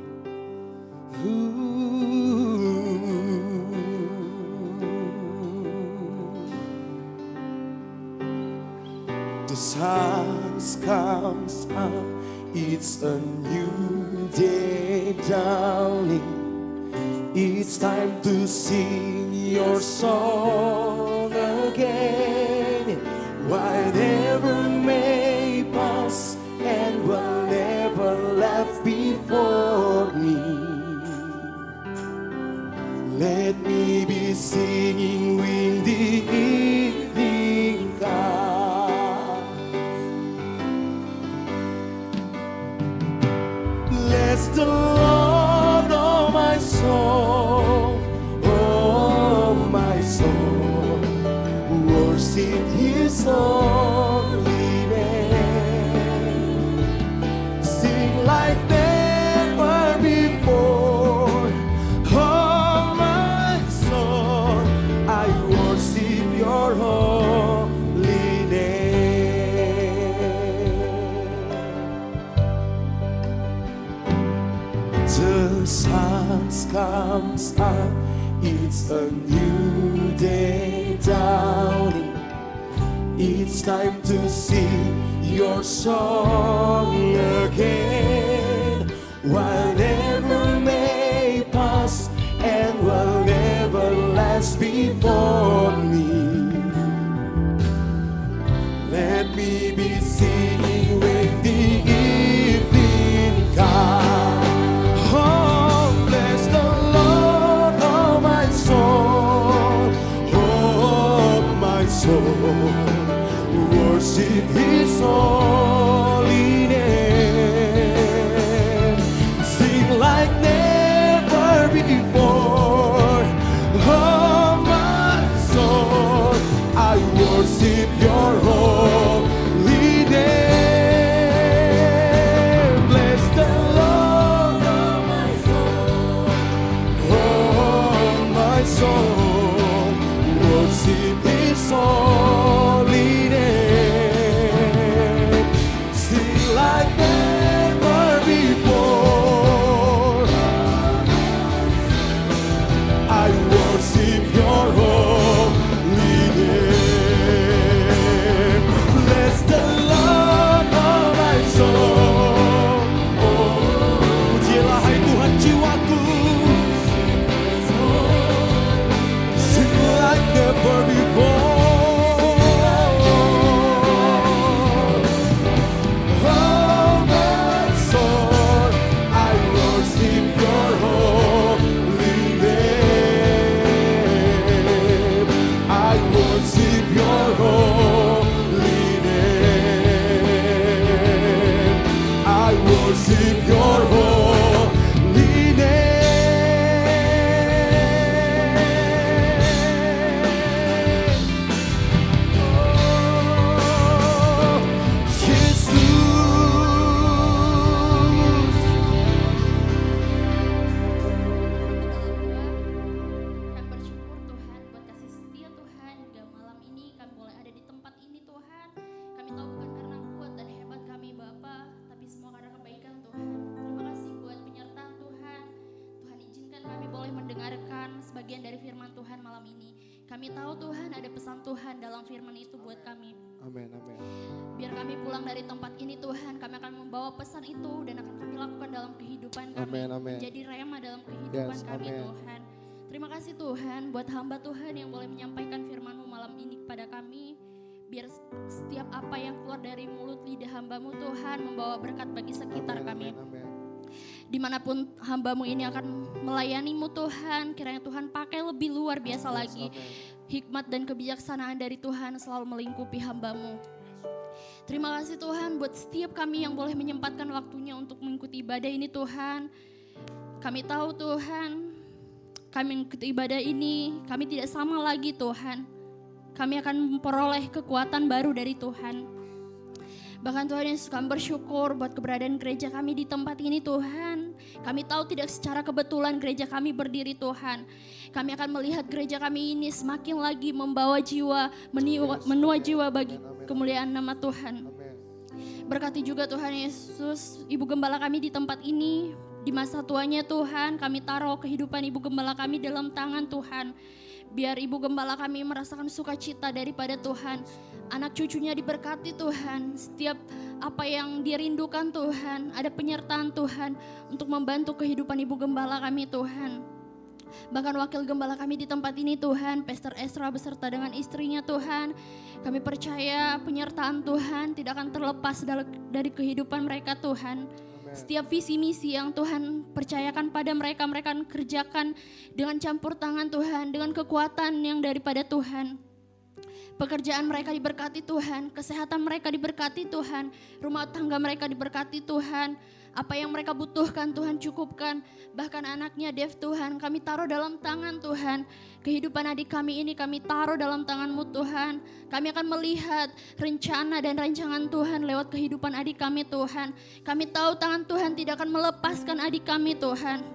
Speaker 7: The sun comes up, it's a new day dawning. It's time to sing your song again. Whatever may pass and whatever left before me, let me be singing with the evening come. Bless the Lord, oh my soul, oh my soul, worship His holy name. Sing like never before, oh my soul, I worship Your holy name. The sun comes up, it's a new day dawning. It's time to sing your song again. Whatever may pass and whatever lies before me, let me be singing when the evening comes. Oh, bless the Lord, oh my soul, oh my soul, worship His holy name. Sing like never before, oh my soul, I worship Your holy name. Bless the Lord, oh my soul, oh my soul, worship His holy name. Sing like never before, I worship Your holy name. Bless the Lord, oh my soul, oh pujilah hai Tuhan jiwaku. Sing like never before. Oh my soul, I worship Your holy name. I worship Your holy name. I worship Your holy name. Oh, Jesus.
Speaker 9: Kami bersyukur Tuhan buat kasih setia Tuhan hingga malam ini kami boleh ada di tempat ini Tuhan. Kami tahu bukan karena kuat dan hebat kami Bapa, tapi semua karena kebaikan Tuhan. Terima kasih buat penyertaan Tuhan. Tuhan izinkan kami boleh mendengarkan sebagian dari firman Tuhan malam ini. Kami tahu Tuhan ada pesan Tuhan dalam firman itu buat kami.
Speaker 2: Amin, amin.
Speaker 9: Biar kami pulang dari tempat ini Tuhan, kami akan membawa pesan itu dan akan kami lakukan dalam kehidupan kami.
Speaker 2: Amin, amin.
Speaker 9: Menjadi rema dalam kehidupan
Speaker 2: Yes,
Speaker 9: kami
Speaker 2: amin.
Speaker 9: Tuhan. Terima kasih Tuhan buat hamba Tuhan yang boleh menyampaikan firman-Mu malam ini kepada kami. Biar setiap apa yang keluar dari mulut lidah hamba-Mu Tuhan membawa berkat bagi sekitar
Speaker 2: Amin,
Speaker 9: kami.
Speaker 2: amin, amin.
Speaker 9: dimanapun hamba-Mu ini akan melayani-Mu Tuhan, kiranya Tuhan pakai lebih luar biasa lagi. Hikmat dan kebijaksanaan dari Tuhan selalu melingkupi hamba-Mu. Terima kasih Tuhan buat setiap kami yang boleh menyempatkan waktunya untuk mengikuti ibadah ini Tuhan. Kami tahu Tuhan, kami mengikuti ibadah ini, kami tidak sama lagi Tuhan. Kami akan memperoleh kekuatan baru dari Tuhan. Bahkan Tuhan Yesus, kami bersyukur buat keberadaan gereja kami di tempat ini Tuhan. Kami tahu tidak secara kebetulan gereja kami berdiri Tuhan. Kami akan melihat gereja kami ini semakin lagi membawa jiwa, menua jiwa bagi kemuliaan nama Tuhan. Berkati juga Tuhan Yesus, Ibu Gembala kami di tempat ini. Di masa tuanya Tuhan, kami taruh kehidupan Ibu Gembala kami dalam tangan Tuhan. Biar Ibu Gembala kami merasakan sukacita daripada Tuhan. Anak cucunya diberkati Tuhan. Setiap apa yang dia rindukan Tuhan, ada penyertaan Tuhan untuk membantu kehidupan Ibu Gembala kami Tuhan. Bahkan wakil gembala kami di tempat ini Tuhan, Pastor Ezra beserta dengan istrinya Tuhan. Kami percaya penyertaan Tuhan tidak akan terlepas dari kehidupan mereka Tuhan. Setiap visi misi yang Tuhan percayakan pada mereka, mereka akan kerjakan dengan campur tangan Tuhan, dengan kekuatan yang daripada Tuhan. Pekerjaan mereka diberkati Tuhan, kesehatan mereka diberkati Tuhan, rumah tangga mereka diberkati Tuhan. Apa yang mereka butuhkan Tuhan cukupkan. Bahkan anaknya Dev Tuhan kami taruh dalam tangan Tuhan. Kehidupan adik kami ini kami taruh dalam tangan-Mu Tuhan. Kami akan melihat rencana dan rancangan Tuhan lewat kehidupan adik kami Tuhan. Kami tahu tangan Tuhan tidak akan melepaskan adik kami Tuhan.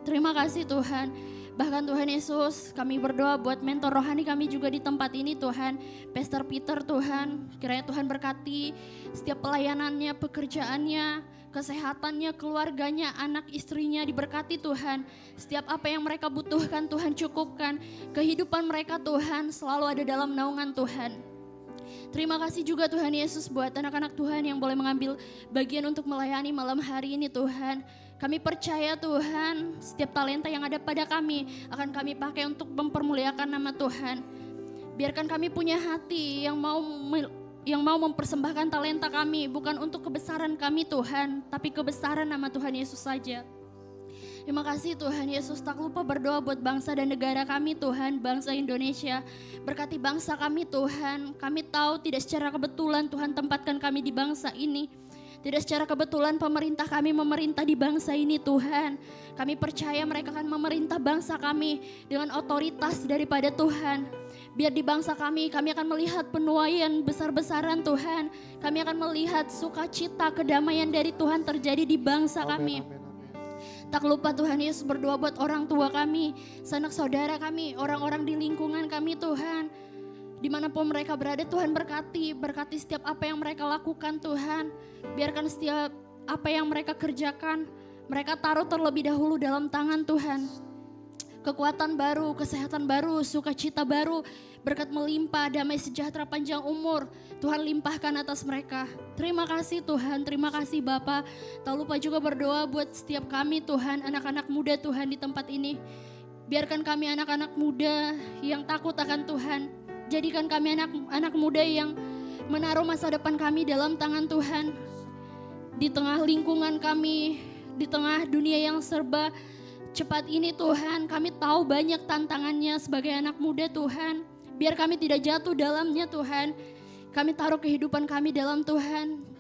Speaker 9: Terima kasih Tuhan. Bahkan Tuhan Yesus, kami berdoa buat mentor rohani kami juga di tempat ini Tuhan. Pastor Peter Tuhan, kiranya Tuhan berkati setiap pelayanannya, pekerjaannya, kesehatannya, keluarganya, anak istrinya diberkati Tuhan. Setiap apa yang mereka butuhkan Tuhan cukupkan. Kehidupan mereka Tuhan selalu ada dalam naungan Tuhan. Terima kasih juga Tuhan Yesus buat anak-anak Tuhan yang boleh mengambil bagian untuk melayani malam hari ini Tuhan. Kami percaya Tuhan, setiap talenta yang ada pada kami akan kami pakai untuk mempermuliakan nama Tuhan. Biarkan kami punya hati yang mau mempersembahkan talenta kami, bukan untuk kebesaran kami Tuhan, tapi kebesaran nama Tuhan Yesus saja. Terima kasih Tuhan Yesus, tak lupa berdoa buat bangsa dan negara kami Tuhan, bangsa Indonesia. Berkati bangsa kami Tuhan, kami tahu tidak secara kebetulan Tuhan tempatkan kami di bangsa ini. Tidak secara kebetulan pemerintah kami memerintah di bangsa ini Tuhan. Kami percaya mereka akan memerintah bangsa kami dengan otoritas daripada Tuhan. Biar di bangsa kami akan melihat penuaian besar-besaran Tuhan. Kami akan melihat sukacita, kedamaian dari Tuhan terjadi di bangsa kami. Tak lupa Tuhan Yesus berdoa buat orang tua kami, sanak saudara kami, orang-orang di lingkungan kami Tuhan. Dimanapun mereka berada Tuhan berkati setiap apa yang mereka lakukan Tuhan. Biarkan setiap apa yang mereka kerjakan, mereka taruh terlebih dahulu dalam tangan Tuhan. Kekuatan baru, kesehatan baru, sukacita baru, berkat melimpah, damai sejahtera panjang umur, Tuhan limpahkan atas mereka. Terima kasih Tuhan, terima kasih Bapa. Tak lupa juga berdoa buat setiap kami Tuhan, anak-anak muda Tuhan di tempat ini. Biarkan kami anak-anak muda yang takut akan Tuhan. Jadikan kami anak muda yang menaruh masa depan kami dalam tangan Tuhan. Di tengah lingkungan kami, di tengah dunia yang serba cepat ini Tuhan, kami tahu banyak tantangannya sebagai anak muda Tuhan. Biar kami tidak jatuh dalamnya Tuhan. Kami taruh kehidupan kami dalam Tuhan.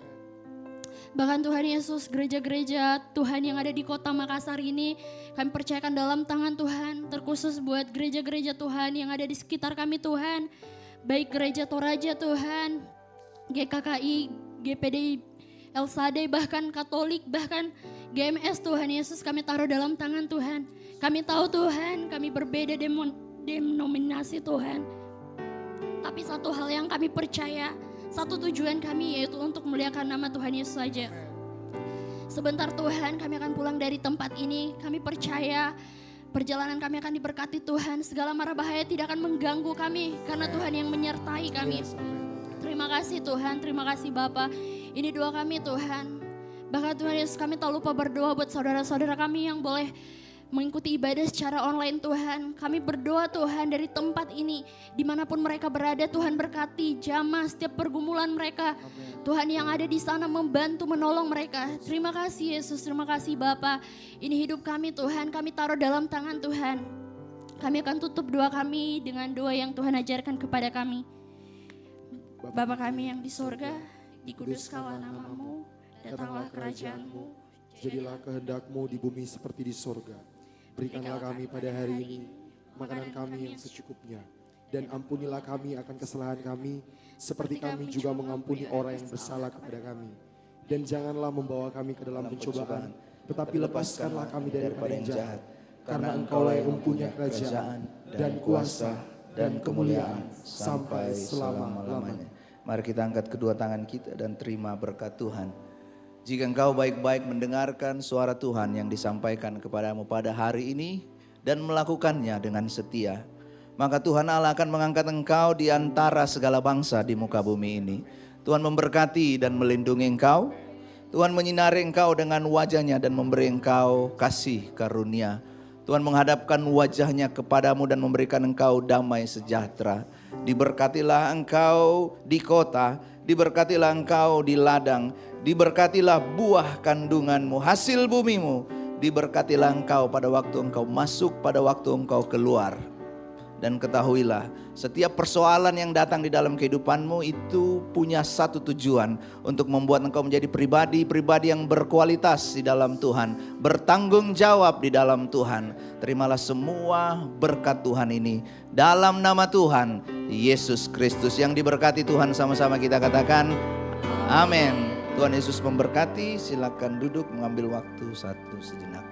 Speaker 9: Bahkan Tuhan Yesus, gereja-gereja Tuhan yang ada di kota Makassar ini, kami percayakan dalam tangan Tuhan, terkhusus buat gereja-gereja Tuhan yang ada di sekitar kami Tuhan. Baik gereja Toraja Tuhan, GKKI, GPD, El Sadai, bahkan Katolik, bahkan GMS Tuhan Yesus kami taruh dalam tangan Tuhan. Kami tahu Tuhan, kami berbeda denominasi Tuhan. Tapi satu hal yang kami percaya, satu tujuan kami yaitu untuk memuliakan nama Tuhan Yesus saja. Sebentar Tuhan kami akan pulang dari tempat ini. Kami percaya perjalanan kami akan diberkati Tuhan. Segala mara bahaya tidak akan mengganggu kami karena Tuhan yang menyertai kami. Terima kasih Tuhan, terima kasih Bapa. Ini doa kami Tuhan. Bahkan Tuhan Yesus kami tak lupa berdoa buat saudara-saudara kami yang boleh mengikuti ibadah secara online Tuhan. Kami berdoa Tuhan dari tempat ini, dimanapun mereka berada Tuhan berkati jamaah setiap pergumulan mereka. Tuhan yang ada di sana membantu menolong mereka. Terima kasih Yesus, terima kasih Bapa. Ini hidup kami Tuhan, kami taruh dalam tangan Tuhan. Kami akan tutup doa kami dengan doa yang Tuhan ajarkan kepada kami. Bapa kami yang di sorga, dikuduskanlah namamu, datanglah kerajaanmu.
Speaker 7: Jadilah kehendak-Mu di bumi seperti di sorga. Berikanlah kami pada hari ini makanan kami yang secukupnya. Dan ampunilah kami akan kesalahan kami, seperti kami juga mengampuni orang yang bersalah kepada kami. Dan janganlah membawa kami ke dalam pencobaan, tetapi lepaskanlah kami daripada yang jahat. Karena Engkaulah yang mempunyai kerajaan dan kuasa dan kemuliaan sampai selama-lamanya.
Speaker 8: Mari kita angkat kedua tangan kita dan terima berkat Tuhan. Jika engkau baik-baik mendengarkan suara Tuhan yang disampaikan kepadamu pada hari ini dan melakukannya dengan setia, maka Tuhan Allah akan mengangkat engkau di antara segala bangsa di muka bumi ini. Tuhan memberkati dan melindungi engkau. Tuhan menyinari engkau dengan wajahnya dan memberi engkau kasih karunia. Tuhan menghadapkan wajahnya kepadamu dan memberikan engkau damai sejahtera. Diberkatilah engkau di kota, diberkatilah engkau di ladang, diberkatilah buah kandunganmu, hasil bumimu, diberkatilah engkau pada waktu engkau masuk, pada waktu engkau keluar. Dan ketahuilah, setiap persoalan yang datang di dalam kehidupanmu itu punya satu tujuan, untuk membuat engkau menjadi pribadi yang berkualitas di dalam Tuhan, bertanggung jawab di dalam Tuhan. Terimalah semua berkat Tuhan ini dalam nama Tuhan Yesus Kristus. Yang diberkati Tuhan, sama-sama kita katakan amin. Tuhan Yesus memberkati. Silakan duduk, mengambil waktu satu sejenak.